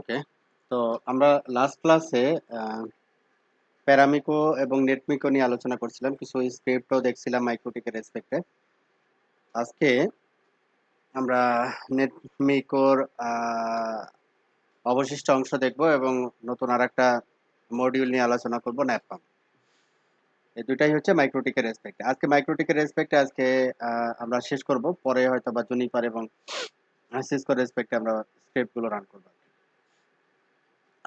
ওকে। তো আমরা লাস্ট ক্লাসে প্যারামিকো এবং নেটমিকো নিয়ে আলোচনা করছিলাম, কিছু স্ক্রিপ্টও দেখছিলাম মাইক্রোটিকের রেসপেক্টে। আজকে আমরা নেটমিকোর অবশিষ্ট অংশ দেখব এবং নতুন আর একটা মডিউল নিয়ে আলোচনা করব, ন্যাপপাম। এই দুটাই হচ্ছে মাইক্রোটিকের রেসপেক্টে। আজকে মাইক্রোটিকের রেসপেক্টে আমরা শেষ করব, পরে হয়তো বা জুনিপার এবং সিসকোর রেসপেক্টে আমরা স্ক্রিপ্টগুলো রান করব।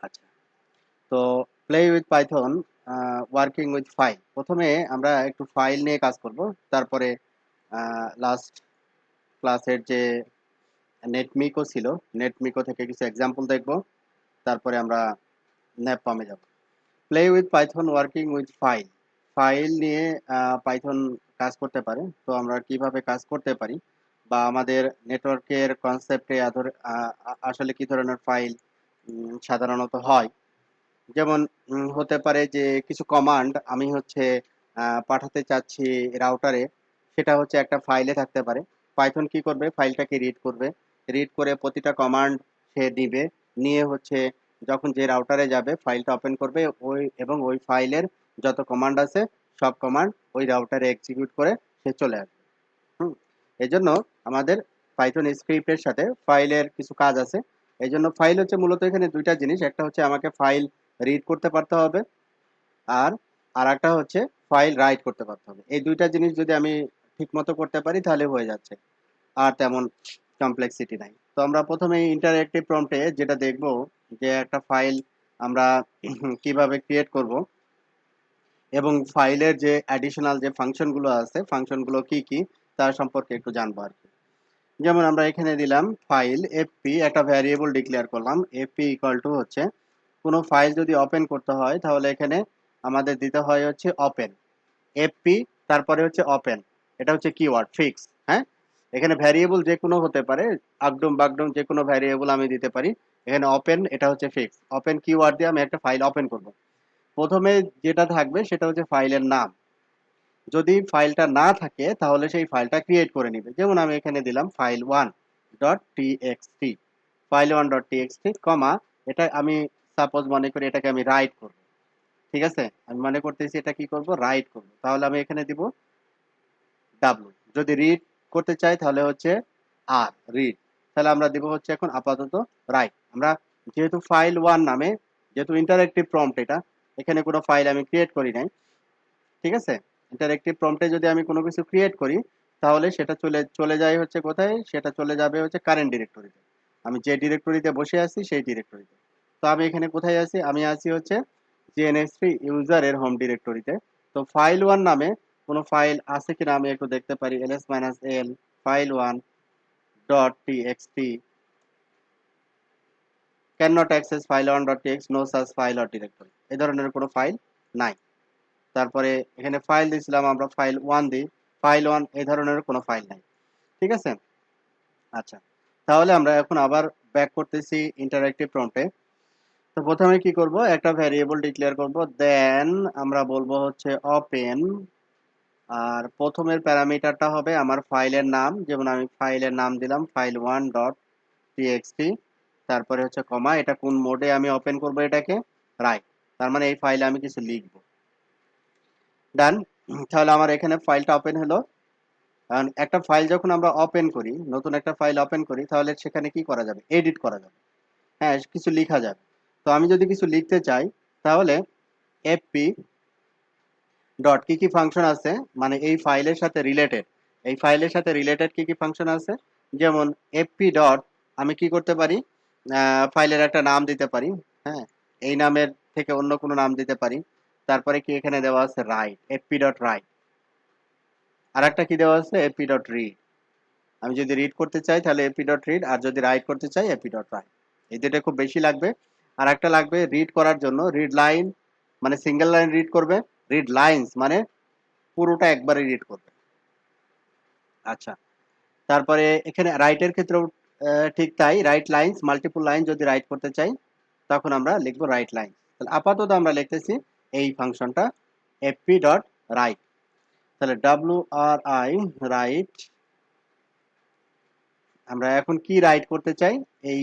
আচ্ছা, তো play with Python, working with file. প্রথমে আমরা একটু ফাইল নিয়ে কাজ করব, তারপরে লাস্ট ক্লাসের যে নেটমিকো ছিল, নেটমিকো থেকে কিছু এক্সাম্পল দেখব, তারপরে আমরা ন্যাপপামে যাব। Play with Python, working with file. File নিয়ে পাইথন কাজ করতে পারে। তো আমরা কিভাবে কাজ করতে পারি, বা আমাদের নেটওয়ার্কের কনসেপ্টে আসলে কি ধরনের ফাইল সাধারণত হয়। যেমন হতে পারে যে কিছু কমান্ড আমি হচ্ছে পাঠাতে চাচ্ছি রাউটারে, সেটা হচ্ছে একটা ফাইলে থাকতে পারে। পাইথন কি করবে, ফাইলটাকে রিড করবে, রিড করে প্রতিটা কমান্ড সে নিবে, নিয়ে হচ্ছে যখন যে রাউটারে যাবে ফাইলটা ওপেন করবে, ওই ফাইলের যত কমান্ড আছে সব কমান্ড ওই রাউটারে এক্সিকিউট করে সে চলে আসবে। হুম এই জন্য আমাদের পাইথন স্ক্রিপ্টের সাথে ফাইলের কিছু কাজ আছে। এই জন্য ফাইল হচ্ছে মূলত এখানে দুইটা জিনিস, একটা হচ্ছে আমাকে ফাইল রিড করতে পারতে হবে, আর আর একটা হচ্ছে ফাইল রাইট করতে পারতে হবে। এই দুইটা জিনিস যদি আমি ঠিক মতো করতে পারি তাহলে হয়ে যাচ্ছে, আর তেমন কমপ্লেক্সিটি নাই। তো আমরা প্রথমে ইন্টারঅ্যাক্টিভ প্রম্পটে যেটা দেখব, যে একটা ফাইল আমরা কিভাবে ক্রিয়েট করব এবং ফাইলের যে অ্যাডিশনাল যে ফাংশনগুলো আছে, ফাংশনগুলো কি কি তার সম্পর্কে একটু জানবো আর কি। যেমন আমরা এখানে দিলাম ফাইল এফপি, একটা ভ্যারিয়েবল ডিক্লেয়ার করলাম। এফপি ইকুয়াল টু হচ্ছে কোনো ফাইল যদি ওপেন করতে হয় তাহলে এখানে আমাদের দিতে হয় হচ্ছে ওপেন, এফপি, তারপরে হচ্ছে ওপেন। এটা হচ্ছে কিওয়ার্ড ফিক্স। হ্যাঁ, এখানে ভ্যারিয়েবল যে কোনো হতে পারে, আগডুম বাগডুম যে কোনো ভ্যারিয়েবল আমি দিতে পারি। এখানে ওপেন, এটা হচ্ছে ফিক্স। ওপেন কিওয়ার্ড দিয়ে আমি একটা ফাইল ওপেন করব। প্রথমে যেটা থাকবে সেটা হচ্ছে ফাইলের নাম। যদি ফাইলটা না থাকে তাহলে সেই ফাইলটা ক্রিয়েট করে নিবে। যেমন আমি এখানে দিলাম file one dot TXT, file one dot TXT comma, এটা আমি সাপোজ মনে করি এটাকে আমি রাইট করব। ঠিক আছে, আমি মনে করতেছি এটা কি করব, রাইট করব। তাহলে আমি এখানে দিব ডাব্লু। যদি রিড করতে চাই তাহলে হচ্ছে আর রিড। তাহলে আমরা দিব হচ্ছে এখন আপাতত রাইট। আমরা যেহেতু ফাইল ওয়ান নামে, যেহেতু ইন্টারেক্টিভ প্রম্পট, এটা এখানে কোনো ফাইল আমি ক্রিয়েট করি নাই। ঠিক আছে, ইন্টারেক্টিভ প্রম্পটে যদি আমি কোনো কিছু ক্রিয়েট করি তাহলে সেটা চলে চলে যায় হচ্ছে কোথায়, সেটা চলে যাবে হচ্ছে কারেন্ট ডিরেক্টরিতে। আমি যে ডিরেক্টরিতে বসে আছি সেই ডিরেক্টরিতে। তো আমি এখানে কোথায় আছি, আমি আছি হচ্ছে জিএনএস3 ইউজারের হোম ডিরেক্টরিতে। তো ফাইল ওয়ান নামে কোনো ফাইল আছে কিনা আমি একটু দেখতে পারি। ls-l file one dot TXT can not access file one dot TX, no such file or directory, এই ধরনের কোনো ফাইল নাই। তারপরে এখানে ফাইল দিয়েছিলাম আমরা ফাইল ওয়ান দিই, ফাইল ওয়ান এই ধরনের কোনো ফাইল নাই। ঠিক আছে। আচ্ছা, তাহলে আমরা এখন আবার ব্যাক করতেছি ইন্টারঅ্যাক্টিভ প্রম্পটে। তো প্রথমে কি করব, একটা ভ্যারিয়েবল ডিক্লেয়ার করব, দেন আমরা বলবো হচ্ছে ওপেন, আর প্রথমের প্যারামিটারটা হবে আমার ফাইলের নাম। যেমন আমি ফাইলের নাম দিলাম ফাইল ওয়ান ডট টিএক্সটি, তারপরে হচ্ছে কমা, এটা কোন মোডে আমি ওপেন করব, এটাকে রাইট। তার মানে এই ফাইলে আমি কিছু লিখবো। ডান। তাহলে আমার এখানে ফাইলটা ওপেন হলো। কারণ একটা ফাইল যখন আমরা ওপেন করি, নতুন একটা ফাইল ওপেন করি, তাহলে সেখানে কি করা যাবে, এডিট করা যাবে। হ্যাঁ, কিছু লেখা যাবে। তো আমি যদি কিছু লিখতে চাই তাহলে এফপি ডট কি কি ফাংশন আছে, মানে এই ফাইলের সাথে রিলেটেড, এই ফাইলের সাথে রিলেটেড কি কি ফাংশন আছে। যেমন এফপি ডট, আমি কি করতে পারি, ফাইলের একটা নাম দিতে পারি। হ্যাঁ, এই নামের থেকে অন্য কোনো নাম দিতে পারি। তারপরে কি এখানে দেওয়া আছে রাইট, এফপি ডট রাইট। আর একটা কি দেওয়া আছে, এপি ডট রিড। আমি যদি রিড করতে চাই তাহলে এপি ডট রিড, আর যদি রাইট করতে চাই এপি ডট রাইট। এই দুটো খুব বেশি লাগবে। আর একটা লাগবে রিড করার জন্য, রিড লাইন মানে সিঙ্গেল লাইন রিড করবে, রিড লাইন্স মানে পুরোটা একবারে রিড করবে। আচ্ছা, তারপরে এখানে রাইটের ক্ষেত্রেও ঠিক তাই, রাইট লাইন্স মাল্টিপল লাইন যদি রাইট করতে চাই তখন আমরা লিখবো রাইট লাইন। তাহলে আপাতত আমরা লিখতেছি এই ফাংশনটা এপি ডট রাইট। তাহলে ডাব্লিউ আর আই রাইট, আমরা এখন কি রাইট করতে চাই, এই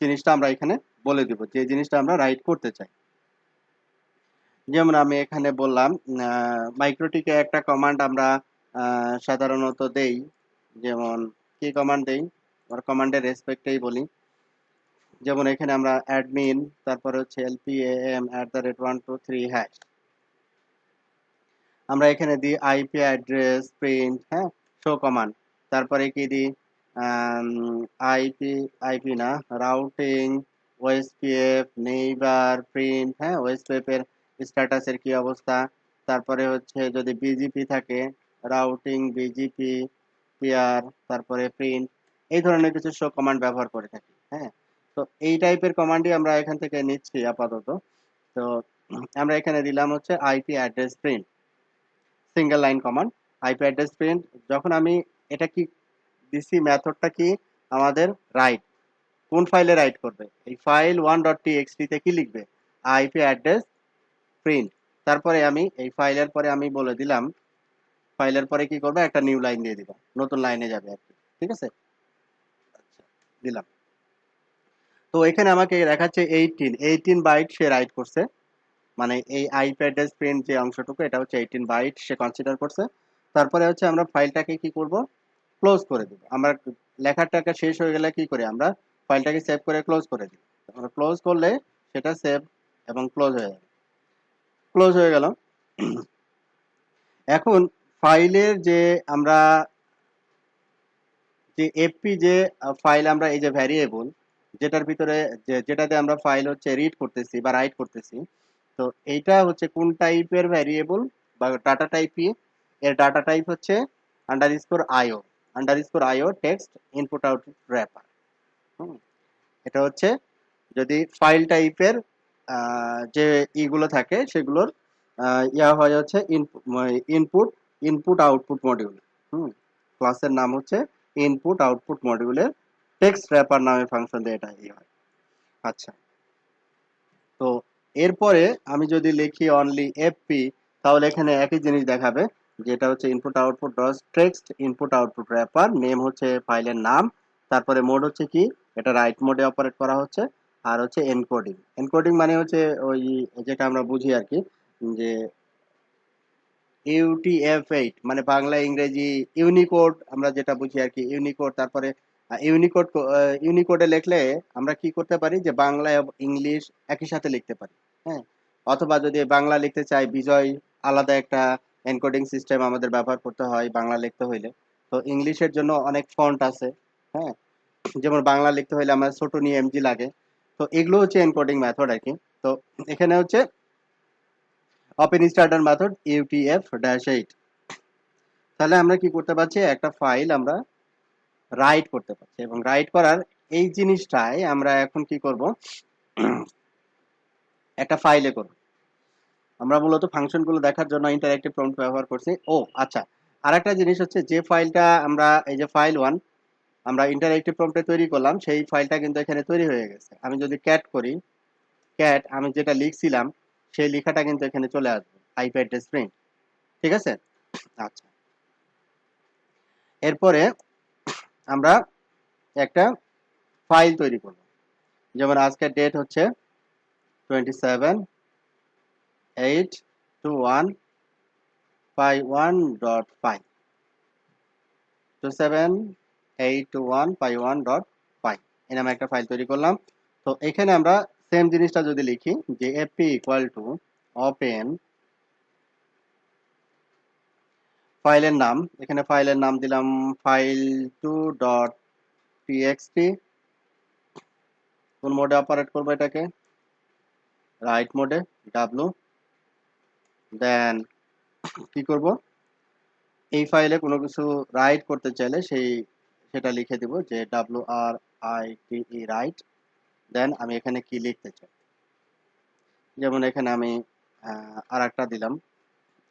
জিনিসটা আমরা এখানে বলে দিব, যে জিনিসটা আমরা রাইট করতে চাই। যেমন আমি এখানে বললাম মাইক্রোটিকে একটা কমান্ড আমরা সাধারণত দেই, যেমন কি কমান্ড দেই, আর কমান্ডের রেসপেক্টেই বলি। যেমন এখানে আমরা অ্যাডমিন, তারপরে হচ্ছে lpam@123#, আমরা এখানে দিই আইপি অ্যাড্রেস প্রিন্ট, হ্যাঁ, শো কমান্ড। তারপরে কি দিই, আইপি আইপি না, রাউটিং ওএসপিএফ নেইবার প্রিন্ট, হ্যাঁ, ওএসপিএফ এর স্ট্যাটাসের কি অবস্থা। তারপরে হচ্ছে যদি বিজিপি থাকে, রাউটিং বিজিপি পিআর, তারপরে প্রিন্ট, এই ধরনের কিছু শো কমান্ড ব্যবহার করে থাকি। হ্যাঁ, তো এই টাইপের কমান্ডই আমরা এখান থেকে নিচ্ছি আপাতত। তো আমরা এখানে দিলাম হচ্ছে IP address print, single line command, IP address print. যখন আমি এটা কি দিছি, মেথডটা কি আমাদের রাইট, কোন ফাইলে রাইট করবে, এই ফাইল 1.txt তে কি লিখবে, আইপি অ্যাড্রেস প্রিন্ট। তারপরে আমি এই ফাইলের পরে আমি বলে দিলাম, ফাইলের পরে কি করবে, একটা নিউ লাইন দিয়ে দিব, নতুন লাইনে যাবে আর কি। ঠিক আছে, আচ্ছা, দিলাম। তো এখানে আমাকে দেখাচ্ছে 18 বাইট সে রাইট করছে, মানে এই আইপি অ্যাড্রেস প্রিন্ট যে অংশটুকু, এটা হচ্ছে 18 বাইট সে কনসিডার করছে। তারপরে হচ্ছে আমরা ফাইলটাকে কি করব, ক্লোজ করে দেব। আমরা লেখাটাকে শেষ হয়ে গেলে কি করি, আমরা ফাইলটাকে সেভ করে ক্লোজ করে দিই। আমরা ক্লোজ করলে সেটা সেভ এবং ক্লোজ হয়ে যাবে, ক্লোজ হয়ে গেল। এখন ফাইলের যে আমরা যে এফপি যে ফাইল, আমরা এই যে ভ্যারিয়েবল যেটার ভিতরে যেটাতে আমরা ফাইল হচ্ছে রিড করতেছি বা রাইট করতেছি, তো এইটা হচ্ছে কোন টাইপের ভ্যারিয়েবল বা ডাটা টাইপ কি, এর ডাটা টাইপ হচ্ছে আন্ডারস্কোর আইও টেক্সট ইনপুট আউটপুট র্যাপার। এটা হচ্ছে যদি ফাইল টাইপের যে ইগুলো থাকে সেগুলোর ইয়া হয় হচ্ছে ইনপুট ইনপুট আউটপুট মডিউল। ক্লাসের নাম হচ্ছে ইনপুট আউটপুট মডিউলের টেক্সট র্যাপার নামে ফাংশন দিয়ে এটা হয়। আচ্ছা, তো এরপরে আমি যদি লিখি অনলি এফপি, তাহলে এখানে একই জিনিস দেখাবে, যেটা হচ্ছে input output dot text input output wrapper, name হচ্ছে ফাইলের নাম, তারপরে মোড হচ্ছে কি, এটা রাইট মোডে অপারেট করা হচ্ছে, আর হচ্ছে এনকোডিং। এনকোডিং মানে হচ্ছে ওই যেটা আমরা বুঝি আর কি, যে UTF-8 মানে বাংলা ইংরেজি ইউনিকোড, আমরা যেটা বুঝি আর কি ইউনিকোড। তারপরে ইউনিকোডে লিখলে আমরা কি করতে পারি, যে বাংলা এবং ইংলিশ একই সাথে লিখতে পারি। হ্যাঁ, অথবা যদি বাংলা লিখতে চাই বিজয়, আলাদা একটা এনকোডিং সিস্টেম আমাদের ব্যবহার করতে হয় বাংলা লিখতে হইলে। তো ইংলিশের জন্য অনেক ফন্ট আছে। হ্যাঁ, যেমন বাংলা লিখতে হইলে আমার ছোট নিয়ে এমজি লাগে। তো এগুলো হচ্ছে এনকোডিং মেথড আর কি। তো এখানে হচ্ছে ওপেন স্টার্টার মেথড UTF-8। তাহলে আমরা কি করতে পারছি, একটা ফাইল আমরা রাইট করতে পারছি, এবং রাইট করার এই জিনিসটাই আমরা এখন কি করব, একটা ফাইলে করব। আমরা মূলত ফাংশনগুলো দেখার জন্য ইন্টারঅ্যাক্টিভ প্রম্পট ব্যবহার করছি। ও আচ্ছা, আরেকটা জিনিস হচ্ছে, যে ফাইলটা আমরা এই যে ফাইল 1 আমরা ইন্টারঅ্যাক্টিভ প্রম্পটে তৈরি করলাম, সেই ফাইলটা কিন্তু এখানে তৈরি হয়ে গেছে। আমি যদি ক্যাট করি, ক্যাট আমি যেটা লিখছিলাম সেই লেখাটা কিন্তু এখানে চলে আসবে, আইপি অ্যাড্রেস প্রিন্ট। ঠিক আছে, আচ্ছা, এরপরে আমরা একটা ফাইল তৈরি করব। যেমন আজকের ডেট হচ্ছে 27/8/21/1.5, 27/8/21/1.5 এই নামে একটা ফাইল তৈরি করলাম। তো এখানে আমরা সেম জিনিসটা যদি লিখি, যে fp ইকুয়াল টু ওপেন ফাইলের নাম, এখানে ফাইলের নাম দিলাম file2.txt, কোন মোডে অপারেট করবো এটাকে, রাইট মোডে, ডাব্লু। দেন কি করব, এই ফাইলে কোনো কিছু রাইট করতে চাইলে সেটা লিখে দিব, যে WRITE রাইট। দেন আমি এখানে কি লিখতে চাই, যেমন এখানে আমি আর একটা দিলাম,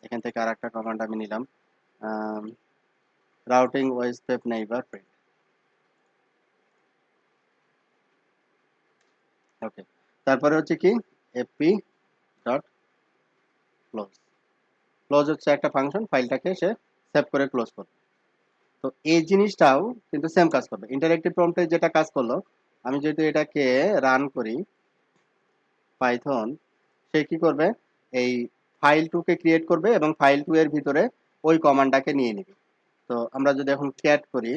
এখান থেকে আর একটা কমান্ড আমি নিলাম, রাউটিং ওয়েসপেপ নেইবার প্রিন্ট। ওকে, তারপরে হচ্ছে কি fp ডট ক্লোজ। ক্লোজ হচ্ছে একটা ফাংশন, ফাইলটাকে সে সেভ করে ক্লোজ করবে। তো এই জিনিসটাও কিন্তু সেম কাজ করবে, ইন্টারঅ্যাক্টিভ প্রম্পটে যেটা কাজ করলো আমি যদি এটাকে রান করি পাইথন, সে কি করবে, এই ফাইল 2 কে ক্রিয়েট করবে এবং ফাইল 2 এর ভিতরে ওই কমান্ডটাকে নিয়ে নেবে। তো আমরা যদি এখন ক্যাট করি,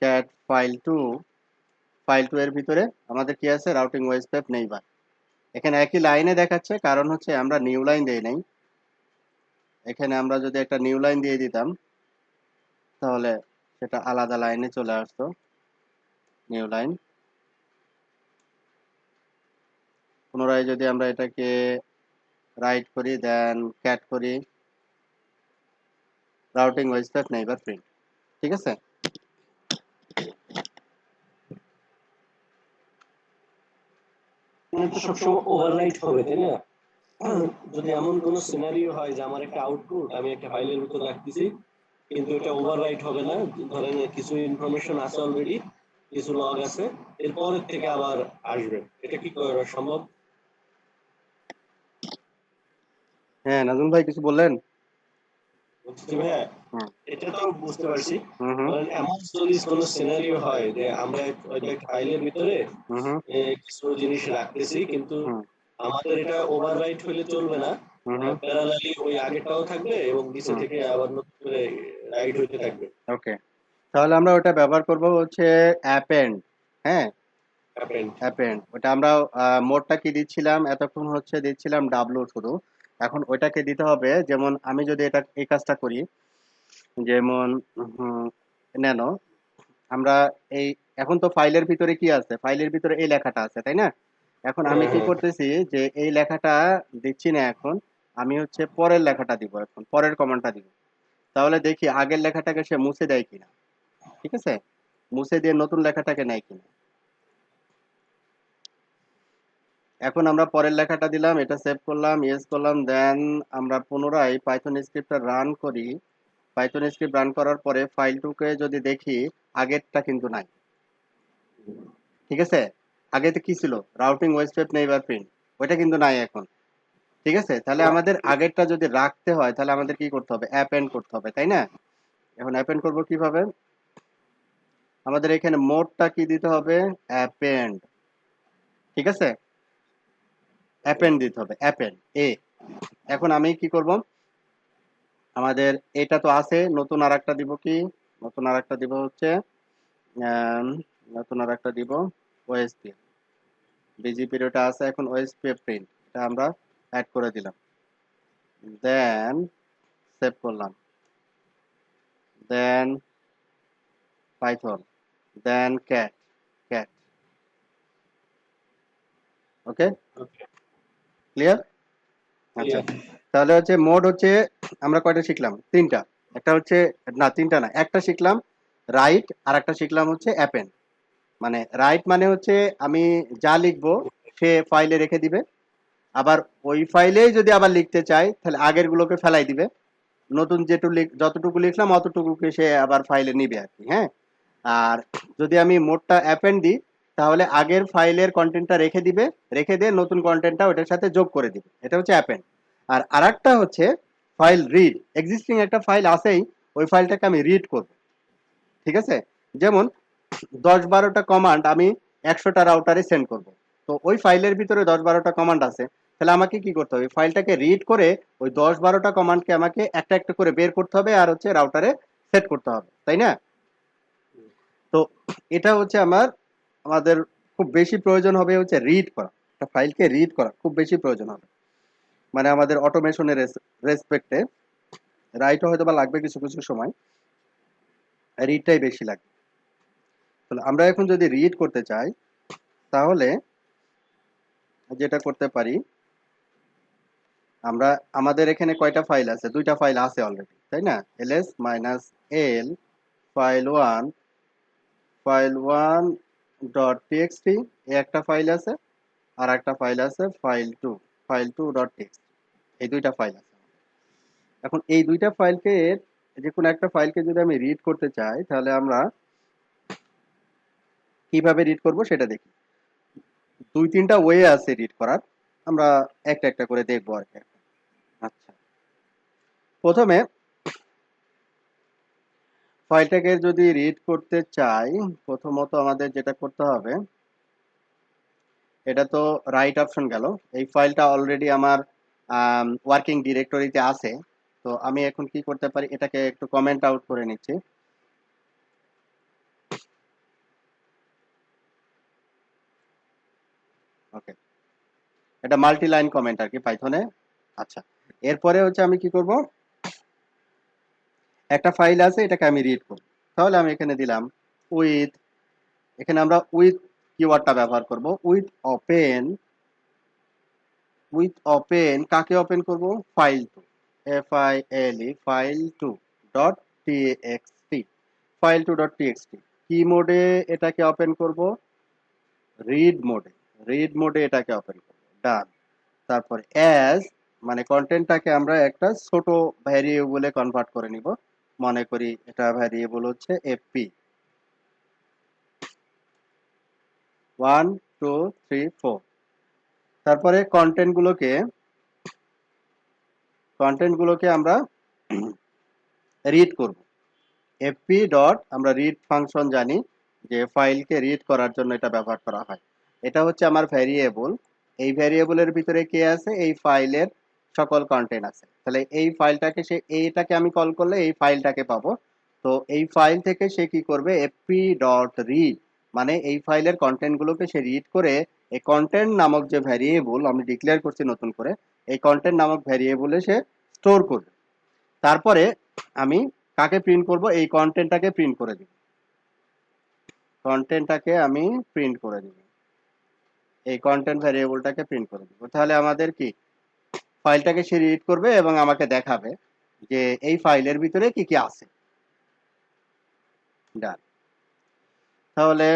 ক্যাট ফাইল 2 এর ভিতরে আমাদের কি আছে, রাউটিং ওয়েজ ম্যাপ নেইবার। এখানে একই লাইনে দেখাচ্ছে, কারণ হচ্ছে আমরা নিউ লাইন দেই নাই। এখানে আমরা যদি একটা নিউ লাইন দিয়ে দিতাম তাহলে সেটা আলাদা লাইনে চলে আসতো, নিউ লাইন। পুনরায় যদি আমরা এটাকে রাইট করি, দেন ক্যাট করি, routing ways map neighbour print. ঠিক আছে। মানে তো সবসময় ওভাররাইট হবে, তাই না? যদি এমন কোন সিনারিও হয় যে আমার একটা আউটপুট আমি একটা ফাইলের ভিতর রাখতেছি, কিন্তু এটা ওভাররাইট হবে না, ধরেন কিছু ইনফরমেশন আছে অলরেডি, কিছু লগ আছে, এরপরের থেকে আবার আসবে, এটা কি করা সম্ভব? হ্যাঁ, নাজমুল ভাই কিছু বললেন? বলছি ভাইয়া, হুম এটা তো বুঝতে পারছি। হুম হুম ধরেন এমন যদি কোনো সিনারিও হয় যে আমরা ওই যে একটা ফাইলের ভিতরে হুম হুম কিছু জিনিস রাখতেছি, কিন্তু হুম আমাদের এটা ওভাররাইট হলে চলবে না, হুম হুম প্যারালালি ওই আগেরটাও থাকবে এবং নিচে হুম থেকে আবার নতুন করে রাইট হইতে থাকবে। ওকে, তাহলে আমরা ওটা ব্যবহার করব হচ্ছে অ্যাপেন্ড। হ্যাঁ, অ্যাপেন্ড। অ্যাপেন্ড ওটা আমরা মোডটা কি দিচ্ছিলাম এতক্ষণ, হচ্ছে দিচ্ছিলাম ডাব্লু শুধু। এখন ওইটাকে দিতে হবে, যেমন আমি যদি এটা এই কাজটা করি, যেমন নেনো আমরা এই, এখন তো ফাইলের ভিতরে কি আছে, ফাইলের ভিতরে এই লেখাটা আছে তাই না। এখন আমি হ্যাঁ, কি হ্যাঁ। করতেছি, যে এই লেখাটা দিচ্ছি না এখন, আমি হচ্ছে পরের লেখাটা দিব, এখন পরের কমান্ডটা দিব। তাহলে দেখি আগের লেখাটাকে সে মুছে দেয় কিনা। ঠিক আছে, মুছে দিয়ে নতুন লেখাটাকে নেয় কিনা। এখন আমরা পরের লেখাটা দিলাম, এটা সেভ করলাম, ইয়েস করলাম, দেন আমরা পুনরায় পাইথন স্ক্রিপ্টটা রান করি। পাইথন স্ক্রিপ্ট রান করার পরে ফাইল 2 কে যদি দেখি, আগেরটা কিন্তু নাই। ঠিক আছে, আগে তো কি ছিল, routing ways map neighbour print, ওইটা কিন্তু নাই এখন। ঠিক আছে, তাহলে আমাদের আগেরটা যদি রাখতে হয় তাহলে আমাদের কি করতে হবে, অ্যাপেন্ড করতে হবে, তাই না। এখন অ্যাপেন্ড করব কিভাবে, আমাদের এখানে মোডটা কি দিতে হবে, অ্যাপেন্ড। ঠিক আছে, অ্যাপেন্ড দিতে হবে, অ্যাপেন্ড এ। এখন আমি কি করব, আমাদের এটা তো আছে, নতুন আর একটা দিব কি, নতুন আর একটা দিব হচ্ছে আম, নতুন আর একটা দিব ওএসপি, বিজিপি ওটা আছে, এখন ওএসপি প্রিন্ট, এটা আমরা অ্যাড করে দিলাম, দেন সেভ করলাম, দেন পাইথন, দেন ক্যাট, ক্যাট। ওকে, ওকে, ক্লিয়ার। আচ্ছা, ক্লিয়ার। তাহলে হচ্ছে মোড হচ্ছে আমরা কয়টা শিখলাম, তিনটা। একটা হচ্ছে, না তিনটা না, একটা শিখলাম রাইট, আর একটা শিখলাম হচ্ছে অ্যাপেন্ড। মানে রাইট মানে হচ্ছে আমি যা লিখবো সে ফাইলে রেখে দিবে, আবার ওই ফাইলেই যদি আবার লিখতে চাই তাহলে আগের গুলোকে ফেলাই দিবে, নতুন যতটুকু লিখলাম অতটুকুকে সে আবার ফাইলে নিবে আর কি। হ্যাঁ, আর যদি আমি মোডটা অ্যাপেন্ড দিই তাহলে আগের ফাইলের কন্টেন্টটা রেখে দিবে, রেখে দিয়ে নতুন কন্টেন্টটা ওটার সাথে যোগ করে দিবে, এটা হচ্ছে অ্যাপেন্ড। আর আরেকটা হচ্ছে ফাইল রিড, এক্সিস্টিং একটা ফাইল আছেই, ওই ফাইলটাকে আমি রিড করব। ঠিক আছে, যেমন 10-12টা কমান্ড আমি 100টা রাউটারে সেন্ড করব। তো ওই ফাইলের ভিতরে 10-12টা কমান্ড আছে, তাহলে আমাকে কি করতে হবে, ফাইলটাকে রিড করে ওই 10-12টা কমান্ডকে আমাকে একটা একটা করে বের করতে হবে আর হচ্ছে রাউটারে সেট করতে হবে, তাই না। তো এটা হচ্ছে আমাদের খুব বেশি প্রয়োজন হবে হচ্ছে রিড করা, একটা ফাইলকে রিড করা খুব বেশি প্রয়োজন হবে। মানে আমাদের অটোমেশনের রেসপেক্টে রাইটও হয়তো বা লাগবে কিছু কিছু সময়, রিডটাই বেশি লাগবে। তাহলে আমরা এখন যদি রিড করতে চাই তাহলে যেটা করতে পারি, আমরা আমাদের এখানে কয়টা ফাইল আছে, দুইটা ফাইল আছে অলরেডি তাই না, ls-l ফাইল 1 ডট টিএক্সটি, একটা ফাইল আছে, আর একটা ফাইল আছে ফাইল 2 ডট টিএক্সটি, এই দুইটা ফাইল আছে। এখন এই দুইটা ফাইলকে, যে কোনো একটা ফাইলকে যদি আমি রিড করতে চাই তাহলে আমরা কিভাবে রিড করব সেটা দেখি। দুই তিনটা ওয়ে আছে রিড করার, আমরা একটা একটা করে দেখবো আর কি। আচ্ছা, প্রথমে ফাইলটাকে যদি রিড করতে চাই, প্রথমত আমাদের যেটা করতে হবে, এটা তো রাইট অপশন গেল। এই ফাইলটা অলরেডি আমার ওয়ার্কিং ডিরেক্টরিতে আছে। তো আমি এখন কি করতে পারি, এটাকে একটু কমেন্ট আউট করে নিচ্ছি। ওকে, এটা মাল্টি লাইন কমেন্ট আর কি পাইথনে। আচ্ছা, এরপরে হচ্ছে আমি কি করব, একটা ফাইল আছে, এটাকে আমি রিড করব। তাহলে আমি এখানে দিলাম উইথ, এখানে আমরা উইথ কিওয়ার্ডটা ব্যবহার করব। উইথ ওপেন কাকে ওপেন করব, file two, FILE file two dot TXT, file two dot TXT. কি মোডে এটাকে ওপেন করব, রিড মোডে, রিড মোডে এটাকে ওপেন করব। ডান। তারপর অ্যাজ, মানে কন্টেন্টটাকে আমরা একটা ছোট ভ্যারিয়েবলে কনভার্ট করে নিব। মনে করি এটা ভ্যারিয়েবল হচ্ছে এপি 1 2 3 4। তারপরে কন্টেন্টগুলোকে আমরা রিড করব। এপি ডট, আমরা রিড ফাংশন জানি যে ফাইলকে রিড করার জন্য এটা ব্যবহার করা হয়। এটা হচ্ছে আমার ভ্যারিয়েবল। এই ভ্যারিয়েবলের ভিতরে কে আছে, এই ফাইলের সকল কন্টেন্ট আছে। তাহলে এই ফাইলটাকে সে, এইটাকে আমি কল করলে এই ফাইলটাকে পাবো। তো এই ফাইল থেকে সে কি করবে, এপি ডট রিড, মানে এই ফাইলের কন্টেন্টগুলোকে সে রিড করে এই কন্টেন্ট নামক যে ভ্যারিয়েবল আমি ডিক্লেয়ার করছি নতুন করে, এই কন্টেন্ট নামক ভ্যারিয়েবলে সে স্টোর করবে। তারপরে আমি কাকে প্রিন্ট করব, এই কন্টেন্টটাকে প্রিন্ট করে দিব। কন্টেন্টটাকে আমি প্রিন্ট করে দিব, এই কন্টেন্ট ভ্যারিয়েবলটাকে প্রিন্ট করে দিব। তাহলে আমাদের কি, ফাইলটাকে সে রিড করবে এবং আমাকে দেখাবে যে এই ফাইলের ভিতরে কি কি আছে। ডান। তাহলে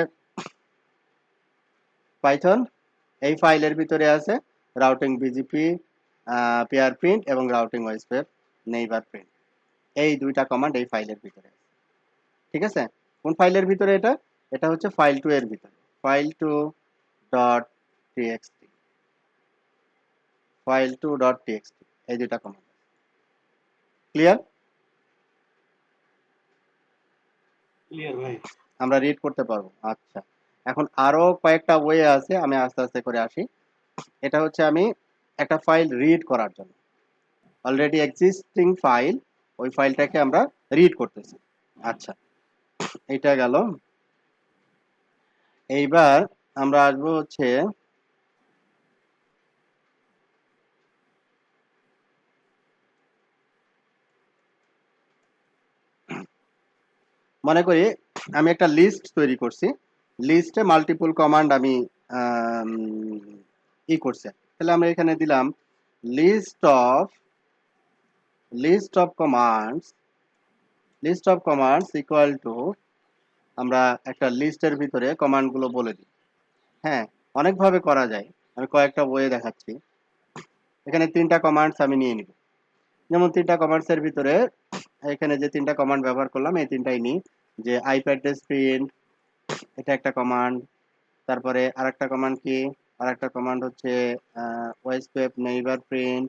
পাইথন এই ফাইলের ভিতরে আছে রাউটিং বিজিপি, পেয়ার প্রিন্ট এবং রাউটিং ওয়াইসপেপ নেইবার প্রিন্ট, এই দুইটা কমান্ড এই ফাইলের ভিতরে আছে। ঠিক আছে, কোন ফাইলের ভিতরে এটা, এটা হচ্ছে ফাইল টু এর ভিতরে, file two dot TXT, file two dot TXT, এই দুইটা কমান্ড। ক্লিয়ার? ক্লিয়ার ভাই। আমরা রিড করতে পারবো। আচ্ছা, এখন আরো কয়েকটা ওয়ে আছে, আমি আস্তে আস্তে করে আসি। এটা হচ্ছে আমি একটা ফাইল রিড করার জন্য, অলরেডি এক্সিস্টিং ফাইল, ওই ফাইলটাকে আমরা রিড করতেছি। আচ্ছা, এটা গেল। এইবার আমরা আসবো হচ্ছে, মনে করি আমি একটা লিস্ট তৈরি করছি, লিস্টে মাল্টিপল কমান্ড আমি আম, ই করছি। তাহলে আমরা এখানে দিলাম list of, list of commands, list of commands equal to, আমরা একটা লিস্টের ভিতরে কমান্ডগুলো বলে দিই। হ্যাঁ, অনেকভাবে করা যায়, আমি কয়েকটা ওয়ে দেখাচ্ছি। এখানে তিনটা কমান্ডস আমি নিয়ে নিব। যেমন তিনটা কমান্ডসের ভিতরে এখানে যে তিনটা কমান্ড ব্যবহার করলাম এই তিনটাই নিই। যে আইপ্যাডেস প্রিন্ট, এটা একটা কমান্ড। তারপরে আরেকটা কমান্ড কি, আরেকটা কমান্ড হচ্ছে ওয়াইসপেপ নেইবার প্রিন্ট,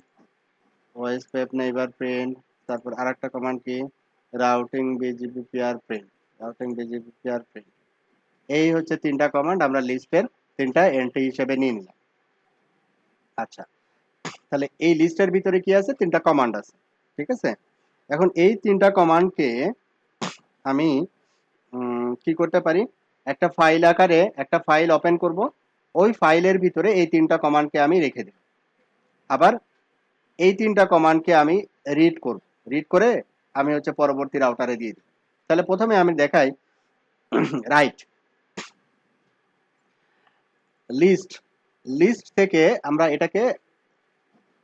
ওয়াইসপেপ নেইবার প্রিন্ট। তারপর আরেকটা কমান্ড কি, routing BGP peer print, routing BGP peer print. এই হচ্ছে তিনটা কমান্ড আমরা লিস্টের তিনটা এন্ট্রি হিসেবে নিয়ে নিলাম। আচ্ছা, তাহলে এই লিস্টের ভিতরে কি আছে, তিনটা কমান্ড আছে। ঠিক আছে, এখন এই তিনটা কমান্ডকে আমি কি করতে পারি, একটা ফাইল আকারে একটা ফাইল ওপেন করব, ওই ফাইলের ভিতরে এই তিনটা কমান্ডকে আমি রেখে দেব। আবার এই তিনটা কমান্ডকে আমি রিড করব, রিড করে আমি হচ্ছে পরবর্তী রাউটারে দিয়ে দিই। তাহলে প্রথমে আমি দেখাই রাইট লিস্ট, লিস্ট থেকে আমরা এটাকে,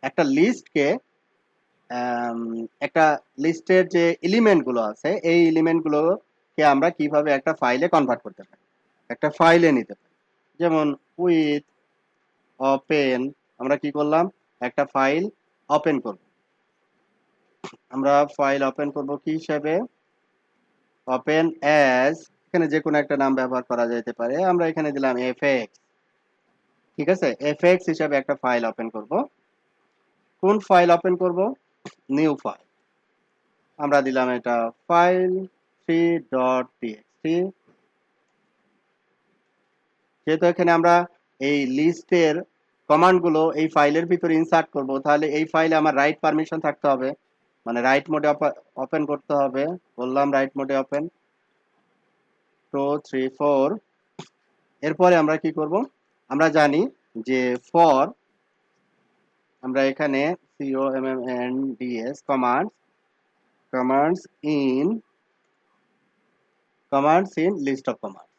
একটা লিস্টকে, একটা লিস্টের যে এলিমেন্ট গুলো আছে এই এলিমেন্ট গুলোকে আমরা কিভাবে একটা ফাইলে কনভার্ট করতে পারি, একটা ফাইলে নিতে পারি। যেমন উইথ ওপেন, আমরা কি করলাম, একটা ফাইল ওপেন করব। আমরা ফাইল ওপেন করব কি হিসাবে, ওপেন অ্যাজ, এখানে যে কোনো একটা নাম ব্যবহার করা যেতে পারে, আমরা এখানে দিলাম এফএক্স। ঠিক আছে, এফএক্স হিসাবে একটা ফাইল ওপেন করব। কোন ফাইল ওপেন করব, নিউ ফাইল, আমরা দিলাম এটা ফাইল txt যেহেতু এখানে আমরা এই লিস্টের কমান্ডগুলো এই ফাইলের ভিতরে ইনসার্ট করব, তাহলে এই ফাইলে আমার রাইট পারমিশন থাকতে হবে, মানে রাইট মোডে ওপেন করতে হবে। বললাম রাইট মোডে ওপেন 2 3 4। এরপরে আমরা কি করব, আমরা জানি যে ফর, আমরা এখানে commands commands in list of commands,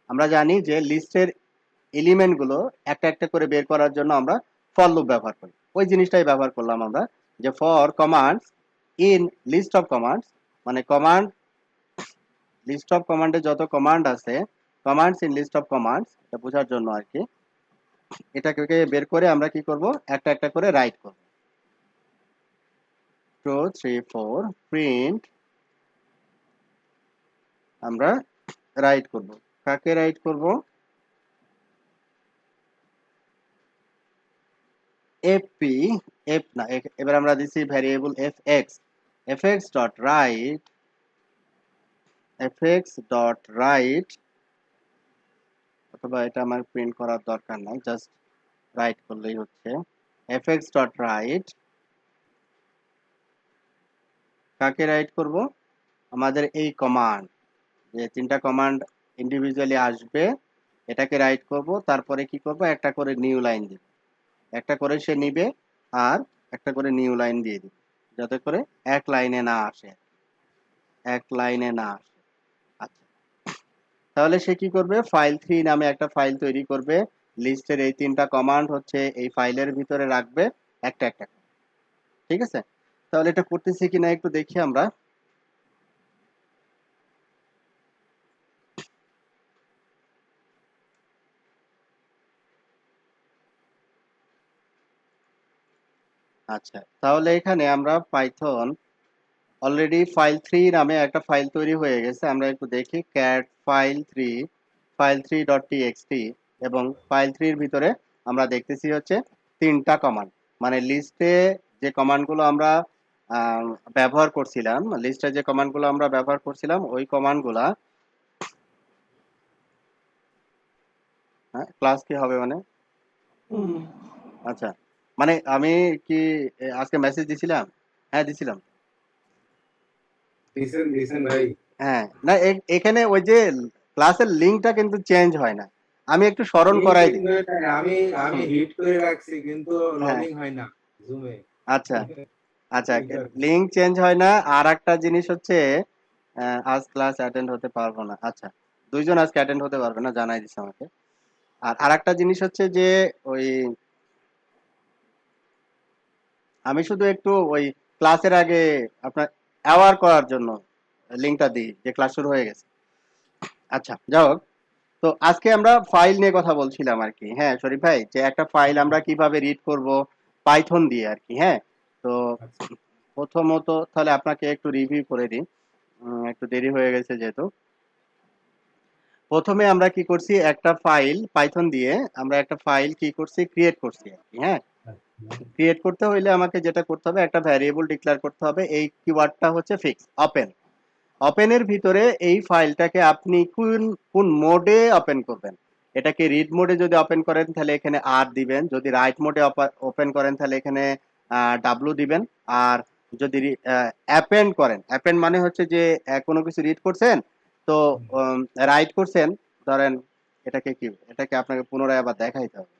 আমরা জানি যে লিস্টের এলিমেন্ট গুলো একটা একটা করে বের করার জন্য আমরা ফর লুপ ব্যবহার করি। ওই জিনিসটাই ব্যবহার করলাম আমরা, যে for commands in list of commands, মানে কমান্ড লিস্ট অফ কমান্ডে যত কমান্ড আছে, commands in list of commands, এটা বোঝার জন্য আর কি। এটাকে বের করে আমরা কি করব, একটা একটা করে রাইট করব। 2 3 4 প্রিন্ট, আমরা রাইট করব। কাকে রাইট করব, fp f না, এবার আমরা দিছি ভ্যারিয়েবল fx অথবা এটা আমার প্রিন্ট করার দরকার নাই, জাস্ট রাইট করলেই হচ্ছে। fx.write কাকে রাইট করব, আমাদের এই কমান্ড, যে তিনটা কমান্ড ইন্ডিভিজুয়ালি আসবে, এটাকে রাইট করব। তারপরে কি করব, একটা করে নিউ লাইন দিব, একটা করে সে নিবে আর একটা করে নিউ লাইন দিয়ে দিবে, যাতে করে এক লাইনে না আসে। আচ্ছা, তাহলে সে কি করবে, ফাইল3 নামে একটা ফাইল তৈরি করবে, লিস্টের এই তিনটা কমান্ড হচ্ছে এই ফাইলের ভিতরে রাখবে একটা একটা করে। ঠিক আছে, তাহলে এটা করতেছি কিনা একটু দেখি আমরা। আচ্ছা, তাহলে এখানে আমরা পাইথন অলরেডি ফাইল3 নামে একটা ফাইল তৈরি হয়ে গেছে, আমরা একটু দেখি cat file3 এবং ফাইল3 এর ভিতরে আমরা দেখতেছি হচ্ছে তিনটা কমান্ড, মানে লিস্টে যে কমান্ডগুলো আমরা ব্যবহার করছিলাম, ওই কমান্ডগুলা, হ্যাঁ ক্লাস কি হবে মানে, আচ্ছা মানে আমি কি আজকে মেসেজ দিছিলাম? হ্যাঁ দিছিলাম। দিছেন ভাই। হ্যাঁ, না এখানে ওই যে ক্লাসের লিংকটা কিন্তু চেঞ্জ হয় না, আমি একটু স্মরণ করাই দিই। আমি হিট করে রাখছি কিন্তু হ্যাঁ লগইন হয় না জুমে। আচ্ছা আচ্ছা, লিংক চেঞ্জ হয় না। আর একটা জিনিস হচ্ছে আজ ক্লাস অ্যাটেন্ড হতে পারবো না। আচ্ছা, দুইজন আজকে অ্যাটেন্ড হতে পারবে না, জানাই দিছে আমাকে। আর আরেকটা জিনিস হচ্ছে যে ওই আমি শুধু একটু ওই ক্লাসের আগে আপনার অ্যাওয়ার করার জন্য লিংকটা দিই যে ক্লাস শুরু হয়ে গেছে। আচ্ছা যাই হোক, তো আজকে আমরা ফাইল নিয়ে কথা বলছিলাম আর কি। হ্যাঁ শরীফ ভাই, যে একটা ফাইল আমরা কিভাবে রিড করব পাইথন দিয়ে আর কি। হ্যাঁ, তো প্রথমত তাহলে আপনাকে একটু রিভিউ করে দিই, একটু দেরি হয়ে গেছে যেহেতু। প্রথমে আমরা কি করছি, একটা ফাইল পাইথন দিয়ে আমরা একটা ফাইল কি করছি, ক্রিয়েট করছি আর কি। হ্যাঁ, ক্রিয়েট করতে হইলে আমাকে যেটা করতে হবে, একটা ভ্যারিয়েবল ডিক্লেয়ার করতে হবে, এই কিওয়ার্ডটা হচ্ছে ফিক্স ওপেন। ওপেনের ভিতরে এই ফাইলটাকে আপনি কোন মোডে ওপেন করবেন, এটাকে রিড মোডে যদি ওপেন করেন তাহলে এখানে আর দিবেন, যদি রাইট মোডে ওপেন করেন তাহলে এখানে ডাব্লু দিবেন, আর যদি অ্যাপেন্ড করেন, অ্যাপেন্ড মানে হচ্ছে যে কোনো কিছু রিড করছেন তো রাইট করছেন, ধরেন এটাকে আপনাকে পুনরায় আবার দেখাইতে হবে।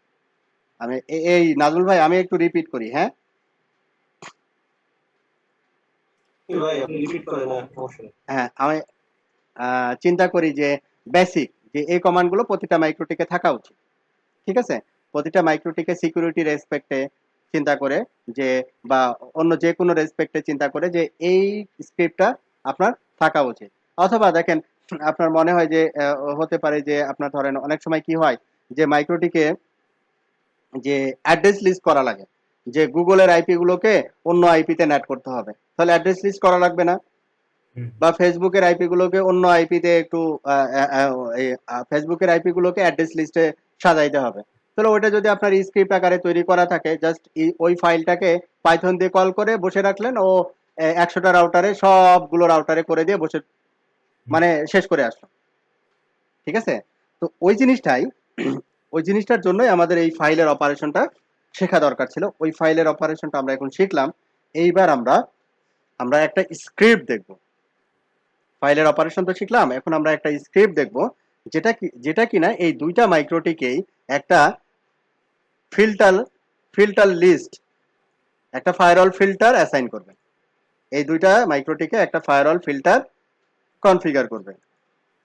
আমি এই নাজমুল ভাই আমি একটু রিপিট করি। হ্যাঁ ভাই আপনি রিপিট করেন না, সমস্যা নেই। হ্যাঁ, আমি চিন্তা করি যে বেসিক যে এই কমান্ডগুলো প্রতিটা মাইক্রোটিকে থাকা উচিত। ঠিক আছে, প্রতিটা মাইক্রোটিকে সিকিউরিটি রেসপেক্টে চিন্তা করে যে, বা অন্য যে কোনো রেসপেক্টে চিন্তা করে যে এই স্ক্রিপ্টটা আপনার থাকা উচিত। অথবা দেখেন, আপনার মনে হয় যে হতে পারে যে আপনার ধরেন অনেক সময় কি হয় যে মাইক্রোটিকে যে অ্যাড্রেস লিস্ট করা লাগে, যে গুগলের আইপি গুলোকে অন্য আইপিতে নেট করতে হবে, তাহলে অ্যাড্রেস লিস্ট করা লাগবে না? বা ফেসবুকের আইপি গুলোকে অন্য আইপিতে একটু ফেসবুকের আইপি গুলোকে অ্যাড্রেস লিস্টে সাজাইতে হবে, তাহলে ওটা যদি আপনার স্ক্রিপ্ট আকারে তৈরি করা থাকে, জাস্ট ওই ফাইলটাকে পাইথন দিয়ে কল করে বসে রাখলেন, ও 100টা রাউটারে সবগুলো রাউটারে করে দিয়ে বসে মানে শেষ করে আসলো, ঠিক আছে? তো ওই জিনিসটাই ওই জিনিসটার জন্যই আমাদের এই ফাইলের অপারেশনটা শেখা দরকার ছিল। ওই ফাইলের অপারেশনটা আমরা এখন শিখলাম। এইবার আমরা আমরা একটা স্ক্রিপ্ট দেখব। ফাইলের অপারেশন তো শিখলাম, এখন আমরা একটা স্ক্রিপ্ট দেখব যেটা কিনা এই দুইটা মাইক্রোটিকেই একটা ফিল্টার ফিল্টার লিস্ট, একটা ফায়ারওয়াল ফিল্টার অ্যাসাইন করবে। এই দুইটা মাইক্রোটিকে একটা ফায়ারওয়াল ফিল্টার কনফিগার করবে।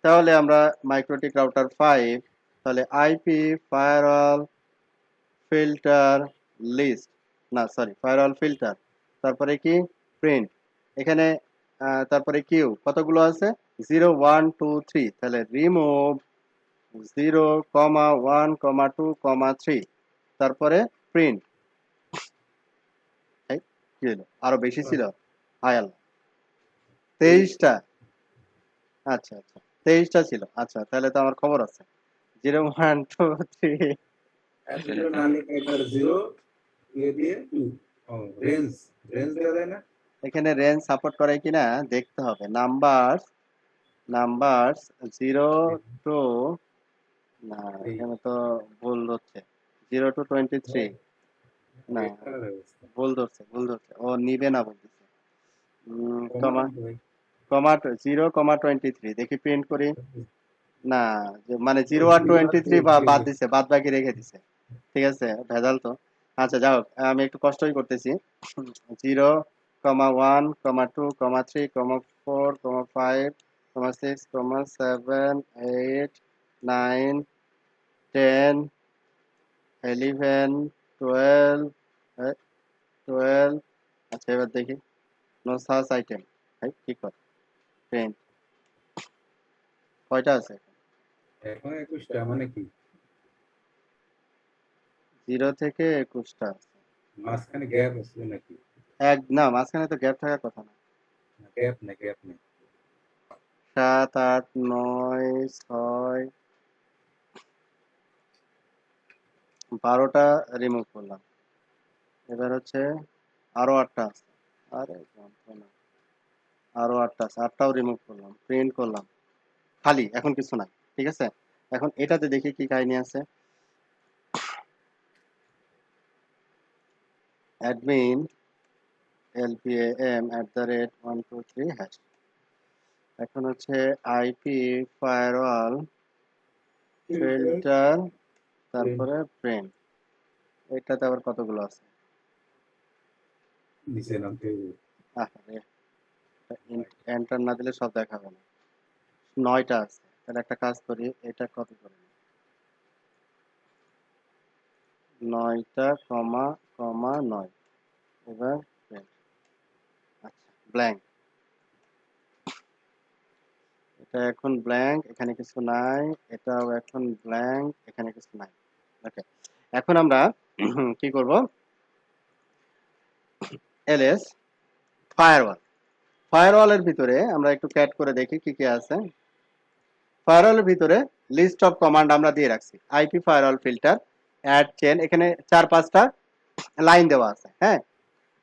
তাহলে আমরা মাইক্রোটিক রাউটার 5, তাহলে আইপি ফায়ারওয়াল ফিল্টার লিস্ট, না সরি ফায়ারওয়াল ফিল্টার, তারপরে কি প্রিন্ট, এখানে তারপরে কিউ কতগুলো আছে 0 1 2 3, তাহলে রিমুভ 0 1 2 3, তারপরে প্রিন্ট। কি হলো, আরো বেশি ছিল, হায় আল্লাহ 23টা। আচ্ছা আচ্ছা 23টা ছিল, আচ্ছা তাহলে তো আমার খবর আছে। 0 1 2 3, এতগুলো না লিখে একবার 0 দিয়ে 2 ও রেঞ্জ দেওয়া যায় না? এখানে রেঞ্জ সাপোর্ট করে কিনা দেখতে হবে। নাম্বারস 0 টু, না এখানে তো ভুল হচ্ছে, 0 to 23, না ভুল ধরছে ও নিবে না বলতেছে। কমা 0, 23 দেখি প্রিন্ট করি, না মানে 0 আর 23 বাদ দিছে, বাদ বাকি রেখে দিছে, ঠিক আছে ভেজাল তো। আচ্ছা যাও, আমি একটু কষ্টই করতেছি। 0, 1, 2, 3, 4, 5, 6, 7, 8, 9, 10, 11, 12। আচ্ছা এবার দেখি, নো সার্চ আইটেম, কি করে প্রিন্ট কয়টা আছে? এখন 21টা মানে কি 0 থেকে 21টা আছে। মাঝখানে গ্যাপ আছে নাকি? না মাঝখানে তো গ্যাপ থাকার কথা না। গ্যাপ নেই 7 8 9 6, 12টা রিমুভ করলাম। এবার হচ্ছে আরো 8টা আছে, আরে যন্ত্রণা, আরো 8টা আছে, 8টাও রিমুভ করলাম, প্রিন্ট করলাম, খালি, এখন কিছু নাই, ঠিক আছে। এখন এটাতে দেখি কি কাহিনী আছে। Admin lpam@123#। এখন হচ্ছে আইপি ফায়ারওয়াল ফিল্টার, তারপরে প্রিন্ট। এটাতে আবার কতগুলো আছে? নিচে নামতে আরে এন্টার না দিলে সব দেখাবে না। 9টা আছে, তাহলে একটা কাজ করি, এটা কপি করে নিই। 9টা কমা 9, এবার print। আচ্ছা ব্ল্যাঙ্ক, এটা এখন ব্ল্যাঙ্ক, এখানে কিছু নাই, এটাও এখন ব্ল্যাঙ্ক, এখানে কিছু নাই। ওকে, এখন আমরা কি করব, এলএস ফায়ারওয়ালের ভিতরে আমরা একটু ক্যাট করে দেখি কি কি আছে। ফায়ারওয়ালের ভিতরে লিস্ট অফ কমান্ড আমরা দিয়ে রাখছি, IP firewall filter add chain, এখানে 4-5টা লাইন দেওয়া আছে। হ্যাঁ,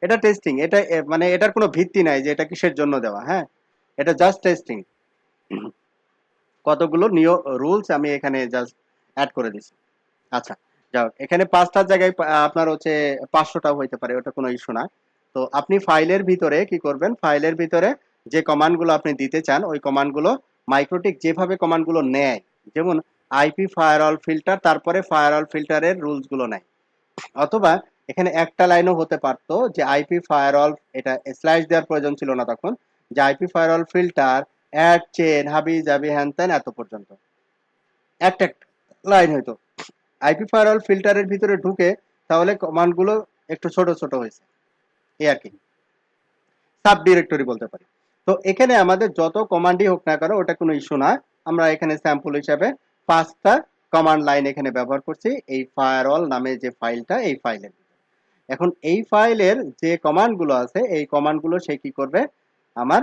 এটা টেস্টিং, এটা মানে এটার কোনো ভিত্তি নাই যে এটা কিসের জন্য দেওয়া। হ্যাঁ, এটা জাস্ট টেস্টিং। কতগুলো রুলস আমি এখানে জাস্ট অ্যাড করে দিছি। আচ্ছা যাও, এখানে 5টার জায়গায় আপনার হচ্ছে 500টাও হইতে পারে, ওটা কোনো ইস্যু না। তো আপনি ফাইলের ভিতরে কি করবেন, ফাইলের ভিতরে যে কমান্ডগুলো আপনি দিতে চান ওই কমান্ডগুলো মাইক্রোটিক যেভাবে কমান্ডগুলো নেয়, যেমন আইপি ফায়ারওয়াল ফিল্টার, তারপরে ফায়ারওয়াল ফিল্টারের রুলসগুলো নেয়। অথবা এখানে একটা লাইনও হতে পারতো যে আইপি ফায়ারওয়াল, এটা স্ল্যাশ দেওয়ার প্রয়োজন ছিল না তখন, যে IP firewall filter add chain হাবি জাবি হ্যান ত্যান এত পর্যন্ত একটা লাইন হইতো। আইপি ফায়ারওয়াল ফিল্টারের ভিতরে ঢুকে তাহলে কমান্ডগুলো একটু ছোট ছোট হয়েছে, এই আর কি, সাব ডিরেক্টরি বলতে পারি। তো এখানে আমাদের যত কমান্ডই হোক না কেন ওটা কোনো ইস্যু না, আমরা এখানে স্যাম্পল হিসাবে 5টা কমান্ড লাইন এখানে ব্যবহার করছি এই ফায়ারওয়াল নামে যে ফাইলটা, এই ফাইলের। এখন এই ফাইলের যে কমান্ডগুলো আছে এই কমান্ডগুলো সে কি করবে, আমার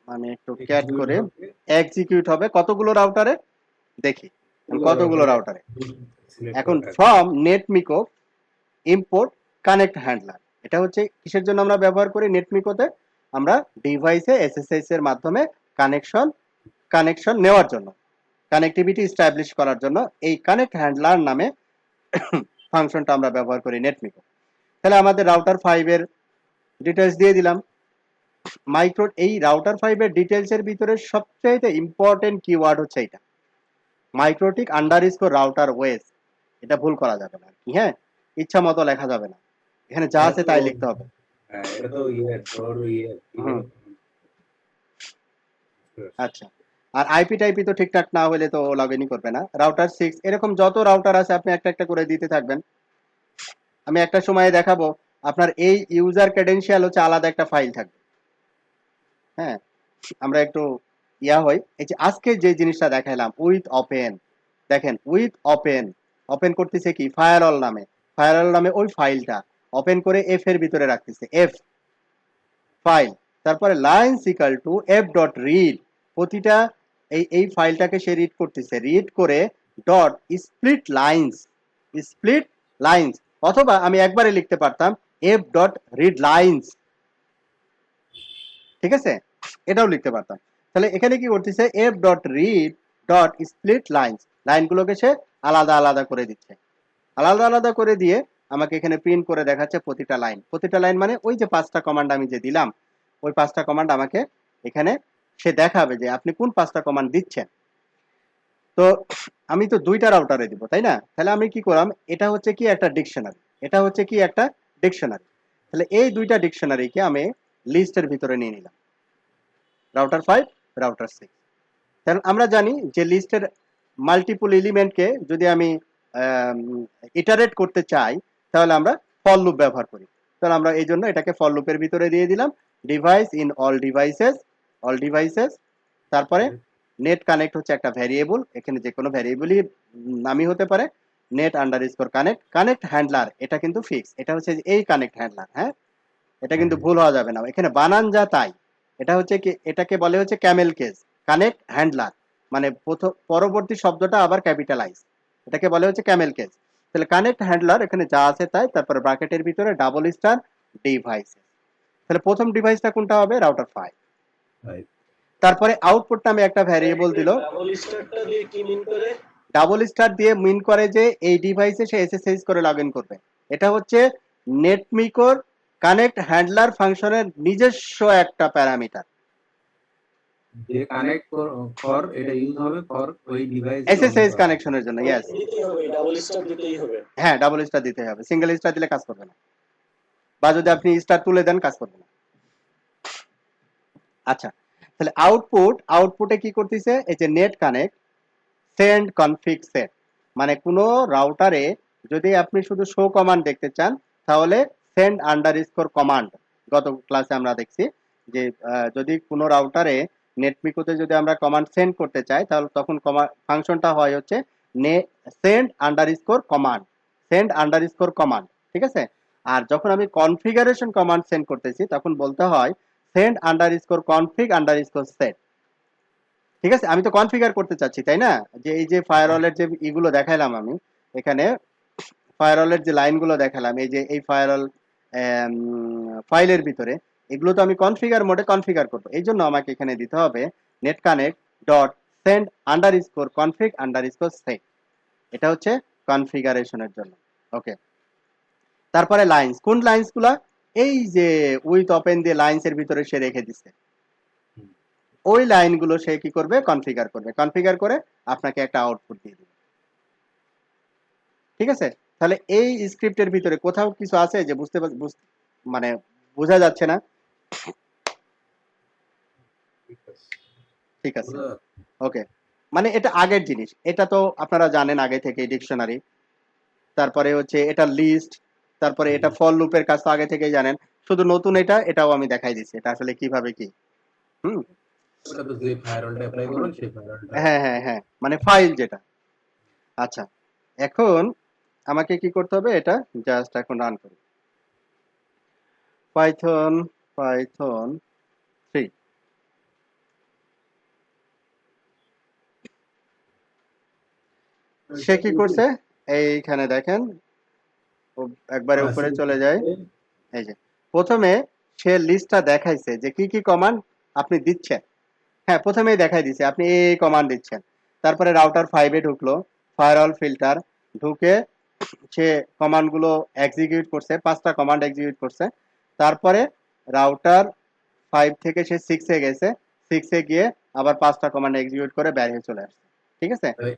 মানে একটু ক্যাট করে এক্সিকিউট হবে কতগুলো রাউটারে দেখি, কতগুলো রাউটারে। এখন ফ্রম নেটমিকো ইম্পোর্ট কানেক্ট হ্যান্ডলার, এটা হচ্ছে কিসের জন্য আমরা ব্যবহার করি নেটমিকোতে, আমরা ডিভাইসে এসএসএস এর মাধ্যমে কানেকশন নেওয়ার জন্য, কানেক্টিভিটি এস্টাবলিশ করার জন্য এই কানেক্ট হ্যান্ডলার নামে ফাংশনটা আমরা ব্যবহার করি নেটমিকো। তাহলে আমাদের রাউটার 5 এর ডিটেইলস দিয়ে দিলাম। এই রাউটার 5 এর ডিটেইলস এর ভিতরে সবচেয়ে ইম্পর্টেন্ট কিওয়ার্ড হচ্ছে এটা, মাইক্রোটিক আন্ডারস্কোর রাউটার ওয়েস। এটা ভুল করা যাবে না, হ্যাঁ, ইচ্ছা মতো লেখা যাবে না, এখানে যা আছে তাই লিখতে হবে। হ্যাঁ, এটা তো আচ্ছা, আর আইপি টাইপি তো ঠিকঠাক না হলে তো লগ ইনই করবে না। রাউটার 6 এরকম যত রাউটার আছে আপনি একটা একটা করে দিতে থাকবেন। আমি একটা সময়ে দেখাবো আপনার এই ইউজার ক্রেডেনশিয়াল হচ্ছে আলাদা একটা ফাইল থাকবে। হ্যাঁ, আমরা একটু হই, এই যে আজকে যে জিনিসটা দেখাইলাম উইথ ওপেন, দেখেন উইথ ওপেন করতেছে কি ফায়ারওয়াল নামে ওই ফাইলটা ওপেন করে এফ এর ভিতরে রাখতেছে, এফ ফাইল, তারপরে lines equal to F dot read, প্রতিটা এই ফাইলটাকে সে রিড করতেছে, রিড করে ডট স্প্লিট লাইন্স, অথবা আমি একবারে লিখতে পারতাম এফ ডট রিড লাইন্স, ঠিক আছে, এটাও লিখতে পারতাম। তাহলে এখানে কি করতেছে, F dot read dot split lines, লাইনগুলোকে সে আলাদা আলাদা করে দিচ্ছে, আলাদা আলাদা করে দিয়ে আমাকে এখানে প্রিন্ট করে দেখাচ্ছে প্রতিটা লাইন, মানে ওই যে 5টা কমান্ড আমি যে দিলাম ওই 5টা কমান্ড আমাকে এখানে সে দেখাবে যে আপনি কোন 5টা কমান্ড দিচ্ছেন। তো আমি তো 2টা রাউটারে দিব, তাই না? তাহলে আমি কি করলাম, এটা হচ্ছে কি একটা ডিকশনারি, তাহলে এই 2টা ডিকশনারিকে আমি লিস্টের ভিতরে নিয়ে নিলাম, রাউটার 5 রাউটার 6। তাহলে আমরা জানি যে লিস্টের মাল্টিপল এলিমেন্টকে যদি আমি ইটারেট করতে চাই তাহলে আমরা ফর লুপ ব্যবহার করি। তাহলে আমরা এই জন্য এটাকে ফর লুপের ভিতরে দিয়ে দিলাম, ডিভাইস ইন অল ডিভাইসেস, তারপরে নেট কানেক্ট হচ্ছে একটা ভ্যারিয়েবল, এখানে যে কোনো ভ্যারিয়েবলই নামই হতে পারে, নেট আন্ডারস্কোর কানেক্ট হ্যান্ডলার, এটা কিন্তু ফিক্স, এটা হচ্ছে এই কানেক্ট হ্যান্ডলার, হ্যাঁ, এটা কিন্তু ভুল হওয়া যাবে না, এখানে বানান যা তাই। এটা হচ্ছে কি, এটাকে বলে হচ্ছে ক্যামেল কেস কানেক্ট হ্যান্ডলার, মানে পরবর্তী শব্দটা আবার ক্যাপিটালাইজ, এটাকে বলে হচ্ছে ক্যামেল কেস। তাহলে কানেক্ট হ্যান্ডলার এখানে যা আছে তাই, তারপরে ব্র্যাকেটের ভিতরে ডাবল স্টার ডিভাইস, তাহলে প্রথম ডিভাইসটা কোনটা হবে, রাউটার 5। তারপরে আউটপুটটা আমি একটা ভ্যারিয়েবল দিল, ডাবল স্টার দিয়ে মিন করে যে এই ডিভাইসে সে এসএসএস করে লগইন করবে, এটা হচ্ছে নেটমিকোর কানেক্ট হ্যান্ডলার ফাংশনের নিজস্ব একটা প্যারামিটার, যে কানেক্ট ফর এটা ইউজ হবে ফর ওই ডিভাইস এসএসএস কানেকশনের জন্য। यस, ডাবল স্টার দিতেই হবে, হ্যাঁ ডাবল স্টার দিতে হবে, সিঙ্গেল স্টার দিলে কাজ করবে না, বা যদি আপনি স্টার তুলে দেন কাজ করবে না। আচ্ছা, তাহলে আউটপুটে কি করতেছে, এই যে net connect send config set, মানে কোনো রাউটারে যদি আপনি শুধু শো কমান্ড দেখতে চান তাহলে সেন্ড আন্ডারস্কোর কমান্ড, গত ক্লাসে আমরা দেখছি যে যদি কোনো রাউটারে নেটমিকোতে যদি আমরা কমান্ড সেন্ড করতে চাই তাহলে তখন ফাংশনটা হয় হচ্ছে সেন্ড আন্ডারস্কোর কমান্ড, ঠিক আছে। আর যখন আমি কনফিগারেশন কমান্ড সেন্ড করতেছি তখন বলতে হয় send underscore config underscore set, ঠিক আছে। আমি তো কনফিগার করতে চাচ্ছি, তাই না, যে এই যে ফায়ারওয়ালের যে ইগুলো দেখাইলাম আমি এখানে, ফায়ারওয়ালের যে লাইনগুলো দেখালাম, এই যে এই ফায়ারওয়াল ফাইলের ভিতরে, এগুলো তো আমি কনফিগার মোডে কনফিগার করব, এই জন্য আমাকে এখানে দিতে হবে net connect dot send underscore config underscore set, এটা হচ্ছে কনফিগারেশনের জন্য। ওকে, তারপরে লাইন্স, কোন লাইন্সগুলা, এই যে উইথ ওপেন দিয়ে লাইন্সের ভিতরে সে রেখে দিচ্ছে, ওই লাইনগুলো সে কি করবে, কনফিগার করে আপনাকে একটা আউটপুট দিয়ে দিবে, ঠিক আছে। তাহলে এই স্ক্রিপ্টের ভিতরে কোথাও কিছু আছে যে মানে বোঝা যাচ্ছে না? ঠিক আছে, ওকে, মানে এটা আগের জিনিস, এটা তো আপনারা জানেন আগে থেকে, ডিকশনারি, তারপরে হচ্ছে এটা লিস্ট, তারপরে এটা ফর লুপের কাজ তো আগে থেকেই জানেন, শুধু নতুন এটাও আমি দেখাই দিচ্ছি এটা আসলে কিভাবে কি। ওটা তো যে ফায়ারওয়ালটা অ্যাপ্লাই করবেন সেই ফায়ারওয়ালটা, হ্যাঁ, মানে ফাইল যেটা। আচ্ছা, এখন আমাকে কি করতে হবে, এটা জাস্ট এখন রান করি, পাইথন 3। সে কি করছে, এইখানে দেখেন একবারে উপরে চলে যায়, এই যে প্রথমে সে লিস্টটা দেখাইছে যে কি কি কমান্ড আপনি দিচ্ছেন। হ্যাঁ, প্রথমেই দেখাই দিছে আপনি এই কমান্ড দিচ্ছেন। তারপরে রাউটার 5 এ ঢুকলো, ফায়ারওয়াল ফিল্টার ঢুকে সে কমান্ড গুলো এক্সিকিউট করছে, 5টা কমান্ড এক্সিকিউট করছে। তারপরে রাউটার 5 থেকে সে 6 এ গেছে, 6 এ গিয়ে আবার 5টা কমান্ড এক্সিকিউট করে বের হয়ে চলে আসছে। ঠিক আছে? ভাই,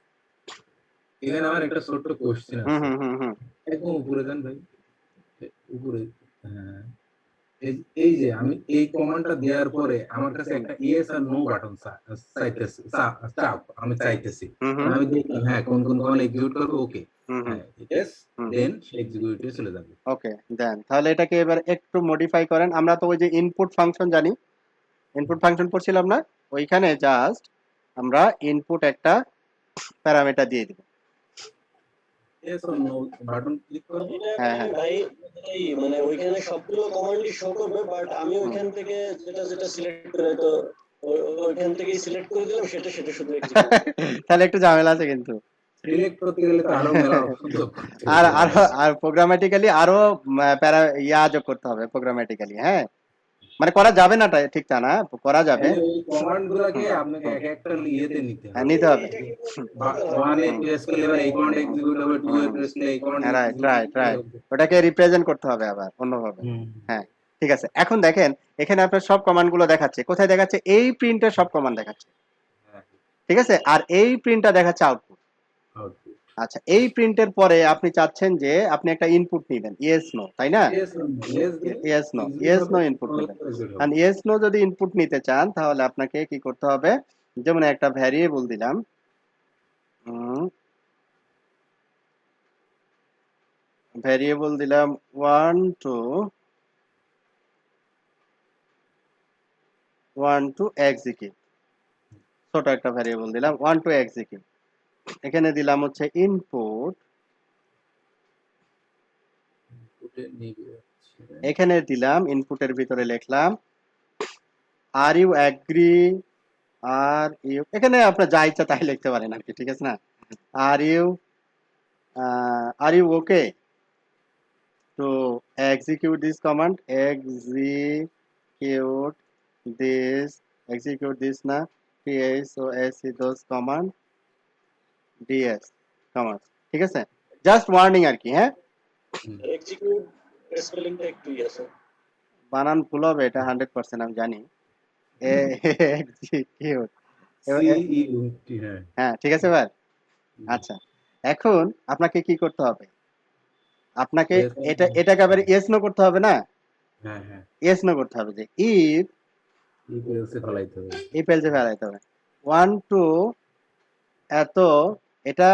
এখানে আমার একটা ছোট্ট কোশ্চেন হুম আছে। হুম হুম হুম একদম উপরে যান ভাই, উপরে। হ্যাঁ, এই এই যে আমি এই কমান্ডটা দেওয়ার পরে আমার কাছে একটা ইয়েস আর নো বাটন চাইতেছি, চাপ আমি চাইতেছি। হুম হুম আমি দেখলাম হ্যাঁ কোন কোন কমান্ড এক্সিকিউট করবে, ওকে হুম হুম হ্যাঁ ইয়েস, হুম দেন এক্সিকিউটে চলে যাবে। ওকে, দেন তাহলে এটাকে এবার একটু মডিফাই করেন। আমরা তো ওই যে ইনপুট ফাংশন জানি, ইনপুট ফাংশন পড়ছিলাম না, ওইখানে জাস্ট আমরা ইনপুট একটা প্যারামিটার দিয়ে দিব। ইয়েস আর নো বাটন ক্লিক করব। এটা হ্যাঁ হ্যাঁ ভাই এই মানে ওইখানে সবগুলো কমান্ডই শো করবে, বাট আমি হুম। ওইখান থেকে যেটা যেটা সিলেক্ট করে তো ওইখান থেকেই সিলেক্ট করে দিলাম, সেটা সেটা শুধু এক্সিকিউট হবে। তাহলে একটু ঝামেলা আছে কিন্তু। সিলেক্ট করতে গেলে তো আরো মেলা অপশন যোগ করতে আর হবে আর ভাই। আর প্রোগ্রামেটিক্যালি আরো প্যারা ইয়া যোগ করতে হবে প্রোগ্রামেটিক্যালি। হ্যাঁ, মানে করা যাবে না ঠিক তা না, করা যাবে। তাহলে ওই কমান্ড গুলাকে হুম আপনাকে হুম এক একটা ইয়েতে নিতে হ্যাঁ, হবে। নিতে হবে। এটা কিন্তু দরকার হয় ওয়ান এ হুম প্রেস করলে এবার এই কমান্ড হুম এক্সিকিউট হবে, টু হুম এ হুম প্রেস করলে এই কমান্ড হ্যাঁ, রাইট এক্সিকিউট রাইট রাইট, হবে। ওটাকে রিপ্রেজেন্ট করতে হবে আবার অন্যভাবে। হুম। হ্যাঁ, ঠিক আছে। এখন দেখেন এখানে আপনার সব কমান্ড গুলো দেখাচ্ছে, কোথায় দেখাচ্ছে? এই প্রিন্টের সব কমান্ড দেখাচ্ছে। হ্যাঁ, ঠিক আছে, আর এই প্রিন্টটা দেখাচ্ছে আউটপুট। আউটপুট। আচ্ছা, এই প্রিন্টের পরে আপনি চাচ্ছেন যে আপনি একটা ইনপুট নিবেন, ইয়েস নো, তাই না? ইয়েস ইয়েস দিলে ইয়েস নো, এক্সিকিউট ইয়েস হবে, নো ইনপুট নলে নেবেন। এক্সিকিউট আর হবে। ইয়েস নো যদি ইনপুট নিতে চান তাহলে আপনাকে কি করতে হবে? যেমন একটা ভ্যারিয়েবল দিলাম, ভ্যারিয়েবল দিলাম 1 টু এক্সিকিউট, ছোট একটা ভ্যারিয়েবল দিলাম 1 টু এক্সিকিউট। এখানে দিলাম হচ্ছে ইনপুট, ইনপুটে নিবে হচ্ছে এখানে দিলাম ইনপুটের ভিতরে লিখলাম are you agree, are you, এখানে আপনার যা ইচ্ছা তাই লিখতে পারেন আর কি, ঠিক আছে না? Are you okay to execute this command, this execute this না, PSOSC those command, DS command. ঠিক আছে, জাস্ট ওয়ার্নিং আর কি। হ্যাঁ, হুম। এক্সিকিউট স্পেলিংটা একটু আছে। বানান ভুল হবে এটা 100% আমি জানি। এক্সিকিউট, CEUT হ্যাঁ। হ্যাঁ ঠিক আছে ভাই। আচ্ছা, এখন আপনাকে কি করতে হবে? আপনাকে ইয়েস এটাকে আবার ইয়েস নো করতে হবে না? হ্যাঁ হ্যাঁ, ইয়েস নো করতে হবে যে ইফ, ইফ এলসে ফলাইতে হবে। ইফ এলসে ফেলাইতে হবে। 1 টু এত, এটা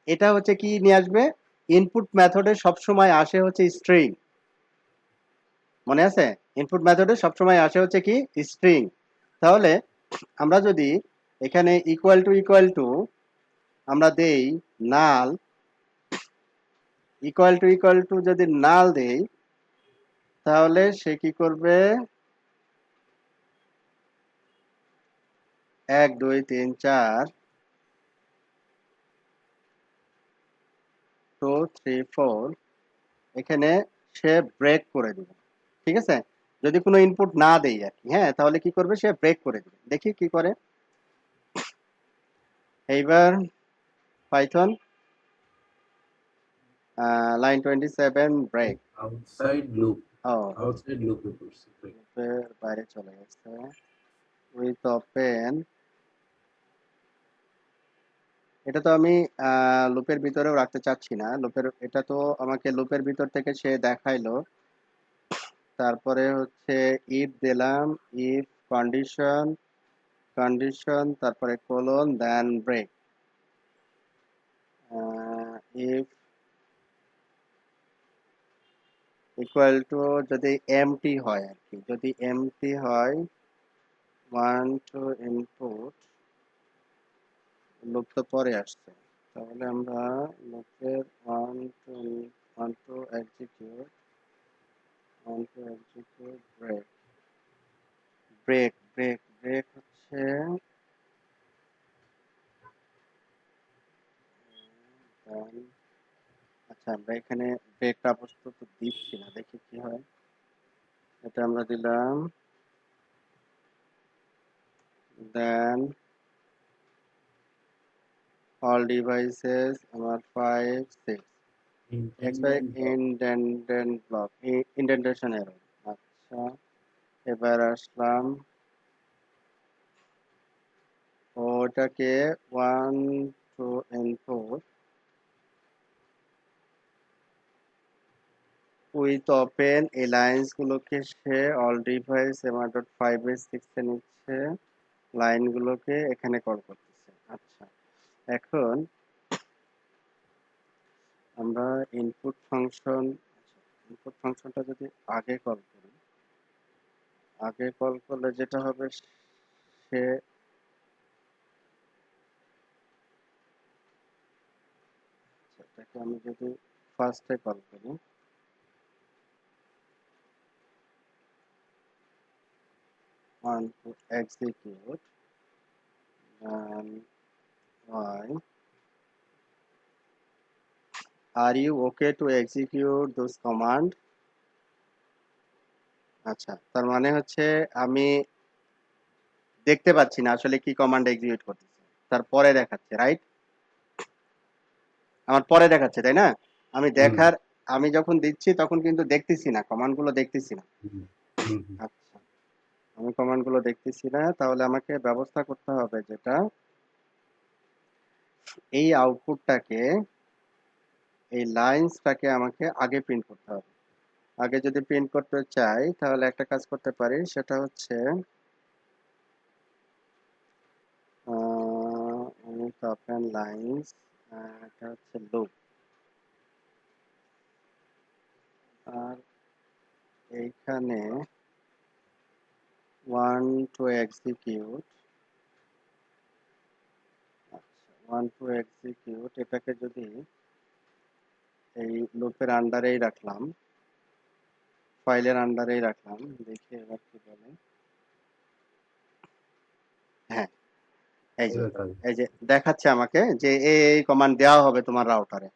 এটা হচ্ছে কি নিয়ে আসবে? ইনপুট মেথডে সবসময় আসে হচ্ছে স্ট্রিং, মনে আছে? ইনপুট মেথডে সবসময় আসে হচ্ছে কি স্ট্রিং। তাহলে আমরা যদি এখানে ইকুয়াল টু আমরা দেই নাল, ইকুয়াল টু যদি নাল দেই তাহলে সে কি করবে? 1 2 3 4 2 3 4, এখানে সে ব্রেক করে দিবে। ঠিক আছে, যদি কোনো ইনপুট না দেই আর কি, হ্যাঁ, তাহলে কি করবে? সে ব্রেক করে দিবে। দেখি কি করে। এইবার Python line 27 break. Outside loop, ও, আউটসাইড লুপে পড়ছে। লুপের বাইরে চলে গেছে। উইথ ওপেন, এটা তো আমি লুপের ভিতরেও রাখতে চাচ্ছি না। লুপের, এটা তো আমাকে লুপের ভিতর থেকে সে দেখাইলো। তারপরে হচ্ছে ইফ দিলাম, ইফ কন্ডিশন, তারপরে colon then break. If equal to যদি এমটি হয় আর কি, যদি এমটি হয় 1 টু ইনপুট, লুপ তো পরে আসছে, তাহলে আমরা লুপের 1 টু এক্সিকিউট, ব্রেক, ব্রেক হচ্ছে done। আচ্ছা, আমরা এখানে ব্রেকটা আপাতত দিচ্ছি না, দেখি কি হয়। এটা আমরা দিলাম, দেন all devices আমার 5 6 expect indent block indentation error। আচ্ছা, এবার আসলাম ওটাকে 1 2 and 4 উইথ ওপেন এই লাইনস গুলোকে সে অল ডিভাইস mr.5 এ 6 এ নিচ্ছে, লাইনগুলোকে এখানে কল করতেছে। আচ্ছা, এখন আমরা ইনপুট ফাংশনটা যদি আগে কল করি, আগে কল করলে যেটা হবে সে এটাকে আমি যদি ফার্স্টে কল করি, want to execute and why are you okay to execute those command। আচ্ছা, তার মানে হচ্ছে আমি দেখতে পাচ্ছি না আসলে কি কমান্ড এক্সিকিউট করতেছে, তারপরে দেখাচ্ছে, রাইট? আমার পরে দেখাচ্ছে, তাই না? আমি দেখার আমি যখন দিচ্ছি তখন কিন্তু দেখতেছি না, কমান্ডগুলো দেখতেছি না। আচ্ছা, আমি কমান্ডগুলো দেখতেছি না, তাহলে আমাকে ব্যবস্থা করতে হবে যেটা এই আউটপুটটাকে, এই লাইন্সটাকে আমাকে আগে প্রিন্ট করতে হবে। আগে যদি প্রিন্ট করতে চাই তাহলে একটা কাজ করতে পারি, সেটা হচ্ছে ওপেন লাইন্স, এটা হচ্ছে লুপ, আর এইখানে 1 to execute। আচ্ছা, 1 to execute এটাকে যদি এই লুপের আন্ডারেই রাখলাম, ফাইলের আন্ডারেই রাখলাম, দেখি এবার কি বলে। হ্যাঁ, এই যে দেখাচ্ছে আমাকে যে এই কমান্ড দেওয়া হবে তোমার রাউটারে,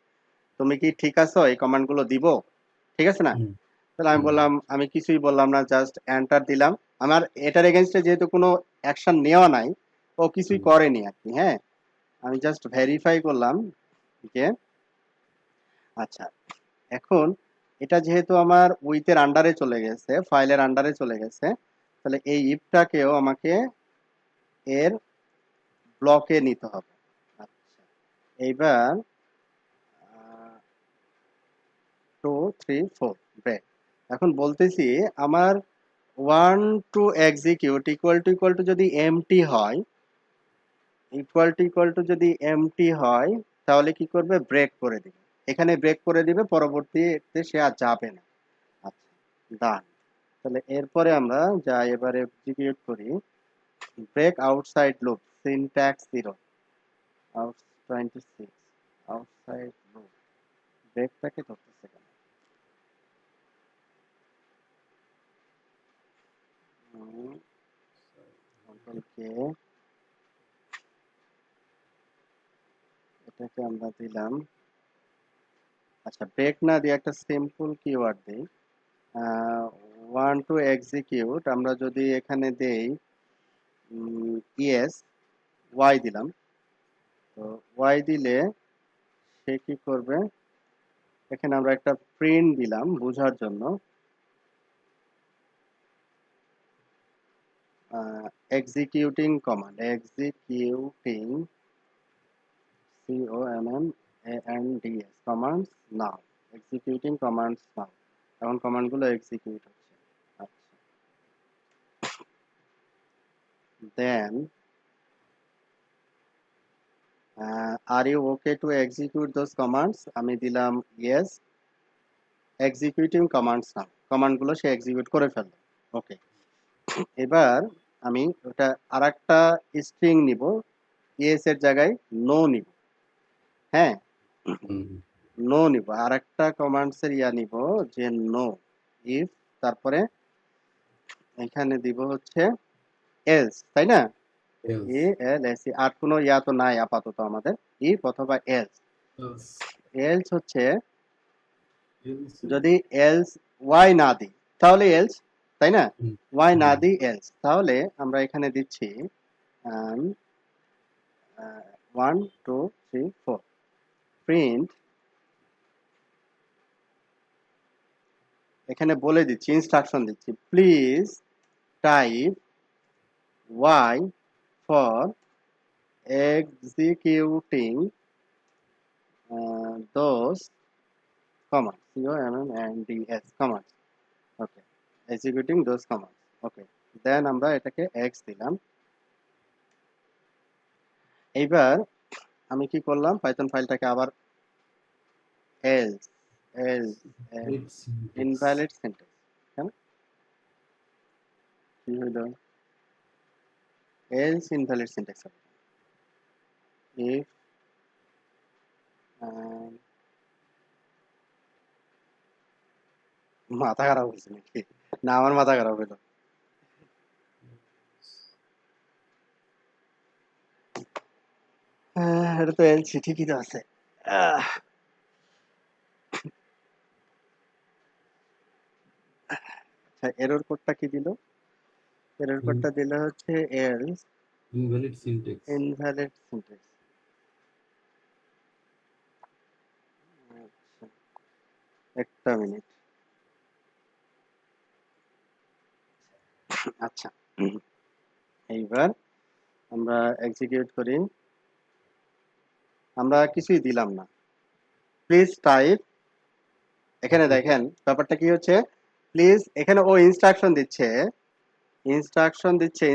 তুমি কি ঠিক আছো, এই কমান্ড গুলো দিব, ঠিক আছে না? তাহলে আমি বললাম, আমি কিছুই বললাম না, জাস্ট এন্টার দিলাম। আমার এটার এগেইনস্টে যেহেতু কোনো অ্যাকশন নেওয়া নাই, ও কিছুই করেনি আর কি। হ্যাঁ, আমি জাস্ট ভেরিফাই করলাম যে আচ্ছা, এখন এটা যেহেতু আমার উইথের আন্ডারে চলে গেছে, ফাইলের আন্ডারে চলে গেছে, তাহলে এই ইফটাকেও আমাকে এর ব্লকে নিতে হবে। আচ্ছা, এইবার 2 3 4 ব্রেক। এখন বলতেছি আমার 1 টু এক্সিকিউট ইকুয়াল টু যদি এমটি হয়, যদি এমটি হয়, তাহলে কি করবে, ব্রেক করে দিবে, এখানে ব্রেক করে দিবে, পরবর্তীতে সে আর যাবে না। আচ্ছা, ডান। তাহলে এরপরে আমরা যাই, এবারে এক্সিকিউট করি, break outside loop syntax 0 out 26 outside loop, ব্রেকটাকে ধরতেছে কেন? কন্ট্রোল কে, এটাকে আমরা দিলাম, আচ্ছা ব্রেক না দিয়ে একটা সিম্পল কিওয়ার্ড দিই, 1 টু এক্সিকিউট আমরা যদি এখানে দেই ইয়েস, ওয়াই দিলাম, তো ওয়াই দিলে সে কি করবে, এখানে আমরা একটা প্রিন্ট দিলাম বোঝার জন্য, executing command, executing COMMANDS commands now, executing commands now, এখন কমান্ডগুলো এক্সিকিউট হচ্ছে। আচ্ছা, then are you okay to execute those commands, আমি দিলাম ইয়েস, এক্সিকিউটিং কমান্ডস নাও, কমান্ডগুলো সে এক্সিকিউট করে ফেললো। ওকে, এবার আমি ওটা আরেকটা স্ট্রিং নিব, ইয়েস এর জায়গায় নো নিব। হ্যাঁ, নো নিব, আরেকটা কমান্ডস এর ইয়া নিব যে নো ইফ, তারপরে এখানে দিব হচ্ছে এলস, তাই না? এ এল এস, আর কোনো ইয়া তো নাই আপাতত আমাদের, ইফ অথবা এলস। এলস হচ্ছে যদি এলস ওয়াই না দিই তাহলে এলস, তাই না? হুম, ওয়াই না হুম। দিই এলস, তাহলে আমরা এখানে দিচ্ছি 1 2 3 4 প্রিন্ট, এখানে বলে দিচ্ছি, ইনস্ট্রাকশন দিচ্ছি, please type Y for executing those commands, COMMANDS commands, okay, executing those commands, okay, then আমরা এটাকে x দিলাম। এইবার আমি কি করলাম, পাইথন ফাইলটাকে আবার else else Invalid syntax. invalid syntax, কেন কি হলো, else invalid syntax হবে। if মাথা খারাপ হয়েছে নাকি, না আমার মাথা খারাপ হলো, এটা তো এলসি ঠিকই তো আছে। আচ্ছা, এরর কোডটা কি দিল, এরর কোডটা দিল হচ্ছে else Invalid syntax. invalid syntax। আচ্ছা, একটা মিনিট। আচ্ছা, এইবার আমরা এক্সিকিউট করি, আমরা কিছুই দিলাম না, প্লিজ টাইপ, এখানে দেখেন ব্যাপারটা কি হচ্ছে, প্লিজ এখানে ও ইনস্ট্রাকশন দিচ্ছে,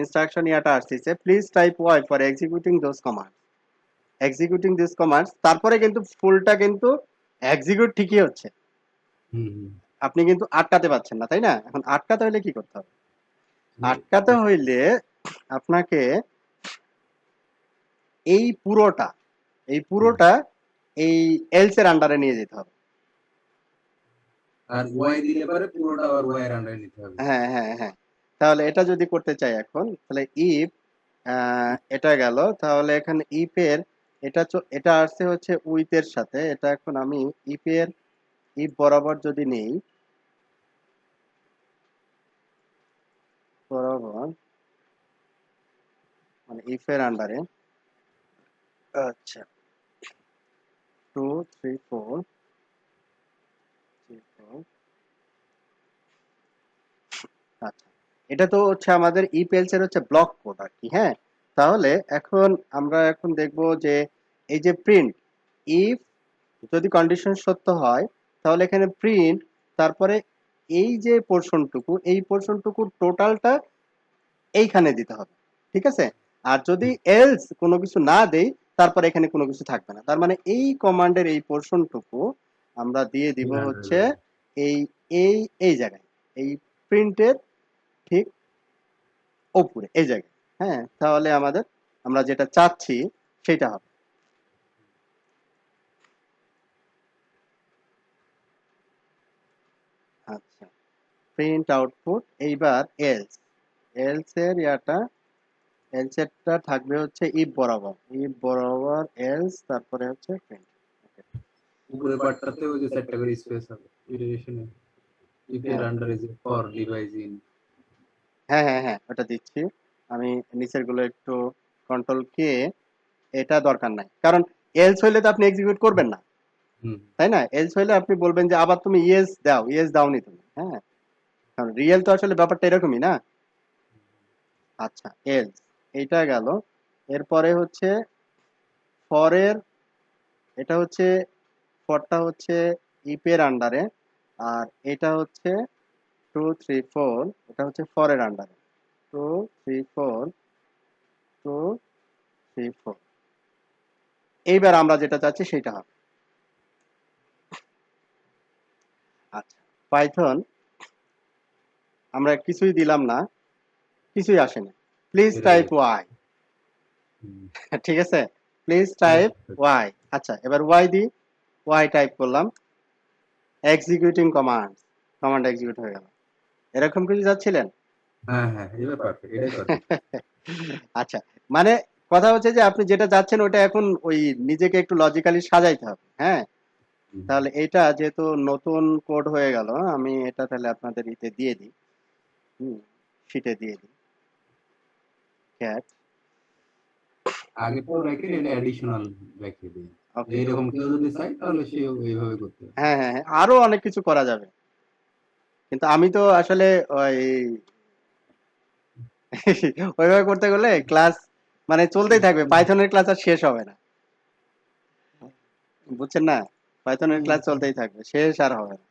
ইনস্ট্রাকশন ইয়াটা আসছে, please type Y for executing those commands, executing this commands, তারপরে কিন্তু ফুলটা কিন্তু এক্সিকিউট ঠিকই হচ্ছে, হুম, হুম। আপনি কিন্তু আটকাতে পারছেন না, তাই না? এখন আটকাতে হইলে কি করতে হবে, আটকাতে হইলে আপনাকে এই পুরোটা এই এলস এর আন্ডারে নিয়ে যেতে হবে। আর ওয়াই দিলে পরে পুরোটা আবার ওয়াই এর আন্ডারে নিতে হবে। হ্যাঁ হ্যাঁ হ্যাঁ, তাহলে এটা যদি করতে চাই এখন, তাহলে ইফ এটা গেল, তাহলে এখানে ইফ এর এটা আসছে হচ্ছে উইথ এর সাথে, এটা এখন আমি ইফ বরাবর যদি নেই, বরাবর মানে ইফ এর আন্ডারে, আচ্ছা 2 3 4 আচ্ছা, এটা তো হচ্ছে আমাদের ইফ এলস এর হচ্ছে ব্লক কোড আর কি। হ্যাঁ, তাহলে আমরা এখন দেখব যে এই যে প্রিন্ট, ইফ যদি কন্ডিশন সত্য হয় তাহলে এখানে প্রিন্ট, তারপরে এই যে এই পোর্শনটুকু টোটালটা এইখানে দিতে হবে, ঠিক আছে? আর যদি এলস কোনো কিছু না দেই, তারপরে এখানে কোনো কিছু থাকবে না, তার মানে এই কমান্ডের এই পোর্শনটুকু আমরা দিয়ে দিব হচ্ছে এই এই এই জায়গায়, এই প্রিন্টের ঠিক উপরে এই জায়গায়। হ্যাঁ, তাহলে আমরা যেটা চাচ্ছি সেটা হবে। আচ্ছা, প্রিন্ট আউটপুট, এইবার এলস এরটা থাকবে হচ্ছে ইফ বরাবর এলস, তারপরে হচ্ছে প্রিন্ট। উপরের পার্টটাতে ওই যে চারটা করে স্পেস হবে ইটারেশনে, ইফ এর আন্ডারে যে ফর ডিভাইস ইন। হ্যাঁ হ্যাঁ হ্যাঁ, ওটা দিচ্ছি আমি, নিচের গুলো একটু কন্ট্রোল কে, এটা দরকার নাই, কারণ এলস হইলে তো আপনি এক্সিকিউট করবেন না, হুম, তাই না? এলস হইলে আপনি বলবেন যে আবার তুমি ইয়েস দাওনি তুমি। হ্যাঁ, কারণ রিয়েল তো আসলে ব্যাপারটা এরকমই না। আচ্ছা, এলস এইটা গেল, এরপরে হচ্ছে ফরের, এটা হচ্ছে ফরটা হচ্ছে ইপের আন্ডারে, আর এটা হচ্ছে 2 3 4, এটা হচ্ছে ফরের আন্ডারে, 2 3 4 2 3 4। এইবার আমরা যেটা চাচ্ছি সেটা হবে। আচ্ছা, পাইথন আমরা কিছুই দিলাম না, কিছুই আসেনি, প্লিজ টাইপ ওয়াই, ঠিক আছে, প্লিজ টাইপ ওয়াই। আচ্ছা, এবার ওয়াই টাইপ করলাম, এক্সিকিউটিং কমান্ড এক্সিকিউট হয়ে গেল। এরকম কিছু যাচ্ছিলেন? হ্যাঁ হ্যাঁ, এবার পারফেক্ট, এটাই পারফেক্ট। আচ্ছা, মানে কথা হচ্ছে যে আপনি যেটা যাচ্ছেন ওটা এখন ওই নিজেকে একটু লজিক্যালি সাজাইতে হবে। হ্যাঁ, তাহলে এটা যেহেতু নতুন কোড হয়ে গেল, আমি এটা তাহলে আপনাদের দিয়ে দিই। শিটে দিয়ে দিই ক্যাট। আগে তো রেখে এটা অ্যাডিশনাল রেখে দিই, ওকে, এইরকম কেউ যদি চায় তাহলে সে এইভাবে করতে পারে। হ্যাঁ হ্যাঁ হ্যাঁ, আরো অনেক কিছু করা যাবে, কিন্তু আমি তো আসলে ওই ওইভাবে করতে গেলে ক্লাস মানে চলতেই থাকবে, পাইথনের ক্লাস আর শেষ হবে না, বুঝছেন না? পাইথনের ক্লাস চলতেই থাকবে, শেষ আর হবে না।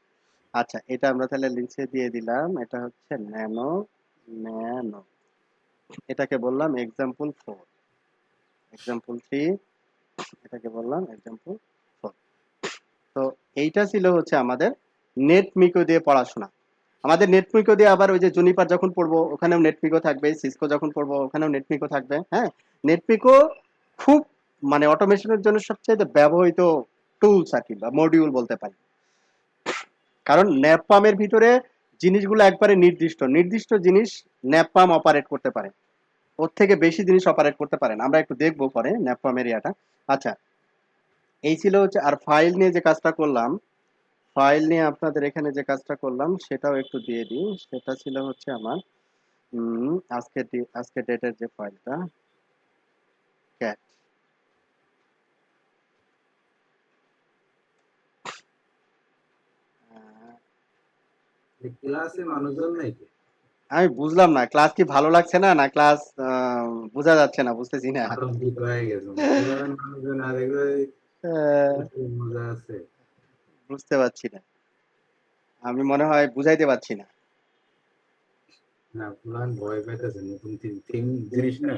আচ্ছা, এটা আমরা তাহলে লিখে দিয়ে দিলাম, এটা হচ্ছে ন্যানো, ন্যানো, এটাকে বললাম এক্সাম্পল 4, এক্সাম্পল 3, এটাকে বললাম এক্সাম্পল 4। তো এইটা ছিল হচ্ছে আমাদের নেটমিকো দিয়ে পড়াশোনা। আমাদের নেটমিকো দিয়ে আবার ওই যে জুনিপার যখন পড়বো ওখানেও নেটমিকো থাকবে, সিসকো যখন পড়বো ওখানেও নেটমিকো থাকবে। হ্যাঁ, নেটমিকো খুব মানে অটোমেশনের জন্য সবচেয়ে ব্যবহৃত টুলস আর কি, বা মডিউল বলতে পারি। কারণ ন্যাপপামের ভিতরে জিনিসগুলো একবারে নির্দিষ্ট নির্দিষ্ট জিনিস ন্যাপপাম অপারেট করতে পারে, ওর থেকে বেশি জিনিস অপারেট করতে পারে না। আমরা একটু দেখবো পরে ন্যাপপামের ইয়াটা। আচ্ছা, এই ছিল হচ্ছে, আর ফাইল নিয়ে যে কাজটা করলাম, ফাইল নিয়ে আপনাদের এখানে যে কাজটা করলাম সেটাও একটু দিয়ে দিই। সেটা ছিল হচ্ছে আমার আজকে ডেটের যে ফাইলটা, ক্যাট। ক্লাসে মানুষজন নাই তো, আমি বুঝলাম না ক্লাস কি ভালো লাগছে না, না ক্লাস বোঝা যাচ্ছে না, বুঝতেছি না। আতঙ্কিত হয়ে গেছে ক্লাসের মানুষজন আর এগুলো আহ, মজা আছে বুঝতে পারছি না, আমি মনে হয় বুঝাইতে পারছি না। না, প্লান ভয় পাইতেছে নতুন থিম জিনিস না,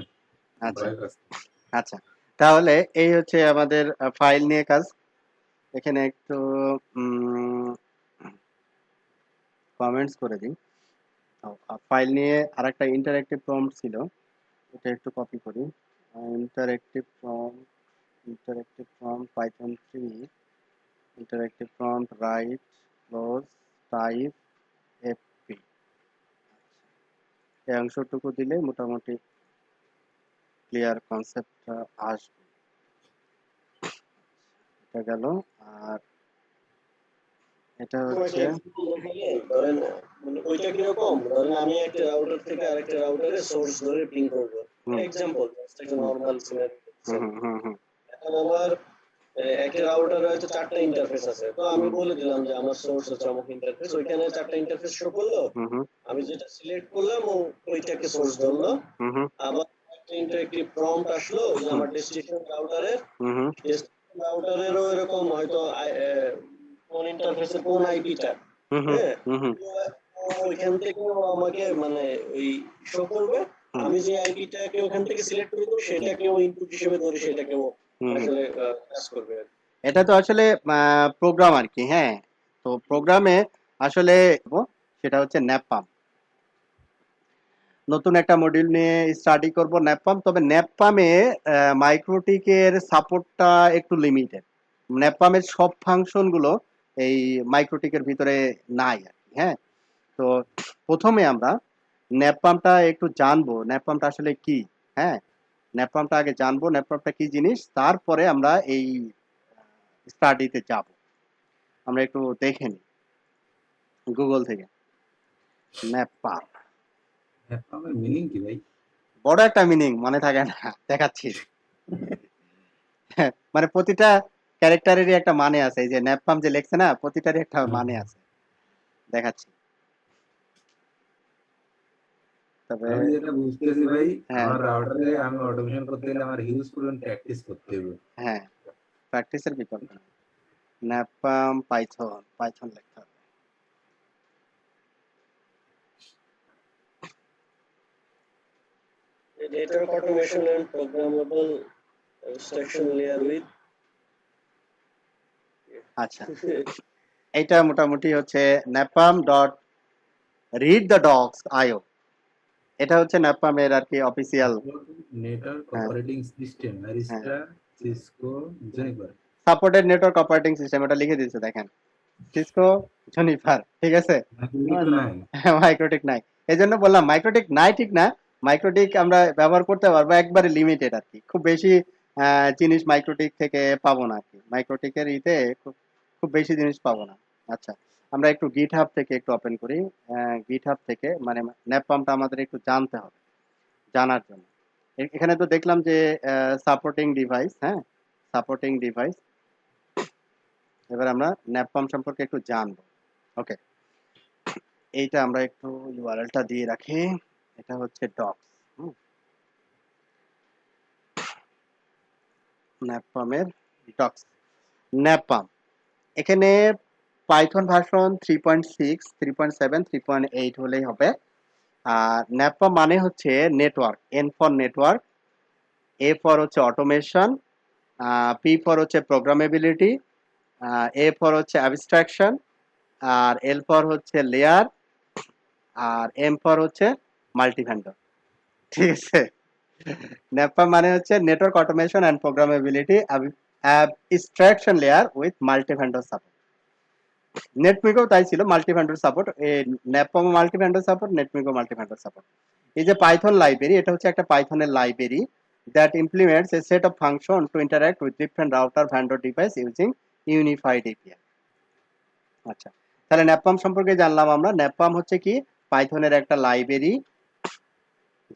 আচ্ছা ভয় পাচ্ছে। আচ্ছা, তাহলে এই হচ্ছে আমাদের ফাইল নিয়ে কাজ। এখানে একটু কমেন্টস করে দিই। ফাইল নিয়ে আরেকটা ইন্টারেক্টিভ প্রম্পট ছিল, এটা একটু কপি করি। Interactive prompt, interactive prompt Python 3, interactive prompt right close type FP, এই অংশটুকু দিলে মোটামুটি ক্লিয়ার কনসেপ্টটা আসবে। এটা গেল। আর এটা হচ্ছে ধরেন মানে ওইটা কিরকম, ধরেন আমি একটা রাউটার থেকে আরেকটা রাউটারে সোর্স ধরে পিং করব, হুম এক্সাম্পল একটা হুম নরমাল হুম হুম হুম এখন আমার একটা রাউটারে হয়তো 4টা ইন্টারফেস আছে, তো আমি হুম বলে দিলাম যে আমার সোর্স হচ্ছে অমুক ইন্টারফেস, ওইখানে 4টা ইন্টারফেস শো করলো, হুম হুম আমি যেটা সিলেক্ট করলাম ও ওইটাকে সোর্স ধরলো। হুম হুম আবার একটা ইন্টারেক্টিভ প্রম্পট আসলো যে হুম আমার ডেস্টিনেশন রাউটারের, হুম হুম ডেস্টিনেশন রাউটারেরও এরকম হয়তো কোন ইন্টারফেসে কোন আইপিটা, হুম হুম হ্যাঁ, হুম হুম ওইখান থেকে আমাকে মানে ওই শো করবে। হুম আমি যে আইপিটাকে ওখান থেকে সিলেক্ট করে দেবো সেটাকেও ইনপুট হিসেবে ধরে সেটাকেও হুম হুম। আসলে কাজ করবে আর কি। এটা তো আসলে প্রোগ্রাম আর কি। হ্যাঁ, তো প্রোগ্রামে আসলে সেটা হচ্ছে ন্যাপপাম, নতুন একটা মডিউল নিয়ে স্টাডি করব ন্যাপপাম। তবে ন্যাপপামে মাইক্রোটিকের সাপোর্টটা একটু লিমিটেড, ন্যাপপামের সব ফাংশনগুলো এই মাইক্রোটিকের ভিতরে নাই আর কি। হ্যাঁ, তো প্রথমে আমরা ন্যাপপামটা একটু জানবো, ন্যাপপামটা আসলে কি। হ্যাঁ, ন্যাপপামটা আগে জানবো, ন্যাপপামটা কি জিনিস, তারপরে আমরা এই স্টাডিতে যাব। আমরা একটু দেখে নিই গুগল থেকে ন্যাপপাম। আমার মিনিং কি ভাই? বড় একটা মিনিং, মনে থাকে না, দেখাচ্ছি। মানে প্রতিটা ক্যারেক্টারেরই একটা মানে আছে, এই যে ন্যাপপাম যে লেখছে না, প্রতিটারই একটা মানে আছে, দেখাচ্ছি। তবে আমি যেটা বুঝতেছি ভাই, হ্যাঁ আমার রাউটারে আমি অটোমেশন করতে গেলে আমার হিউজ পরিমাণ প্র্যাকটিস করতে হবে। হ্যাঁ, প্র্যাকটিসের বিকল্প নেই। ন্যাপপাম পাইথন, পাইথন লিখতে হবে। Network automation and programmable abstraction layer with আচ্ছা, এইটা মোটামুটি হচ্ছে NAPALM dot read the docs IO, এটা হচ্ছে ন্যাপপামের আর কি অফিসিয়াল। নেটওয়ার্ক হ্যাঁ অপারেটিং সিস্টেম হ্যাঁ, Arista Cisco Juniper. Supported network operating system, এটা লিখে দিয়েছে দেখেন, সিসকো জুনিপার, ঠিক আছে। নাকি তো নাই। মাইক্রোটিক নাই, এই জন্য বললাম মাইক্রোটিক নাই ঠিক না, মাইক্রোটিক আমরা ব্যবহার করতে পারবো একবারে লিমিটেড আর কি, খুব বেশি জিনিস মাইক্রোটিক থেকে পাবো না আর কি, মাইক্রোটিকের ইতে খুব খুব বেশি জিনিস পাবো না। আচ্ছা, আমরা একটু GitHub থেকে একটু ওপেন করি। GitHub থেকে মানে ন্যাপপামটা আমাদের একটু জানতে হবে, জানার জন্য। এখানে তো দেখলাম যে সাপোর্টিং ডিভাইস, হ্যাঁ, সাপোর্টিং ডিভাইস। এবার আমরা ন্যাপপাম সম্পর্কে একটু জানবো। ওকে, এইটা আমরা একটু ইউআরএলটা দিয়ে রাখি। এটা হচ্ছে ডক্স, ন্যাপপামের ডক্স। ন্যাপপাম এখানে পাইথন ভার্সন 3.6, 3.7, 3.8 হলেই হবে। আর ন্যাপপাম মানে হচ্ছে network, N for network, A for হচ্ছে অটোমেশন, পি ফর হচ্ছে প্রোগ্রামেবিলিটি, এ ফর হচ্ছে অ্যাবস্ট্রাকশন, আর এল ফর হচ্ছে লেয়ার, আর এম ফর হচ্ছে মাল্টি ভেন্ডর। ঠিক আছে, ন্যাপপাম মানে হচ্ছে network automation and programmability abstraction layer with multi vendor support. Netmiko তাই ছিল, multi vendor support. NAPALM multi vendor support, Netmiko multi vendor support. এই যে পাইথন লাইব্রেরি, এটা হচ্ছে একটা পাইথনের library that implements a set of function to interact with different router vendor device using unified API। আচ্ছা, তাহলে ন্যাপপাম সম্পর্কে জানলাম আমরা। ন্যাপপাম হচ্ছে কি, পাইথনের একটা লাইব্রেরি,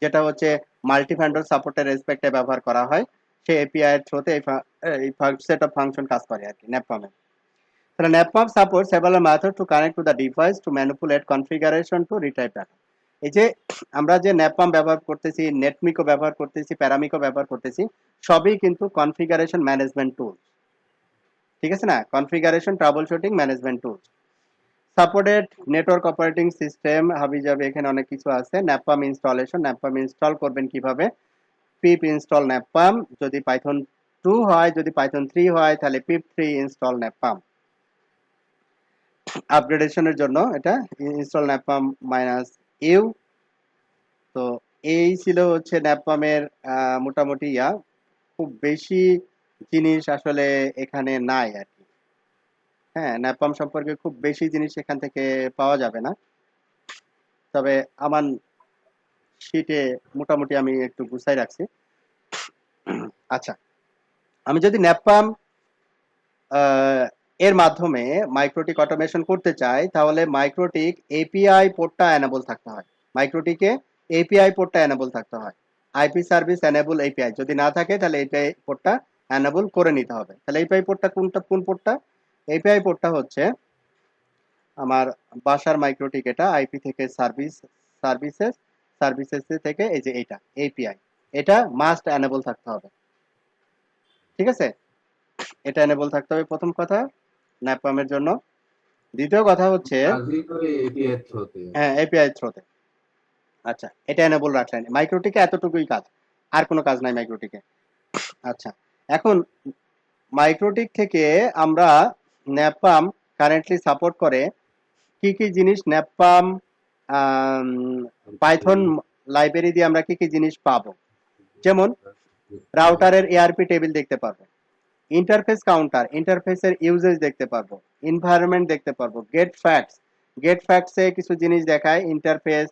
যেটা হচ্ছে মাল্টি ভেন্ডর সাপোর্টের রেসপেক্টে ব্যবহার করা হয়। সেই এপিআই এর থ্রুতে এই সেট অফ ফাংশন কাজ করে আর কি ন্যাপপামে। তাহলে NAPALM support several method to connect to the device to manipulate configuration to retype data. এই যে আমরা যে ন্যাপপাম ব্যবহার করতেছি, নেটমিকো ব্যবহার করতেছি, প্যারামিকো ব্যবহার করতেছি, সবই কিন্তু কনফিগারেশন ম্যানেজমেন্ট টুল। ঠিক আছে না, কনফিগারেশন ট্রাবল শুটিং ম্যানেজমেন্ট টুল। সাপোর্টেড নেটওয়ার্ক অপারেটিং সিস্টেম হাবি যাবে, এখানে অনেক কিছু আছে। ন্যাপপাম ইনস্টলেশন, ন্যাপপাম ইনস্টল করবেন কিভাবে, পিপ ইনস্টল ন্যাপপাম। যদি পাইথন 2 হয়, যদি পাইথন 3 হয়, তাহলে পিপ 3 ইনস্টল ন্যাপপাম। আপগ্রেডেশনের জন্য এটা ইনস্টল ন্যাপপাম -u। তো এই ছিল হচ্ছে ন্যাপপামের মোটামুটি খুব বেশি জিনিস আসলে এখানে নাই আর কি। হ্যাঁ, ন্যাপপাম সম্পর্কে খুব বেশি জিনিস এখান থেকে পাওয়া যাবে না, তবে আমার শিটে মোটামুটি আমি একটু গুছাই রাখছি। আচ্ছা, আমি যদি ন্যাপপাম এর মাধ্যমে মাইক্রোটিক অটোমেশন করতে চাই, তাহলে মাইক্রোটিক এপিআই পোর্টটা এনেবল থাকতে হয়। মাইক্রোটিকে এপিআই পোর্টটা এনেবল থাকতে হয়। আইপি সার্ভিস এনেবল এপিআই যদি না থাকে, তাহলে এপিআই পোর্টটা এনেবল করে নিতে হবে। তাহলে এপিআই পোর্টটা কোন পোর্টটা? এপিআই পোর্টটা হচ্ছে আমার বাসার মাইক্রোটিক, এটা আইপি থেকে সার্ভিসেস থেকে এই যে এইটা এপিআই, এটা মাস্ট এনেবল থাকতে হবে। ঠিক আছে, এটা এনেবল থাকতে হবে প্রথম কথা ন্যাপপামের জন্য। দ্বিতীয় কথা হচ্ছে হ্যাঁ, এপিআই থ্রোতে। আচ্ছা, এটা এনেবল রাখলেন। মাইক্রোটিকে এতটুকুই কাজ, আর কোনো কাজ নাই মাইক্রোটিকে। আচ্ছা, এখন মাইক্রোটিক থেকে আমরা ন্যাপপাম কারেন্টলি সাপোর্ট করে কি কি জিনিস, ন্যাপপাম পাইথন লাইব্রেরি দিয়ে আমরা কি কি জিনিস পাবো। যেমন রাউটারের এআরপি টেবিল দেখতে পারবো, ইন্টারফেস কাউন্টার, ইন্টারফেসের ইউজেজ দেখতে পারবো, এনভায়রনমেন্ট দেখতে পারবো, গেট ফ্যাক্টসে কিছু জিনিস দেখায়, ইন্টারফেস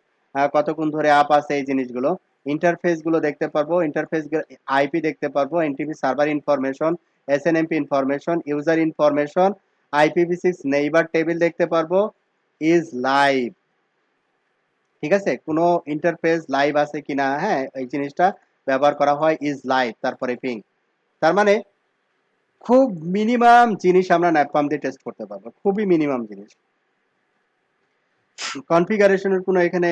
কতক্ষণ ধরে আপ আছে, এই জিনিসগুলো ইন্টারফেস গুলো দেখতে পারবো। ইন্টারফেস আইপি দেখতে পারবো, NTP server information, SNMP information, user information, IPv6 neighbour table দেখতে পারবো, ইজ লাইভ। ঠিক আছে, কোনো ইন্টারফেস লাইভ আছে কিনা, হ্যাঁ, এই জিনিসটা ব্যবহার করা হয় ইজ লাইভ, তারপরে পিং। তার মানে খুব মিনিমাম জিনিস আমরা ন্যাপপাম দিয়ে টেস্ট করতে পারবো, খুবই মিনিমাম জিনিস। কনফিগারেশনের কোনো এখানে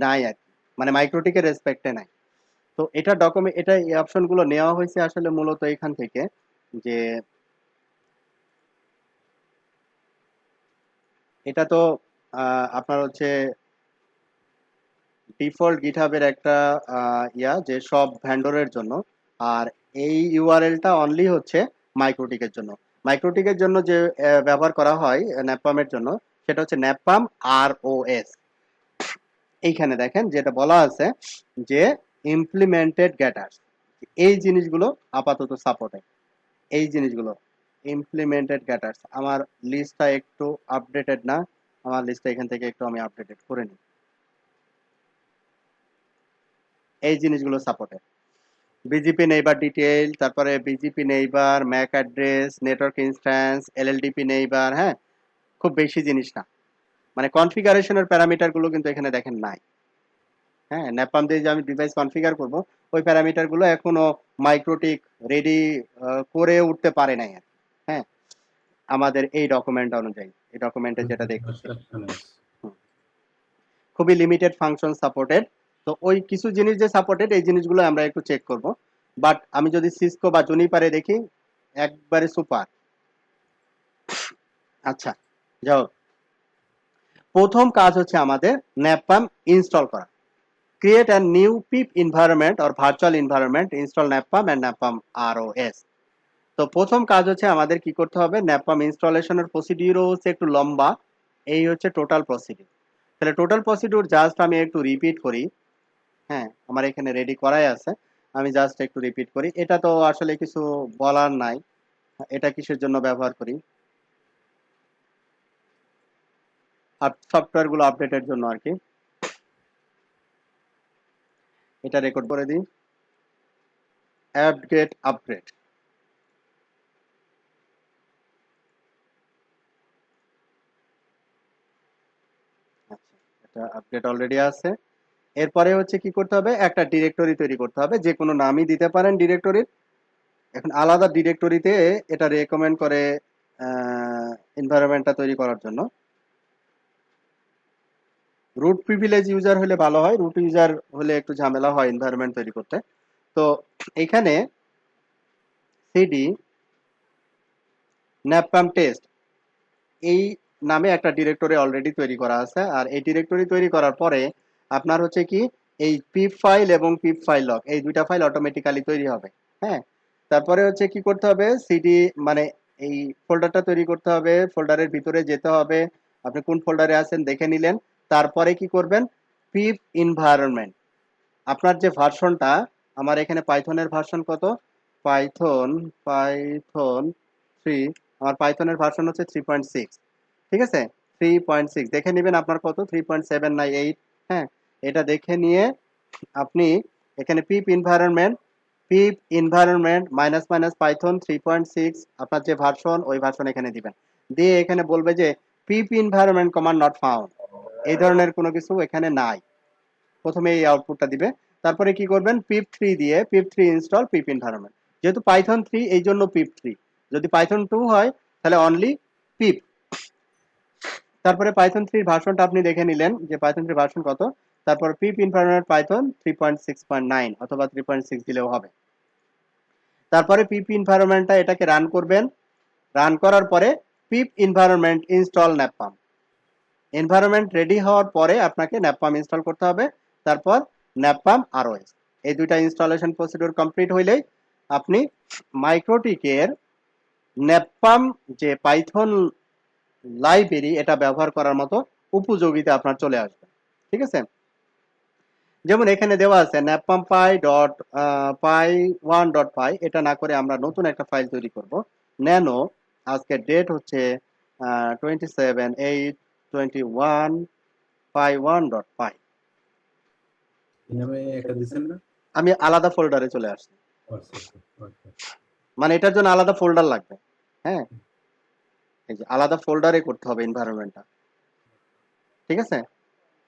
নাই আর কি, মানে মাইক্রোটিকের রেসপেক্টে নাই। তো এটা ডকুমেন্ট, এটা এই অপশনগুলো নেওয়া হয়েছে আসলে মূলত এখান থেকে, যে এটা তো আপনার হচ্ছে ডিফল্ট গিটহাবের একটা যে সব ভ্যান্ডরের জন্য। আর এই ইউআরএলটা অনলি হচ্ছে মাইক্রোটিকের জন্য। মাইক্রোটিকের জন্য যে ব্যবহার করা হয় ন্যাপপামের জন্য, সেটা হচ্ছে ন্যাপপাম ROS। এইখানে দেখেন যেটা বলা আছে যে ইমপ্লিমেন্টেড গেটার্স, এই জিনিসগুলো আপাতত সাপোর্টে, এই জিনিসগুলো ইমপ্লিমেন্টেড গেটার্স। আমার লিস্টটা একটু আপডেটেড না, আমার লিস্টটা এখান থেকে একটু আমি আপডেটেড করে নিই। এই জিনিসগুলো সাপোর্টে বিজিপি নেইবার ডিটেইল, তারপরে BGP neighbour, MAC address, network instance, LLDP neighbour, হ্যাঁ, খুব বেশি জিনিস না, মানে কনফিগারেশনের প্যারামিটার গুলো কিন্তু এখানে দেখেন নাই। হ্যাঁ, ন্যাপপাম দিয়ে যে আমি ডিভাইস কনফিগার করব, ওই প্যারামিটার গুলো এখনো মাইক্রোটিক রেডি করে উঠতে পারে নাই আর কি। হ্যাঁ, আমাদের এই ডকুমেন্ট অনুযায়ী, এই ডকুমেন্টে যেটা দেখতেছি খুবই লিমিটেড ফাংশন সাপোর্টেড। তো ওই কিছু জিনিস যে সাপোর্টেড, এই জিনিসগুলো আমরা একটু চেক করব। বাট আমি যদি সিসকো বা জুনিপারে দেখি, একবারে সুপার। আচ্ছা, যাও, প্রথম কাজ হচ্ছে আমাদের ন্যাপপাম ইনস্টল করা। Create a new pip environment or virtual environment, install napalm and napalm ROS। তো প্রথম কাজ হচ্ছে আমাদের কি করতে হবে, ন্যাপপাম ইনস্টলেশনের প্রসিডিউরও হচ্ছে একটু লম্বা। এই হচ্ছে টোটাল প্রসিডিউর। তাহলে টোটাল প্রসিডিউর জাস্ট আমি একটু রিপিট করি। হ্যাঁ, আমার এখানে রেডি করাই আছে, আমি জাস্ট একটু রিপিট করি। এটা তো আসলে কিছু বলার নাই, এটা কিসের জন্য ব্যবহার করি, সফটওয়্যার গুলো আপডেটের জন্য আর কি। এটা রেকর্ড করে দিই, অ্যাপগেট আপগ্রেড। আচ্ছা, এটা আপডেট অলরেডি আছে। এরপরে হচ্ছে কি করতে হবে, একটা ডিরেক্টরি তৈরি করতে হবে, যে কোনো নামই দিতে পারেন ডিরেক্টরির। এখন আলাদা ডিরেক্টরিতে এটা রেকমেন্ড করে এনভায়রনমেন্টটা তৈরি করার জন্য। রুট প্রিভিলেজ ইউজার হলে ভালো হয়, রুট ইউজার হলে একটু ঝামেলা হয় এনভায়রনমেন্ট তৈরি করতে। তো এখানে সিডি ন্যাপপাম টেস্ট এই নামে একটা ডিরেক্টরি অলরেডি তৈরি করা আছে। আর এই ডিরেক্টরি তৈরি করার পরে আপনার হচ্ছে কি, এই পিপ ফাইল এবং পিপ ফাইল লক, এই দুইটা ফাইল অটোমেটিক্যালি তৈরি হবে। হ্যাঁ, তারপরে হচ্ছে কি করতে হবে, সিডি মানে এই ফোল্ডারটা তৈরি করতে হবে, ফোল্ডারের ভিতরে যেতে হবে, আপনি কোন ফোল্ডারে আছেন দেখে নিলেন। তারপরে কি করবেন, পিপ এনভায়রনমেন্ট, আপনার যে ভার্সনটা, আমার এখানে পাইথনের ভার্সন কত, পাইথন পাইথন 3, আমার পাইথনের ভার্সন হচ্ছে 3.6। ঠিক আছে, 3.6 দেখে নেবেন আপনার কত, 3.7 না 8। হ্যাঁ, এটা দেখে নিয়ে আপনি এখানে পিপ এনভায়রনমেন্ট মাইনাস মাইনাস পাইথন 3.6, আপনার যে ভার্সন ওই ভার্সন এখানে দিবেন। দিয়ে এখানে বলবে যে পিপ এনভায়রনমেন্ট কমান্ড নট ফাউন্ড, এই ধরনের কোনো কিছু এখানে নাই। প্রথমে এই আউটপুটটা দিবে। তারপরে কি করবেন, পিপ 3 দিয়ে পিপ 3 ইনস্টল পিপ এনভায়রনমেন্ট। যেহেতু পাইথন 3 এই জন্য পিপ 3, যদি পাইথন 2 হয় তাহলে অনলি পিপ। তারপরে পাইথন 3 ভার্সনটা আপনি দেখে নিলেন যে পাইথন 3 ভার্সন কত, তারপর পিপ এনভায়রনমেন্ট পাইথন 3.6.9 অথবা 3.6 দিলেও হবে। তারপরে পিপ এনভায়রনমেন্টটা এটাকে রান করবেন। রান করার পরে পিপ এনভায়রনমেন্ট ইনস্টল ন্যাপপাম, এনভায়রনমেন্ট রেডি হওয়ার পরে আপনাকে ন্যাপপাম ইনস্টল করতে হবে। তারপর ন্যাপপাম আরওএস, এই দুইটা ইনস্টলেশন প্রসিডিউর কমপ্লিট হইলেই আপনি মাইক্রোটিকের ন্যাপপাম যে পাইথন লাইব্রেরি, এটা ব্যবহার করার মতো উপযোগিতা আপনার চলে আসবে। ঠিক আছে, যেমন এখানে দেওয়া আছে ন্যাপপাম py1.py, এটা না করে আমরা নতুন একটা ফাইল তৈরি করব, ন্যানো, আজকে ডেট হচ্ছে 27/8/21 py1.py। নামে একটা দিবেন না, আমি আলাদা ফোল্ডারে চলে আসছি, আচ্ছা। মানে এটার জন্য আলাদা ফোল্ডার লাগবে। হ্যাঁ, এই যে আলাদা ফোল্ডারে করতে হবে এনভায়রনমেন্টটা। ঠিক আছে,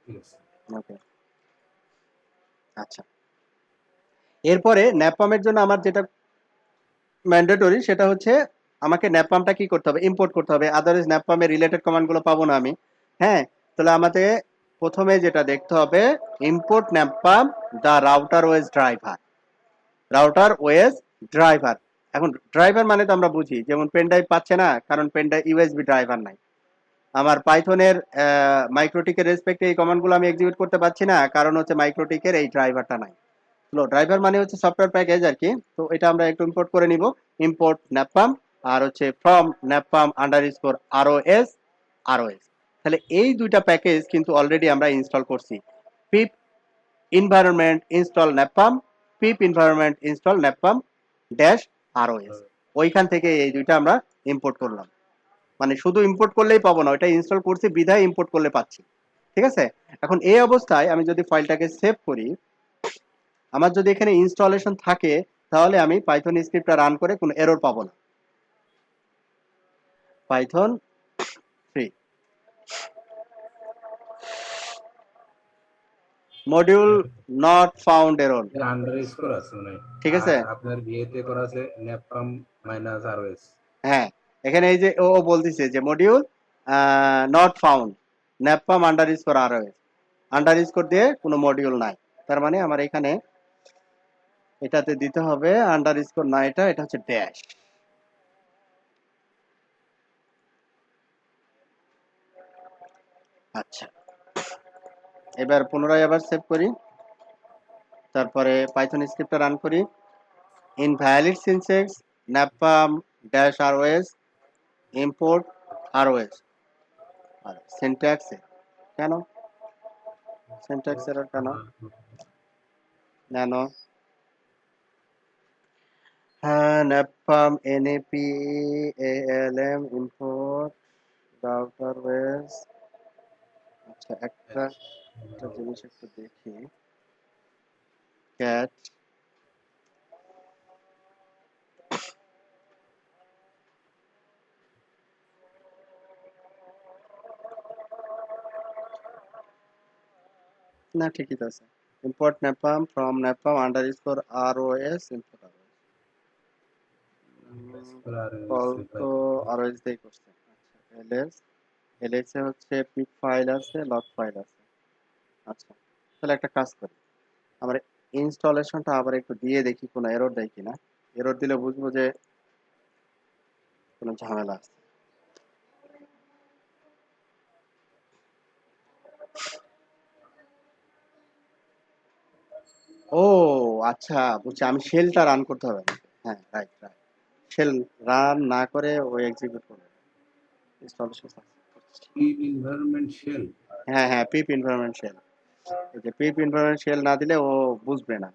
ঠিক আছে। ওকে। আচ্ছা, এরপরে ন্যাপপামের জন্য আমার যেটা ম্যান্ডেটরি সেটা হচ্ছে আমাকে ন্যাপপামটা কি করতে হবে, ইম্পোর্ট করতে হবে, আদারওয়াইজ ন্যাপপামের রিলেটেড কমান্ডগুলো পাবো না আমি। হ্যাঁ, তাহলে আমাদের প্রথমে যেটা দেখতে হবে, import NAPALM the router OS driver, router OS driver. এখন ড্রাইভার মানে তো আমরা বুঝি, যেমন পেন ড্রাইভ পাচ্ছে না, কারণ পেন ড্রাইভ ইউএসবি ড্রাইভার নাই। আমার পাইথনের মাইক্রোটিকের রেসপেক্টে এই কমান্ডগুলো আমি এক্সিকিউট করতে পারছি না, কারণ হচ্ছে মাইক্রোটিকের এই ড্রাইভারটা নাই। ড্রাইভার মানে হচ্ছে সফটওয়্যার প্যাকেজ আর কি। তো এটা আমরা একটু ইম্পোর্ট করে নিব, ইম্পোর্ট ন্যাপপাম, আর হচ্ছে from NAPALM underscore ROS ROS. তাহলে এই দুইটা প্যাকেজ কিন্তু অলরেডি আমরা ইনস্টল করছি, pip environment install NAPALM, pip environment install NAPALM dash ROS, ওইখান থেকে এই দুইটা আমরা ইম্পোর্ট করলাম। মানে শুধু ইম্পোর্ট করলেই পাবো না, ওইটা ইনস্টল করছি বিধায় ইম্পোর্ট করলে পাচ্ছি। ঠিক আছে, এখন এই অবস্থায় আমি যদি ফাইলটাকে সেভ করি, আমার যদি এখানে ইনস্টলেশন থাকে, তাহলে আমি পাইথন স্ক্রিপ্টটা রান করে কোনো এরর পাবো না। Python 3 module not found error, underscore আছে মানে, ঠিক আছে? আর আপনার বিয়েতে করা আছে নেপাম মাইনাস আরওএস। হ্যাঁ, এখানে এই যে ও বলতেছে যে module not found NAPALM underscore ROS, underscore দিয়ে কোনো মডিউল নাই। তার মানে আমার এখানে এটাতে দিতে হবে আন্ডারস্কোর না, এটা হচ্ছে ড্যাশ। আচ্ছা, এবার পুনরায় আবার সেভ করি, তারপরে পাইথন স্ক্রিপ্টটা রান করি। Invalid syntax ন্যাপাম dash ROS import ROS. আর সিনট্যাক্স কেন, সিনট্যাক্স এরর কেন? ন্যানো হ্যাঁ, ন্যাপাম NAPALM ইম্পোর্ট রাউটার ওয়েস। আচ্ছা, একটা জিনিস একটু দেখি, ক্যাট না, ঠিকই তো আছে। Import NAPALM from NAPALM underscore ROS import call তো ROS দিয়ে করছে। আচ্ছা, LS এ হচ্ছে পিক ফাইল আছে, লগ ফাইল আছে। আচ্ছা, তাহলে একটা কাজ করি, আমরা ইনস্টলেশনটা আবার একটু দিয়ে দেখি কোনো এরর দেয় কিনা। এরর দিলে বুঝবো যে কোনো ঝামেলা আছে। ও আচ্ছা, বুঝছি, আমি শেলটা রান করতে হবে আমাকে। হ্যাঁ, রাইট রাইট, শেল রান না করে ওই এক্সিকিউট করবে ইনস্টলেশন। পিপ environment shell. হ্যাঁ হ্যাঁ, পিপ এনভায়রনমেন্ট শেল। এই যে পিপ এনভায়রনমেন্ট শেল না দিলে ও বুঝবে না,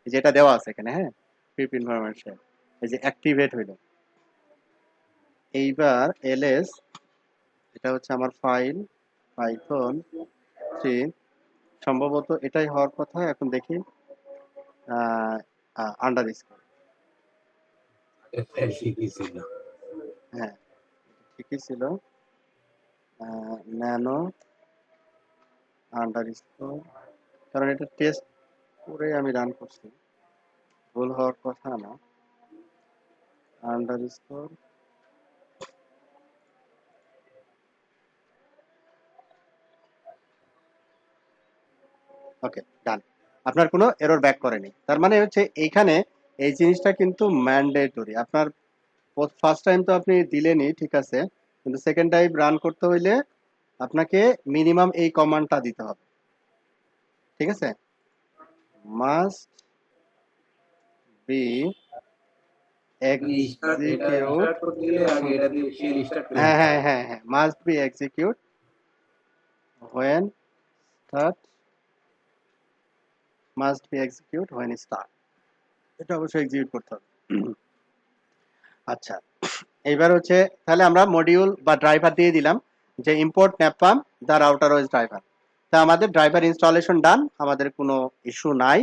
এই যেটা দেওয়া আছে এখানে। হ্যাঁ, পিপ এনভায়রনমেন্ট শেল, এই যে অ্যাক্টিভেট হইল। এইবার এলএস, এটা হচ্ছে আমার ফাইল পাইথন 3, সম্ভবত এটাই হওয়ার কথা। এখন দেখি আন্ডারস্কোর, ঠিকই ছিল। হ্যাঁ ঠিকই ছিল। ন্যানো আন্ডারস্কোর, কারণ এটা টেস্ট করে আমি রান করছি, ভুল হওয়ার কথা না। আন্ডারস্কোর, ওকে ডান। আপনার কোনো এরর ব্যাক করেনি, তার মানে হচ্ছে এইখানে এই জিনিসটা কিন্তু ম্যান্ডেটরি। আপনার ফার্স্ট টাইম তো আপনি দিলেনই, ঠিক আছে, কিন্তু সেকেন্ড টাইম রান করতে হইলে আপনাকে মিনিমাম এই কমান্ডটা দিতে হবে, ঠিক আছে? মাস্ট বি এক্সিকিউট, হ্যাঁ হ্যাঁ হ্যাঁ হ্যাঁ, must be execute when start, must be execute when start, এটা অবশ্যই এক্সিকিউট করতে হবে। আচ্ছা, এইবার হচ্ছে তাহলে আমরা মডিউল বা ড্রাইভার দিয়ে দিলাম যে import NAPALM the router OS driver. তা আমাদের ড্রাইভার ইনস্টলেশন ডান, আমাদের কোনো ইস্যু নাই।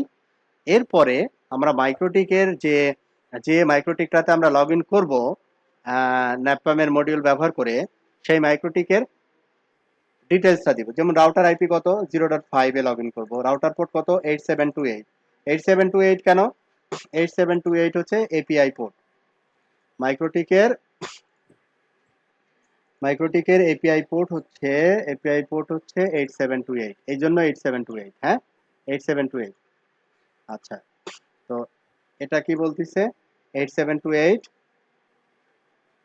এরপরে আমরা মাইক্রোটিকের যে যে মাইক্রোটিকটাতে আমরা লগ ইন করবো ন্যাপামের মডিউল ব্যবহার করে, সেই মাইক্রোটিকের ডিটেলসটা দিব। যেমন রাউটার আইপি কত, 0.5 এ লগ ইন করবো, রাউটার পোর্ট কত, 8728। 8728 কেন, 8728 হচ্ছে এপিআই পোর্ট। মাইক্রোটিকের এপিআই পোর্ট হচ্ছে 8728, এই জন্য 8728। হ্যাঁ, 8728। আচ্ছা, তো এটা কি বলতেছে, 8728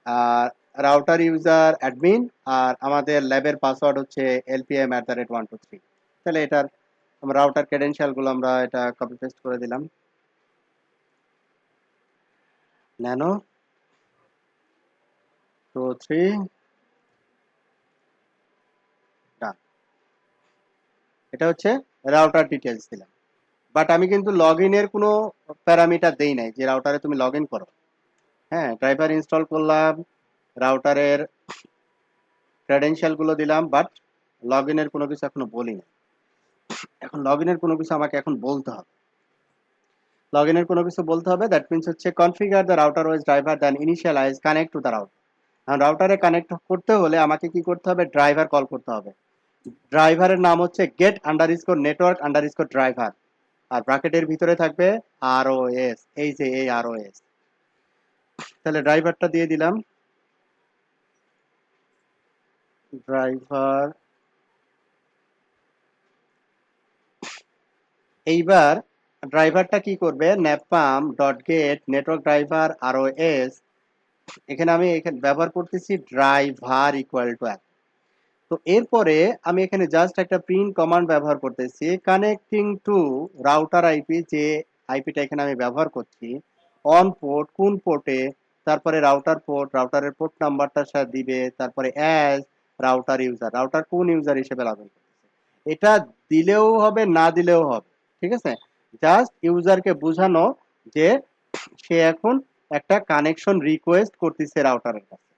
আর রাউটার ইউজার অ্যাডমিন, আর আমাদের ল্যাবের পাসওয়ার্ড হচ্ছে lpm@123। তাহলে এটার রাউটার ক্রেডেনশিয়াল গুলো আমরা এটা কপি পেস্ট করে দিলাম। ন্যানো 23 ডান, এটা হচ্ছে রাউটার ডিটেলস দিলাম। বাট আমি কিন্তু লগ ইনের কোনো প্যারামিটার দেই নাই যে রাউটারে তুমি লগ ইন করো। হ্যাঁ, ড্রাইভার ইনস্টল করলাম, রাউটারের ক্রেডেনশিয়াল গুলো দিলাম, বাট লগ ইনের কোনো কিছু এখনো বলি না। এখন লগ ইনের কোনো কিছু আমাকে এখন বলতে হবে, লগ ইনের কোনো কিছু বলতে হবে। দ্যাট মিনস হচ্ছে configure the router OS driver then initialize connect to the router. এখন রাউটারে কানেক্ট করতে হলে আমাকে কি করতে হবে, ড্রাইভার কল করতে হবে। ড্রাইভারের নাম হচ্ছে get underscore network underscore driver, আর ব্র্যাকেটের ভিতরে থাকবে ROS, এই যে এই ROS। তাহলে ড্রাইভারটা দিয়ে দিলাম, ড্রাইভার। এইবার ড্রাইভারটা কি করবে, NAPALM dot get network driver ROS, এখানে আমি এখানে ব্যবহার করতেছি ড্রাইভার ইকুয়াল টু। তো এরপরে আমি এখানে জাস্ট একটা প্রিন্ট কমান্ড ব্যবহার করতেছি, কানেক্টিং টু রাউটার আইপি, যে আইপিটা এখানে আমি ব্যবহার করছি, অন পোর্ট কোন পোর্টে, তারপরে রাউটার পোর্ট, রাউটারের পোর্ট নাম্বারটার সাথে দিবে, তারপরে অ্যাজ রাউটার ইউজার, রাউটার কোন ইউজার হিসেবে লগ ইন করতেছে। এটা দিলেও হবে না দিলেও হবে, ঠিক আছে। জাস্ট ইউজারকে বোঝানো যে সে এখন একটা কানেকশন রিকোয়েস্ট করতেছে রাউটারের কাছে,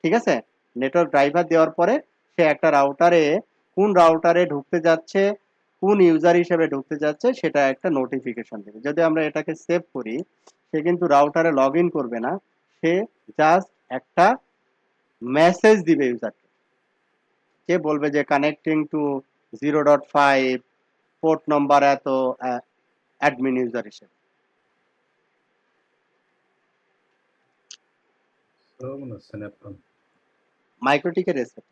ঠিক আছে। নেটওয়ার্ক ড্রাইভার দেওয়ার পরে সে একটা রাউটারে, কোন রাউটারে ঢুকতে যাচ্ছে, কোন ইউজার হিসেবে ঢুকতে যাচ্ছে, সেটা একটা নোটিফিকেশন দেবে। যদি আমরা এটাকে সেভ করি, সে কিন্তু রাউটারে লগ ইন করবে না, সে জাস্ট একটা মেসেজ দিবে ইউজারকে, সে বলবে যে কানেক্টিং টু 0.5 পোর্ট নম্বর এত, অ্যাডমিন ইউজার হিসেবে। মাইক্রোটিকের রেসপেক্ট,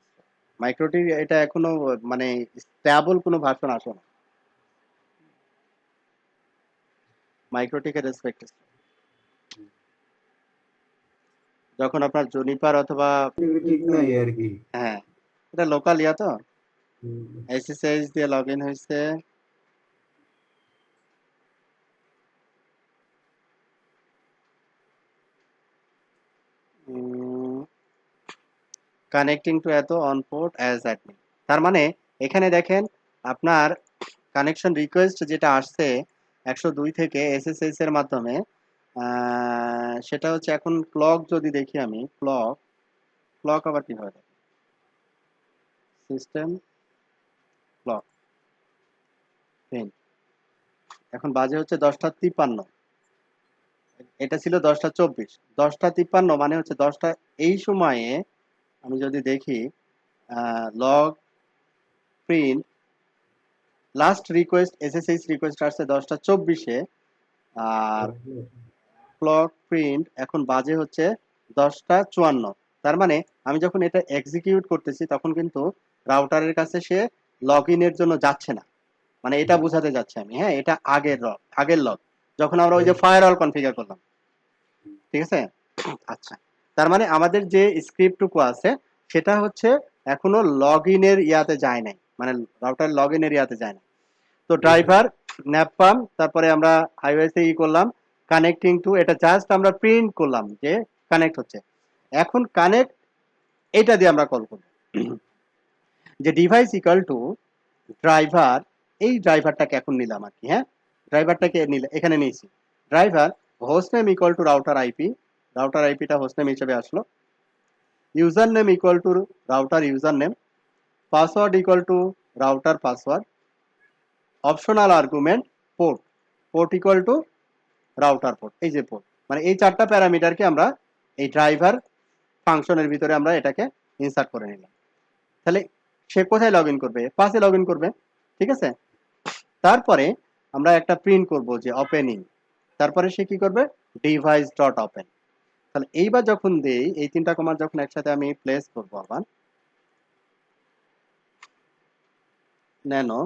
মাইক্রোটিক এটা এখনো মানে স্ট্যাবল কোনো ভার্সন আসে না, মাইক্রোটিকের রেসপেক্ট। যখন আপনার জুনিপার অথবা ঠিক নাই আর কি। হ্যাঁ, এটা লোকাল ইয়া তো SSH দিয়ে লগ ইন হয়েছে। কানেক্টিং টু এত অন পোর্ট অ্যাজ অ্যাডমিন, তার মানে এখানে দেখেন আপনার কানেকশন রিকোয়েস্ট যেটা আসছে 102 থেকে SSH এর মাধ্যমে, সেটা হচ্ছে এখন ক্লক যদি দেখি আমি, ক্লক ক্লক আবার কি হয়, সিস্টেম ক্লক প্রিন্ট, এখন বাজে হচ্ছে 10:53, এটা ছিল 10:24, 10:53 মানে হচ্ছে 10টা। এই সময়ে আমি যদি দেখি log print last request SSH request আসছে 10:24-এ, আর ক্লক প্রিন্ট এখন বাজে হচ্ছে 10:54। তার মানে আমি যখন এটা এক্সিকিউট করতেছি তখন কিন্তু রাউটারের কাছে সে লগ ইনের জন্য যাচ্ছে না, মানে এটা বোঝাতে যাচ্ছে আমি, হ্যাঁ এটা আগের লগ যখন আমরা ওই যে ফায়ারওয়াল কনফিগার করলাম, ঠিক আছে। আচ্ছা, তার মানে আমাদের যে স্ক্রিপ্টটুকু আছে সেটা হচ্ছে এখনো লগ ইনের ইয়াতে যায় নাই, মানে রাউটার লগ ইনের ইয়াতে যায় না। তো ড্রাইভার ন্যাপাম, তারপরে আমরা আইওএসে করলাম কানেক্টিং টু, এটা জাস্ট আমরা প্রিন্ট করলাম যে কানেক্ট হচ্ছে। এখন কানেক্ট এটা দিয়ে আমরা কল করব যে ডিভাইস ইকুয়াল টু ড্রাইভার, এই ড্রাইভারটাকে এখন নিলাম আর কি, হ্যাঁ ড্রাইভারটাকে এখানে নিয়েছি। Driver host name equal to router IP, router আইপিটা হোস্ট নেম হিসেবে আসলো। User name equal to router user name, password equal to router password, optional argument port, port equal to router port, এই যে পোর্ট, মানে এই চারটা প্যারামিটারকে আমরা এই ড্রাইভার ফাংশনের ভিতরে আমরা এটাকে ইনসার্ট করে নিলাম। তাহলে সে কোথায় লগ ইন করবে, পাসে লগ ইন করবে, ঠিক আছে। তারপরে আমরা একটা প্রিন্ট করব যে ওপেনিং, তারপরে সে কি করবে, ডিভাইস ডট ওপেন। তাহলে এইবার যখন দেই, এই তিনটা কমান্ড যখন একসাথে আমি প্লেস করব, আবার ন্যানো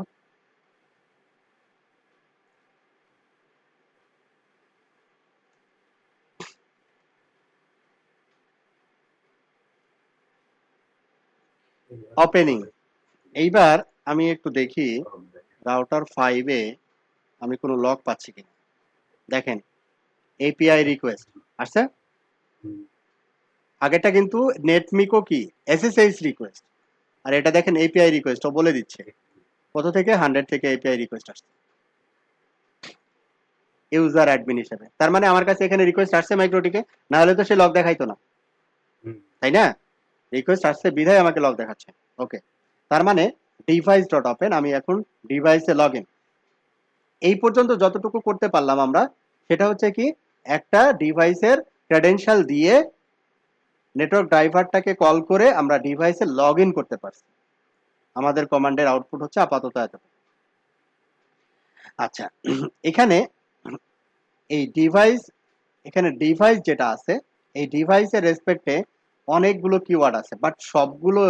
ওপেনিং, এইবার আমি একটু দেখি রাউটার 5-এ আমি কোনো লক পাচ্ছি কিনা। দেখেন এপিআই রিকোয়েস্ট আসছে, আগেটা কিন্তু নেটমিকো কি SSH রিকোয়েস্ট, আর এটা দেখেন এপিআই রিকোয়েস্ট, ও বলে দিচ্ছে কত থেকে 100 থেকে এপিআই রিকোয়েস্ট আসছে ইউজার অ্যাডমিন হিসেবে। তার মানে আমার কাছে এখানে রিকোয়েস্ট আসছে মাইক্রোটিকে, না হলে তো সে লক দেখাইতো না, তাই না। রিকোয়েস্ট আসছে বিধায় আমাকে লক দেখাচ্ছে। ওকে, তার মানে ডিভাইস ডট ওপেন, আমি এখন ডিভাইসে লগ ইন। এই পর্যন্ত যতটুকু করতে পারলাম আমরা, সেটা হচ্ছে কি একটা ডিভাইসের ক্রেডেনশিয়াল দিয়ে নেটওয়ার্ক ড্রাইভারটাকে কল করে আমরা ডিভাইসে লগ ইন করতে পারছি। আমাদের কমান্ডের আউটপুট হচ্ছে আপাতত এতটুকু। আচ্ছা, এখানে এই ডিভাইস, এখানে ডিভাইস যেটা আছে, এই ডিভাইসের রেসপেক্টে অনেকগুলো কিওয়ার্ড আছে, বাট সবগুলো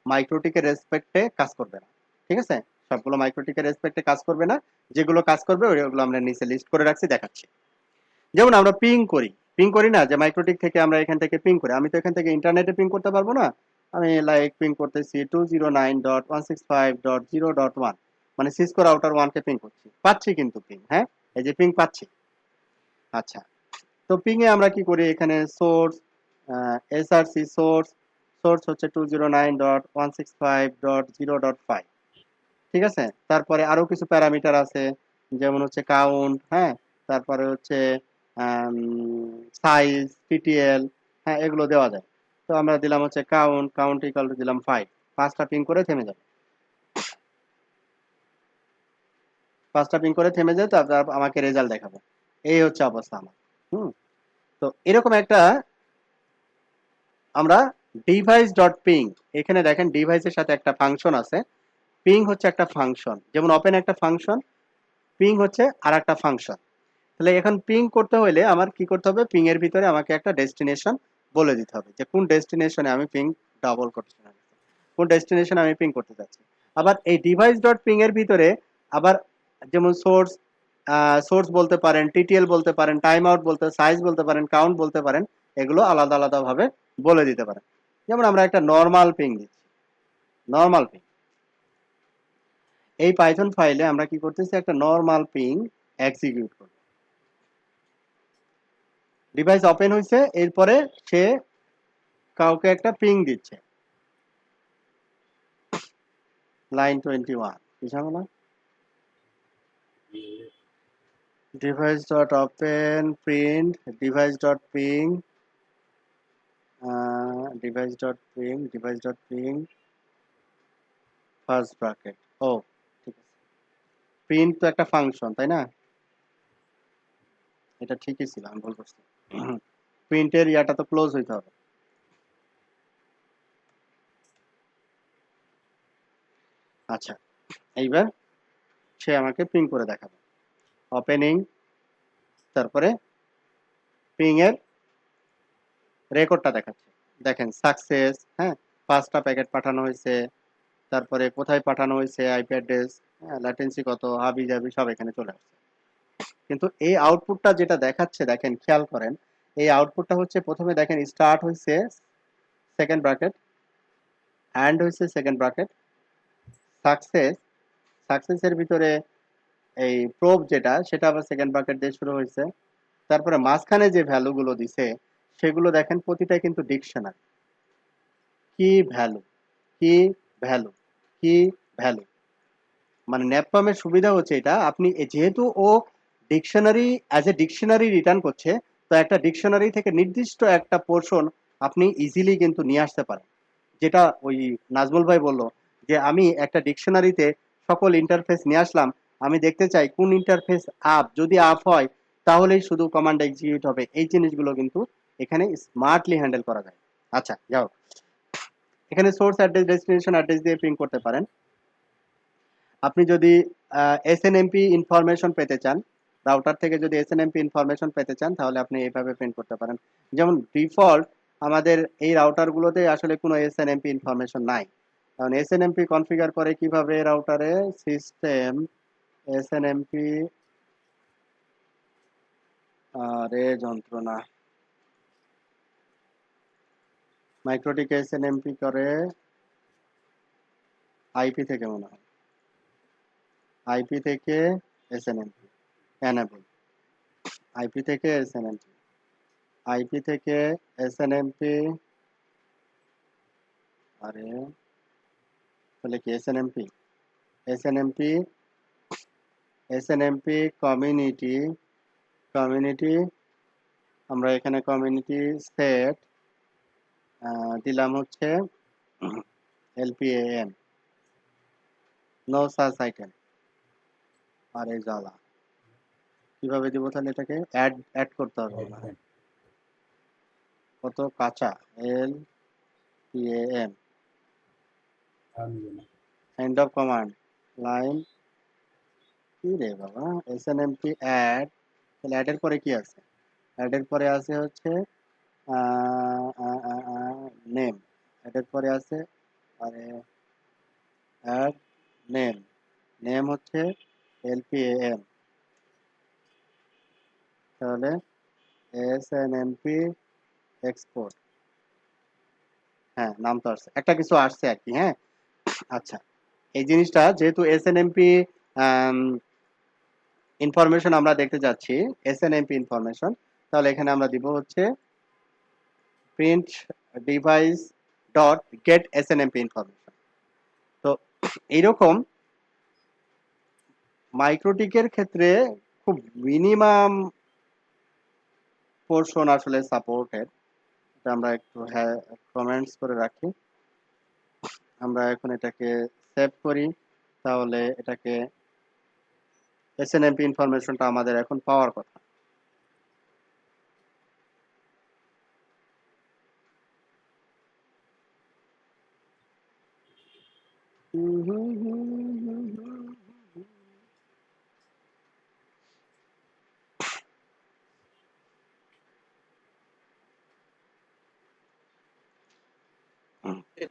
মাইক্রোটিকের রেসপেক্টে কাজ করবে না। ঠিক আছে, সবগুলো মাইক্রোটিকের রেসপেক্টে কাজ করবে না, যেগুলো কাজ করবে ওইগুলো আমরা নিচে লিস্ট করে রাখছি, দেখাচ্ছি। যেমন আমরা পিং করি না, যে মাইক্রোটিক থেকে আমরা এখান থেকে পিং করি, আমি তো এখান থেকে ইন্টারনেটে পিং করতে পারবো না, আমি লাইক পিং করতেছি 209.165.0.1, মানে সিসকো রাউটার 1 কে পিং করছি, পাচ্ছি কিন্তু পিং, হ্যাঁ এই যে পিং পাচ্ছি। আচ্ছা, তো পিং এ আমরা কি করি, এখানে সোর্স, এসআরসি সোর্স হচ্ছে 209.165.0.5, ঠিক আছে। তারপরে আরো কিছু প্যারামিটার আছে, যেমন হচ্ছে কাউন্ট, হ্যাঁ, তারপরে হচ্ছে সাইজ, টিটিএল, হ্যাঁ এগুলো দেওয়া যায়। তো আমরা দিলাম হচ্ছে কাউন্ট ইকুয়াল টু দিলাম 5, 5টা পিং করে থেমে যাবে, 5টা পিং করে থেমে যায়, তারপর আমাকে রেজাল্ট দেখাবে। এই হচ্ছে অবস্থা আমার। হুম, তো এরকম একটা আমরা ডিভাইস ডট পিং, এখানে দেখেন ডিভাইসের সাথে একটা ফাংশন আছে, পিং হচ্ছে একটা ফাংশন, যেমন ওপেন একটা ফাংশন, পিং হচ্ছে আর একটা ফাংশন। তাহলে এখন পিং করতে হলে আমার কি করতে হবে, পিং এর ভিতরে আমাকে একটা ডেস্টিনেশন বলে দিতে হবে, যে কোন ডেস্টিনেশনে আমি পিং ডাবল করতে চাই, কোন ডেস্টিনেশনে আমি পিং করতে চাচ্ছি। আবার এই ডিভাইস ডট পিং এর ভিতরে আবার যেমন সোর্স বলতে পারেন, টিটিএল বলতে পারেন, টাইম আউট বলতে, সাইজ বলতে পারেন, কাউন্ট বলতে পারেন, এগুলো আলাদা আলাদা ভাবে বলে দিতে পারেন। যেমন আমরা একটা নর্মাল পিং দিচ্ছি, নর্মাল পিং, এই পাইথন ফাইলে আমরা কি করতেছি, একটা নর্মাল পিং এক্সিকিউট করব। ডিভাইস ওপেন হয়েছে, এরপরে সে কাউকে একটা পিং দিচ্ছে, লাইন 21, কি ঝামেলা, device dot open print device dot ping, device dot ping first bracket. ও ঠিক আছে, প্রিন্ট তো একটা ফাংশন তাই না, এটা ঠিকই ছিল, আমি ভুল করছি, প্রিন্টের ইয়াটা তো ক্লোজ হইতে হবে। আচ্ছা, এইবার সে আমাকে পিং করে দেখাবে, ওপেনিং, তারপরে পিং এর রেকর্ডটা দেখাচ্ছে, দেখেন সাকসেস, হ্যাঁ 5টা প্যাকেট পাঠানো হয়েছে, তারপরে কোথায় পাঠানো হয়েছে, আইপি অ্যাড্রেস, ল্যাটেন্সি কত, হাবি জাবি সব এখানে চলে আসছে। কিন্তু এই আউটপুটটা যেটা দেখাচ্ছে, দেখেন খেয়াল করেন, এই আউটপুটটা হচ্ছে প্রথমে দেখেন স্টার্ট হয়েছে সেকেন্ড ব্র্যাকেট, এন্ড হয়েছে সেকেন্ড ব্র্যাকেট, সাকসেসের ভিতরে এই প্রোব যেটা, সেটা আবার সেকেন্ড ব্র্যাকেট দিয়ে শুরু হয়েছে। তারপরে মাঝখানে যে ভ্যালুগুলো দিছে সেগুলো দেখেন প্রতিটাই কিন্তু ডিকশনারি, কি ভ্যালু, কি ভ্যালু, কি ভ্যালু, মানে ন্যাপপামের সুবিধা হচ্ছে এটা, আপনি যেহেতু ও dictionary as a dictionary return করছে, তো একটা ডিকশনারি থেকে নির্দিষ্ট একটা পোর্শন আপনি ইজিলি কিন্তু নিয়ে আসতে পারেন। যেটা ওই নাজমুল ভাই বলল, যে আমি একটা ডিকশনারিতে সকল ইন্টারফেস নিয়ে আসলাম, আমি দেখতে চাই কোন ইন্টারফেস আপ, যদি আপ হয় তাহলেই শুধু কমান্ড এক্সিকিউট হবে, এই জিনিসগুলো কিন্তু এখানে স্মার্টলি হ্যান্ডেল করা যায়। আচ্ছা যাও, এখানে সোর্স অ্যাড্রেস, ডেস্টিনেশন অ্যাড্রেস দিয়ে পিং করতে পারেন। আপনি যদি এসএনএমপি ইনফরমেশন পেতে চান, রাউটার থেকে যদি এসএনএমপি ইনফরমেশন পেতে চান, তাহলে আপনি এইভাবে প্রিন্ট করতে পারেন। যেমন ডিফল্ট আমাদের এই রাউটারগুলোতে আসলে কোনো এসএনএমপি ইনফরমেশন নাই, কারণ এসএনএমপি কনফিগার করে কিভাবে রাউটারে, সিস্টেম এসএনএমপি, আরে যন্ত্রণা, মাইক্রোটিক এসএনএমপি করে আইপি থেকে, মনে হয় আইপি থেকে এসএনএমপি এনেবল, আইপি থেকে এসএনএমপি, আইপি থেকে এসএনএমপি, আরে তাহলে কি এসএনএমপি, এসএনএমপি, এসএনএমপি কমিউনিটি, আমরা এখানে কমিউনিটি সেট দিলাম হচ্ছে এলপিএএম, নো সার্চ আইটেম। আরে জ্বালা, কিভাবে দিব তাহলে, এটাকে অ্যাড করতে হবে মনে হয়, কত কাঁচা, L P M, end of command line কি রে বাবা snmp অ্যাড, তাহলে অ্যাড এর পরে কি আছে? অ্যাড এর পরে আছে হচ্ছে নেম, অ্যাড এর পরে আছে আরে অ্যাড নেম, নেম হচ্ছে lpam, তাহলে snmp এক্সপোর্ট, হ্যাঁ নাম তো আসছে, একটা কিছু আসছে আর কি। হ্যাঁ আচ্ছা, এই জিনিসটা যেহেতু এসএনএমপি ইনফরমেশন আমরা দেখতে যাচ্ছি, এসএনএমপি ইনফরমেশন, তাহলে এখানে আমরা দিব হচ্ছে print device dot get SNMP information. তো এইরকম মাইক্রোটিকের ক্ষেত্রে খুব মিনিমাম পোর্শন আসলে সাপোর্টেড, এটা আমরা একটু হ্যাঁ কমেন্টস করে রাখি। আমরা এখন এটাকে সেভ করি, তাহলে এটাকে এসএনএমপি ইনফরমেশনটা আমাদের এখন পাওয়ার কথা।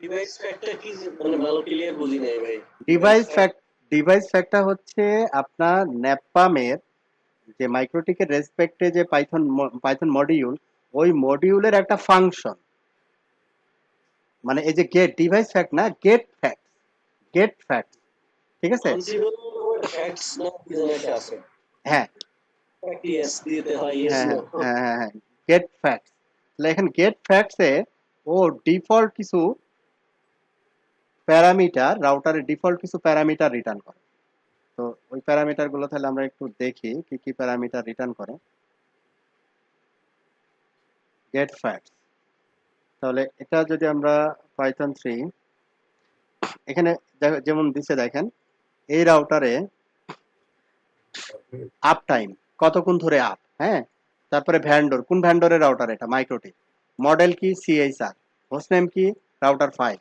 ডিভাইস ফ্যাক্টর কি, মানে ভালো ক্লিয়ার বুঝি নাই ভাই। ডিভাইস ফ্যাক্টটা হচ্ছে আপনার ন্যাপামের যে মাইক্রোটিকের রেসপেক্টে যে পাইথন মডিউল, ওই মডিউলের একটা ফাংশন, মানে এই যে গেট ডিভাইস ফ্যাক্ট না, গেট ফ্যাক্ট, ঠিক আছে? কনসিডার ফ্যাক্টস না কি জানি একটা আছে, হ্যাঁ ফ্যাক্ট ইয়েস দিতে হয়, ইয়েস হ্যাঁ নো। হ্যাঁ হ্যাঁ হ্যাঁ গেট ফ্যাক্টস, তাহলে এখন গেট ফ্যাক্টসে ও ডিফল্ট কিছু প্যারামিটার, রাউটারের ডিফল্ট কিছু প্যারামিটার রিটার্ন করে। তো ওই প্যারামিটার গুলো তাহলে আমরা একটু দেখি কি কি প্যারামিটার রিটার্ন করে গেট ফ্যাক্টস। তাহলে এটা যদি আমরা পাইথন 3 এখানে যেমন দিছে দেখেন, এই রাউটারে আপ টাইম কতক্ষণ ধরে আপ, হ্যাঁ, তারপরে ভ্যান্ডর, কোন ভ্যান্ডরের রাউটার, এটা মাইক্রোটিক, মডেল কি সিএইচআর, হোস্ট নেম কি রাউটার 5,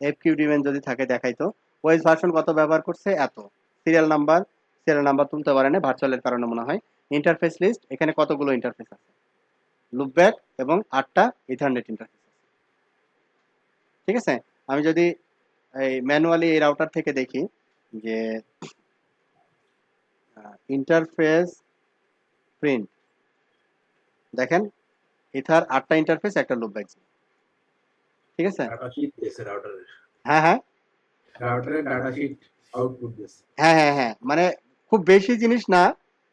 এফকিউ ডিমেন যদি থাকে দেখাইতো, ওএস ভার্সন কত ব্যবহার করছে এত, সিরিয়াল নাম্বার তুলতে পারে না ভার্চুয়ালের কারণে মনে হয়, ইন্টারফেস লিস্ট, এখানে কতগুলো ইন্টারফেস আছে, লুপব্যাক এবং 8টা ইথারনেট ইন্টারফেস, ঠিক আছে? আমি যদি এই ম্যানুয়ালি এই রাউটার থেকে দেখি যে ইন্টারফেস প্রিন্ট, দেখেন ইথার 8টা ইন্টারফেস, একটা লুপব্যাক, ঠিক আছে? ডাটা শিট দিয়েছে রাউটারের, হ্যাঁ হ্যাঁ রাউটারের ডাটা শিট আউটপুট দিয়েছে। হ্যাঁ হ্যাঁ হ্যাঁ মানে খুব বেশি জিনিস না,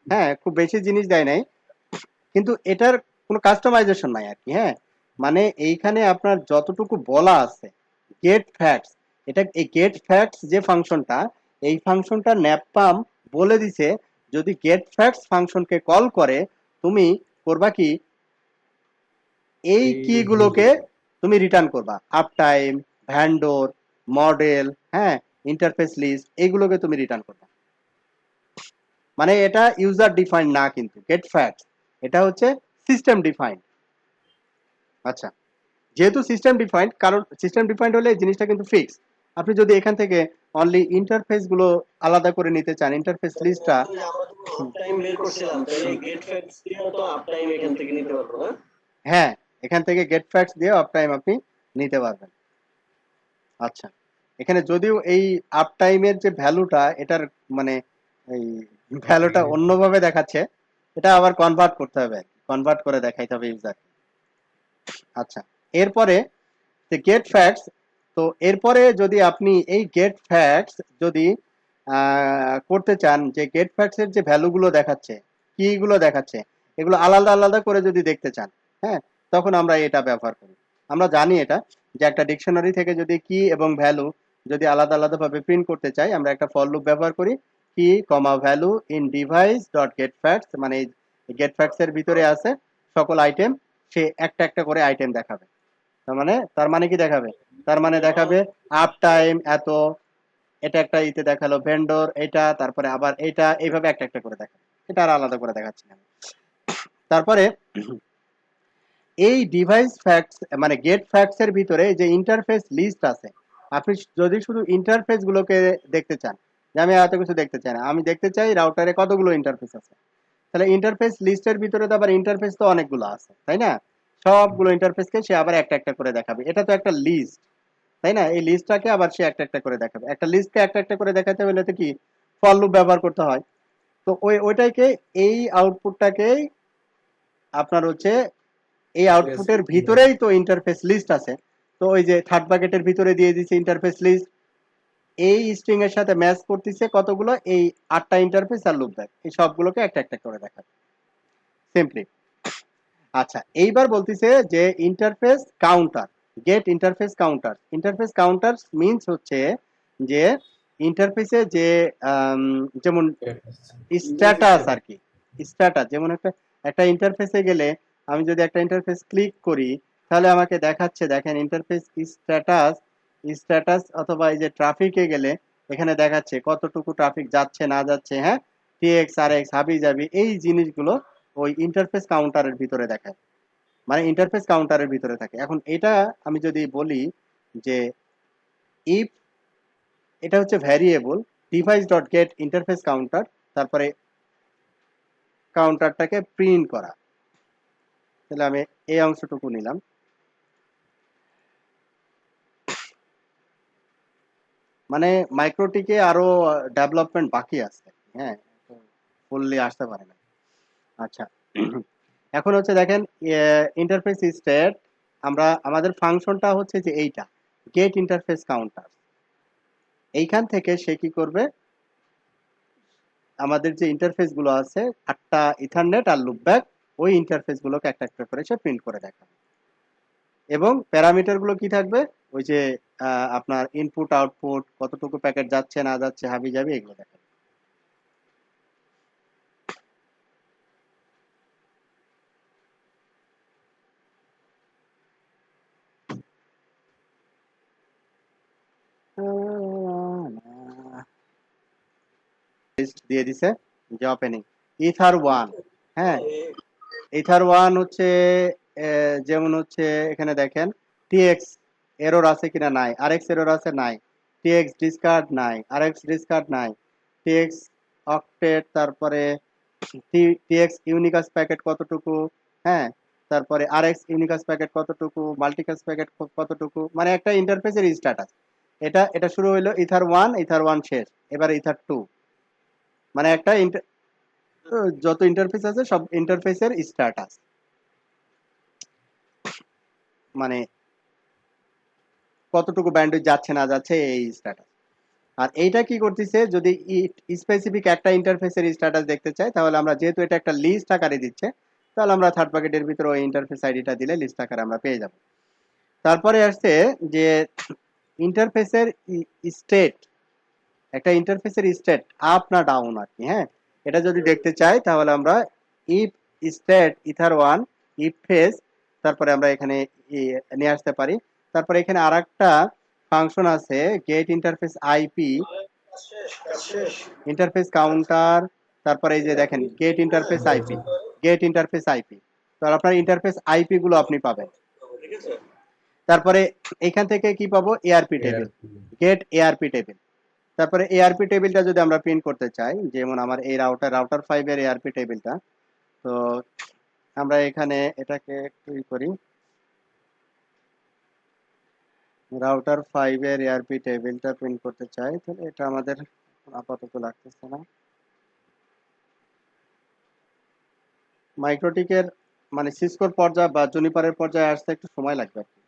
হ্যাঁ খুব বেশি জিনিস দেয় নাই, কিন্তু এটার কোনো কাস্টমাইজেশন নাই আর কি। হ্যাঁ মানে এইখানে আপনার যতটুকু বলা আছে গেট ফ্যাক্টস, এটা এই গেট ফ্যাক্টস যে ফাংশনটা, এই ফাংশনটা ন্যাপপাম বলে দিছে যদি গেট ফ্যাক্টস ফাংশনকে কল করে তুমি করবা কি, এই কিগুলোকে তুমি রিটার্ন করবা, আপ টাইম, ভ্যান্ডর, মডেল, হ্যাঁ, ইন্টারফেস লিস্ট, এইগুলোকে তুমি রিটার্ন করবা। মানে এটা ইউজার ডিফাইন্ড না, কিন্তু গেট ফ্যাক্টস এটা হচ্ছে সিস্টেম ডিফাইন্ড। আচ্ছা, যেহেতু সিস্টেম ডিফাইন্ড, কারণ সিস্টেম ডিফাইন্ড হলে এই জিনিসটা কিন্তু ফিক্স। আপনি যদি এখান থেকে অনলি ইন্টারফেস গুলো আলাদা করে নিতে চান, ইন্টারফেস লিস্টটা, আপ টাইম বের করছিলাম, তাহলে গেট ফ্যাক্টস দিয়ে তো আপ টাইম এখান থেকে নিতে পারবো না? হ্যাঁ এখান থেকে গেট ফ্যাক্টস দিয়ে আপ টাইম আপনি নিতে পারবেন। আচ্ছা, এখানে যদিও এই আপ টাইমের যে ভ্যালুটা, এটার মানে এই ভ্যালুটা অন্যভাবে দেখাচ্ছে, এটা আবার কনভার্ট করতে হবে, কনভার্ট করে দেখাইতে হবে ইউজার। আচ্ছা, এরপরে যে গেট ফ্যাক্টস, তো এরপরে যদি আপনি এই গেট ফ্যাক্টস যদি করতে চান, যে গেট ফ্যাক্টস এর যে ভ্যালুগুলো দেখাচ্ছে, কিগুলো দেখাচ্ছে, এগুলো আলাদা আলাদা করে যদি দেখতে চান, হ্যাঁ, তখন আমরা এটা ব্যবহার করি। আমরা জানি এটা যে একটা ডিকশনারি থেকে যদি কি এবং ভ্যালু যদি আলাদা আলাদা ভাবে প্রিন্ট করতে চাই, আমরা একটা ফর লুপ ব্যবহার করি, key comma value in device dot get facts, মানে এই গেট ফ্যাক্টস এর ভিতরে আছে সকল আইটেম, সে একটা একটা করে আইটেম দেখাবে। তার মানে কি দেখাবে, তার মানে দেখাবে আপ টাইম এত, এটা একটা ইতে দেখালো, ভেন্ডর এটা, তারপরে আবার এটা, এইভাবে একটা একটা করে দেখাবে, এটা আর আলাদা করে দেখাচ্ছি না। তারপরে এই ডিভাইস ফ্যাক্টস মানে গেট ফ্যাক্টস এর ভিতরে যে ইন্টারফেস লিস্ট আছে, আপনি যদি শুধু ইন্টারফেস গুলোকে দেখতে চান, যে আমি এত কিছু দেখতে চাই না, আমি দেখতে চাই রাউটারে কতগুলো ইন্টারফেস আছে, তাহলে ইন্টারফেস লিস্টের ভিতরে তো আবার ইন্টারফেস তো অনেকগুলো আছে, তাই না? সবগুলো ইন্টারফেসকে সে আবার একটা একটা করে দেখাবে, এটা তো একটা লিস্ট, তাই না? এই লিস্টটাকে আবার সে একটা একটা করে দেখাবে, একটা লিস্টকে একটা একটা করে দেখাতে হলে তো কি ফর লুপ ব্যবহার করতে হয়। তো ওইটাকে, এই আউটপুটটাকেই আপনার হচ্ছে, এই আউটপুটের ভিতরেই তো ইন্টারফেস লিস্ট আছে। তো ওই যে থার্ড বাকেটের ভিতরে দিয়ে দিচ্ছে ইন্টারফেস লিস্ট, এই স্ট্রিং এর সাথে ম্যাচ করতেছে কতগুলো, এই 8টা ইন্টারফেস আর লুপ ব্যাক, এই সবগুলোকে একটা একটা করে দেখাবে সিম্পলি। আচ্ছা, এইবার বলতেছে যে interface counter, get interface counter. Interface counter means হচ্ছে যে ইন্টারফেসে যে যেমন স্ট্যাটাস আর কি, স্ট্যাটাস যেমন একটা একটা ইন্টারফেসে গেলে আমি যদি একটা ইন্টারফেস ক্লিক করি, তাহলে আমাকে দেখাচ্ছে, দেখেন ইন্টারফেস স্ট্যাটাস, স্ট্যাটাস অথবা এই যে ট্রাফিকে গেলে এখানে দেখাচ্ছে কতটুকু ট্রাফিক যাচ্ছে না যাচ্ছে, হ্যাঁ, টিএক্স আর এক্স হাবি যাবি, এই জিনিসগুলো ওই ইন্টারফেস কাউন্টারের ভিতরে দেখায়, মানে ইন্টারফেস কাউন্টারের ভিতরে থাকে। এখন এটা আমি যদি বলি যে ইফ, এটা হচ্ছে variable device dot gate interface counter, তারপরে কাউন্টারটাকে প্রিন্ট করা, তাহলে আমি এই অংশটুকু নিলাম। মানে মাইক্রোটিকে আরো ডেভেলপমেন্ট বাকি আছে, হ্যাঁ, ফুললি আসতে পারে না। আচ্ছা, এখন হচ্ছে দেখেন ইন্টারফেস স্টেট, আমরা আমাদের ফাংশনটা হচ্ছে যে এইটা গেট ইন্টারফেস কাউন্টার। এইখান থেকে সে কি করবে, আমাদের যে ইন্টারফেস গুলো আছে 8টা ইথারনেট আর লুপব্যাক, ওই ইন্টারফেস গুলোকে একটা একটা করে সে প্রিন্ট করে দেখাবে। এবং প্যারামিটার গুলো কি থাকবে, ওই যে আপনার ইনপুট আউটপুট, কতটুকু প্যাকেট যাচ্ছে না যাচ্ছে হাবি যাবি, এগুলো দেখাবে। দিয়ে দিছে যে ওপেনিং ইথার ওয়ান, হ্যাঁ, ইথার ওয়ান হচ্ছে যেমন হচ্ছে এখানে দেখেন টিএক্স এরর আছে কিনা, নাই, আরএক্স এরর আছে, নাই, টিএক্স ডিসকার্ড নাই, আরএক্স ডিসকার্ড নাই, টিএক্স অক্টেট, তারপরে টিএক্স ইউনিকাস প্যাকেট কতটুকু, হ্যাঁ, তারপরে আরএক্স ইউনিকাস প্যাকেট কতটুকু, মাল্টিকাস প্যাকেট কতটুকু, মানে একটা ইন্টারফেসের স্ট্যাটাস। এটা এটা শুরু হইলো ইথার ওয়ান, ইথার ওয়ান শেষ, এবার ইথার টু, মানে একটা যত ইন্টারফেস আছে সব ইন্টারফেসের স্ট্যাটাস, মানে কতটুকু ব্যান্ডউইথ যাচ্ছে না যাচ্ছে এই স্ট্যাটাস। আর এইটা কি করতেছে, যদি স্পেসিফিক একটা ইন্টারফেসের স্ট্যাটাস দেখতে চাই, তাহলে আমরা যেহেতু এটা একটা লিস্ট আকারে দিচ্ছে, তাহলে আমরা থার্ড প্যাকেটের ভিতরে ওই ইন্টারফেস আইডিটা দিলে লিস্ট আকারে আমরা পেয়ে যাব। তারপরে আসছে যে ইন্টারফেসের স্টেট, একটা ইন্টারফেসের স্টেট আপ না ডাউন আর কি, হ্যাঁ, এটা যদি দেখতে চাই তাহলে আমরা if state ether one if face, তারপরে আমরা এখানে নিয়ে আসতে পারি। তারপরে এখানে আরেকটা ফাংশন আছে get interface IP, interface counter, তারপরে এই যে দেখেন get interface IP, get interface IP, তো আপনার ইন্টারফেস আইপি গুলো আপনি পাবেন। তারপরে এখান থেকে কি পাবো, ARP table, get ARP table. তারপরে এআরপি টেবিলটা যদি আমরা প্রিন্ট করতে চাই, যেমন আমার এই রাউটার 5 এর এআরপি টেবিলটা, তো আমরা এখানে এটাকে একটু করি, রাউটার 5 এর এআরপি টেবিলটা প্রিন্ট করতে চাই, তাহলে এটা আমাদের আপাতত লাগতেছে না। মাইক্রোটিকের মানে সিসকোর পর্যায়ে বা জুনিপারের পর্যায়ে আসতে একটু সময় লাগবে আর কি।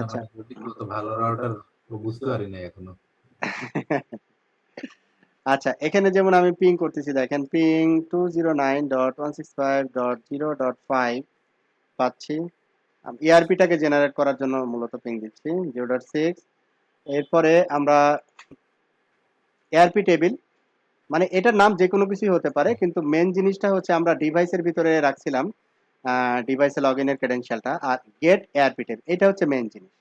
আচ্ছা, ভালো রাউটার বুঝতে পারি না এখনো। আচ্ছা, এখানে যেমন আমি পিং করতেছি, দেখেন পিং 209.165.0.5 পাচ্ছি। ইআরপিটাকে জেনারেট করার জন্য মূলত পিং দিচ্ছি 0.6। এরপরে আমরা এআরপি টেবিল, মানে এটার নাম যে কোনো কিছুই হতে পারে, কিন্তু মেন জিনিসটা হচ্ছে আমরা ডিভাইসের ভিতরে রাখছিলাম ডিভাইসে লগ ইনের ক্রেডেনশিয়ালটা, আর গেট এআরপি টেবিল এটা হচ্ছে মেন জিনিস,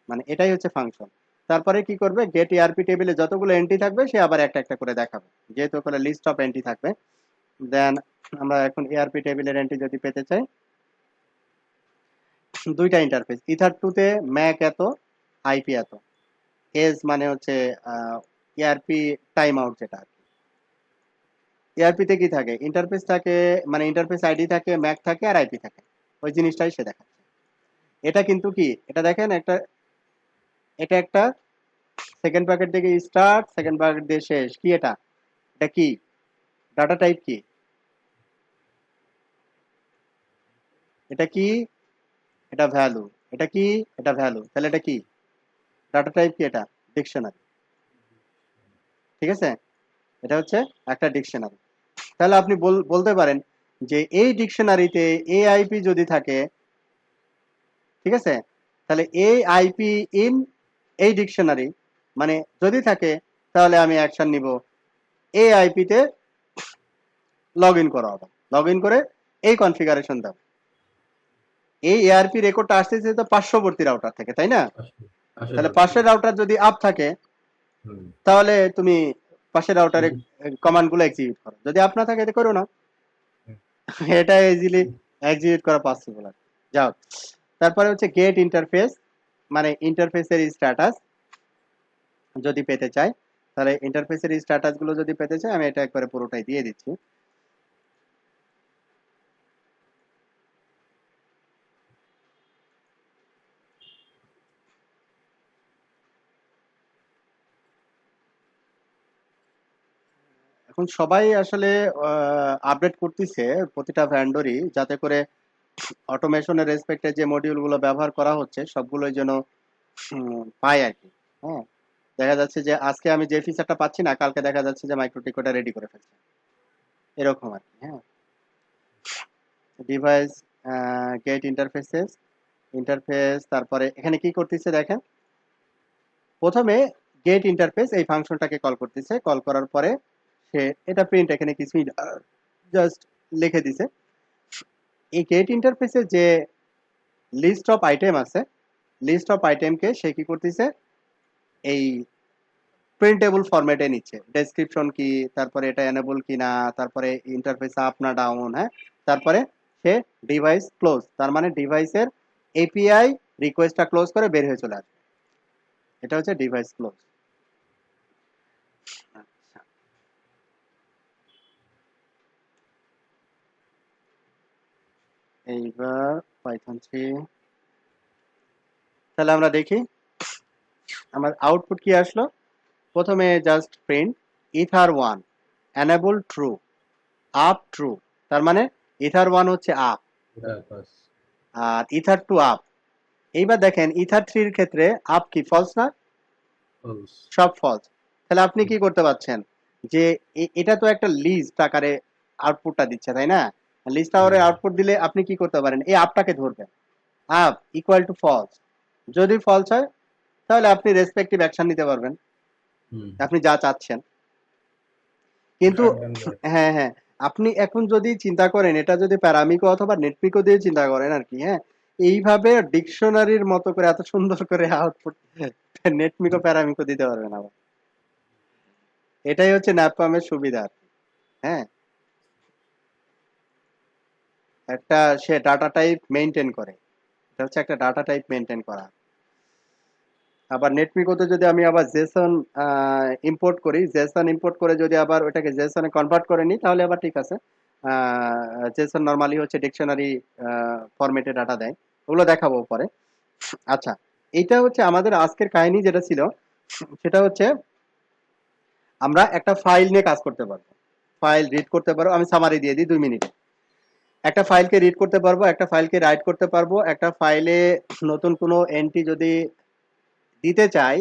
মানে এটাই হচ্ছে ফাংশন। তারপরে কি করবে, গেট এআরপি টেবিলে যতগুলো এন্ট্রি থাকবে সে আবার একটা একটা করে দেখাবে, যেহেতু ওখানে লিস্ট অফ এন্ট্রি থাকবে। দেন আমরা এখন এআরপি টেবিলের এন্ট্রি যদি পেতে চাই, দুইটা ইন্টারফেস, ইথার 2 তে ম্যাক এত, আইপি এত, এজ মানে হচ্ছে ইআরপি টাইম আউট, যেটা ইআরপিতে কি থাকে, ইন্টারফেস থাকে, মানে ইন্টারফেস আইডি থাকে, ম্যাক থাকে, আর আইপি থাকে, ওই জিনিসটাই সে দেখাচ্ছে। এটা কিন্তু কি, এটা দেখেন একটা, এটা একটা সেকেন্ড প্যাকেট থেকে স্টার্ট, সেকেন্ড প্যাকেট দিয়ে শেষ, কি এটা, এটা কি ডাটা টাইপ, কি এটা, কি এটা ভ্যালু, এটা কি এটা ভ্যালু, তাহলে এটা কি ডাটা টাইপ, কি এটা ডিকশনারি, ঠিক আছে, এটা হচ্ছে একটা ডিকশনারি। তাহলে আপনি বলতে পারেন যে এই ডিকশনারিতে এ আইপি যদি থাকে, ঠিক আছে, তাহলে এ আইপি ইন এই ডিকশনারি, মানে যদি থাকে তাহলে আমি অ্যাকশন নিব, এ আইপিতে লগ ইন করা হবে, লগ ইন করে এই কনফিগারেশন দাও। এই এআরপি রেকর্ডটা আসতেছে তো পার্শ্ববর্তী রাউটার থেকে, তাই না? তাহলে পাশের রাউটার যদি আপ থাকে তাহলে তুমি পাশের রাউটারে কমান্ড গুলো এক্সিকিউট করো, যদি আপ না থাকে এটা করো না। এটা ইজিলি এক্সিকিউট করা পসিবল। যাও, তারপরে হচ্ছে গেট ইন্টারফেস, মানে ইন্টারফেসের স্ট্যাটাস যদি পেতে চাই, তাহলে ইন্টারফেসের স্ট্যাটাস গুলো যদি পেতে চাই, আমি এটা একবারে পুরোটাই দিয়ে দিচ্ছি। এখন সবাই আসলে আপডেট করতেছে প্রতিটা ভ্যান্ডরই, যাতে করে অটোমেশনের রেসপেক্টে যে মডিউল গুলো ব্যবহার করা হচ্ছে সবগুলোই যেন পাই আর কি। হ্যাঁ, দেখা যাচ্ছে যে আজকে আমি যে ফিচারটা পাচ্ছি না, কালকে দেখা যাচ্ছে যে মাইক্রোটিক ওটা রেডি করে ফেলছে, এরকম আর কি। হ্যাঁ, ডিভাইস গেট ইন্টারফেসেস, ইন্টারফেস, তারপরে এখানে কি করতেছে দেখেন, প্রথমে গেট ইন্টারফেস এই ফাংশনটাকে কল করতেছে, কল করার পরে সে এটা প্রিন্ট, এখানে কিছুই জাস্ট লিখে দিছে। এই গেট ইন্টারফেসে যে লিস্ট অফ আইটেম আছে, লিস্ট অফ আইটেমকে সে কি করতেছে, এই প্রিন্টেবল ফরম্যাটে নিচ্ছে, ডেসক্রিপশন কি, তারপরে এটা এনেবল কি না, তারপরে ইন্টারফেস আপ না ডাউন, হ্যাঁ, তারপরে সে ডিভাইস ক্লোজ, তার মানে ডিভাইসের এপিআই রিকোয়েস্টটা ক্লোজ করে বের হয়ে চলে আসবে, এটা হচ্ছে ডিভাইস ক্লোজ। এইবার পাইথন 3, তাহলে আমরা দেখি আমার আউটপুট কি আসলো। প্রথমে just print ether 1 enable true, up true, তার মানে ইথার 1 হচ্ছে আপ, আর ইথার 2 আপ। এইবার দেখেন ইথার 3 এর ক্ষেত্রে আপ কি ফলস না, সব ফলস। তাহলে আপনি কি করতে পারছেন যে এটা তো একটা লিস্ট আকারে আউটপুটটা দিচ্ছে, তাই না? লিস্ট আকারে আউটপুট দিলে আপনি কি করতে পারেন, এই আপটাকে ধরবেন, আপ ইকুয়াল টু ফলস, যদি ফলস হয় তাহলে আপনি রেসপেক্টিভ অ্যাকশন নিতে পারবেন, আপনি যা চাচ্ছেন। কিন্তু হ্যাঁ হ্যাঁ, আপনি এখন যদি চিন্তা করেন এটা যদি প্যারামিকো অথবা নেটমিকো দিয়ে চিন্তা করেন আর কি, হ্যাঁ, এইভাবে ডিকশনারির মতো করে এত সুন্দর করে আউটপুট নেটমিকো প্যারামিকো দিতে পারবেন আবার, এটাই হচ্ছে ন্যাপপামের সুবিধা। হ্যাঁ, একটা সে ডাটা টাইপ মেইনটেইন করে, এটা হচ্ছে একটা ডাটা টাইপ মেইনটেইন করা। আবার নেটমিকোতে যদি আমি আবার জেসন ইম্পোর্ট করি, জেসন ইম্পোর্ট করে যদি আবার ওটাকে জেসনে কনভার্ট করে নিই তাহলে আবার ঠিক আছে। জেসন নরমালি হচ্ছে ডিকশনারি ফরম্যাটে ডাটা দেয়, ওগুলো দেখাবো পরে। আচ্ছা, এইটা হচ্ছে আমাদের আজকের কাহিনী যেটা ছিল, সেটা হচ্ছে আমরা একটা ফাইল নিয়ে কাজ করতে পারবো, ফাইল রিড করতে পারবো। আমি সামারি দিয়ে দিই 2 মিনিটে। একটা ফাইলকে রিড করতে পারবো, একটা ফাইলকে রাইট করতে পারবো, একটা ফাইলে নতুন কোনো এন্ট্রি যদি দিতে চাই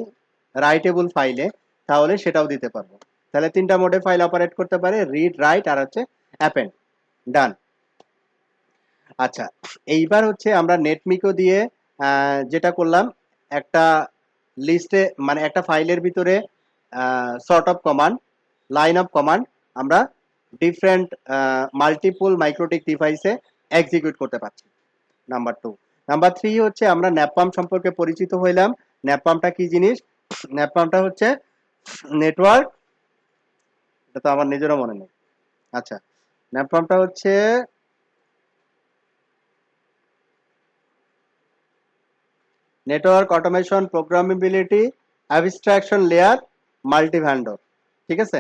রাইটেবল ফাইলে তাহলে সেটাও দিতে পারবো। তাহলে 3টা মোডে ফাইল অপারেট করতে পারে, রিড, রাইট আর হচ্ছে অ্যাপেন্ড, ডান। আচ্ছা, এইবার হচ্ছে আমরা নেটমিকো দিয়ে যেটা করলাম, একটা লিস্টে মানে একটা ফাইলের ভিতরে sort of command, line of command আমরা ডিফারেন্ট মাল্টিপল মাইক্রোটিক ডিভাইসে এক্সিকিউট করতে পারছি, নাম্বার 2। নাম্বার 3 হচ্ছে আমরা ন্যাপপাম সম্পর্কে পরিচিত হইলাম। ন্যাপপামটা কি জিনিস, ন্যাপপামটা হচ্ছে নেটওয়ার্ক, এটা তো আমার নিজেরও মনে নেই। আচ্ছা, ন্যাপপামটা হচ্ছে network automation, programmability, abstraction layer, multi vendor. ঠিক আছে,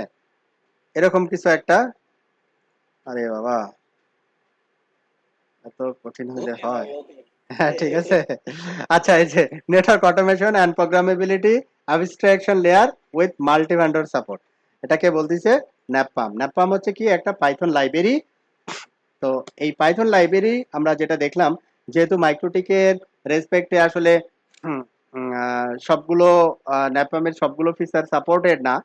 এরকম কিছু একটা। আরে বাবা, এত কঠিন হলে ওকে ভাই হয়? ওকে। হ্যাঁ, ঠিক আছে। আচ্ছা, এই যে network automation and programmability, abstraction layer with multi vendor support, এটাকে বলতেছে ন্যাপপাম। ন্যাপপাম হচ্ছে কি একটা পাইথন লাইব্রেরি। তো এই পাইথন লাইব্রেরি আমরা যেটা দেখলাম, যেহেতু মাইক্রোটিকের রেসপেক্টে আসলে সবগুলো ন্যাপপামের সবগুলো ফিচার সাপোর্টেড না,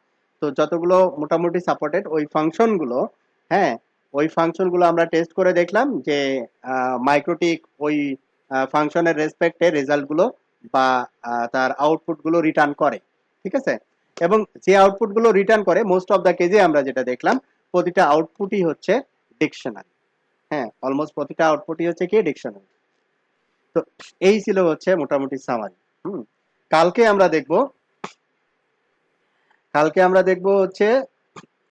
তো যতগুলো মোটামুটি সাপোর্টেড ওই ফাংশনগুলো, হ্যাঁ, ওই ফাংশনগুলো আমরা টেস্ট করে দেখলাম যে মাইক্রোটিক ওই ফাংশনের রেসপেক্টে রেজাল্টগুলো বা তার আউটপুটগুলো রিটার্ন করে। ঠিক আছে, এবং যে আউটপুটগুলো রিটার্ন করে মোস্ট অফ দ্য কেজে আমরা যেটা দেখলাম প্রতিটা আউটপুটই হচ্ছে ডিকশনারি। হ্যাঁ, অলমোস্ট প্রতিটা আউটপুটই হচ্ছে কি ডিকশনারি। তো এই ছিল হচ্ছে মোটামুটি সামারি। কালকে আমরা দেখব হচ্ছে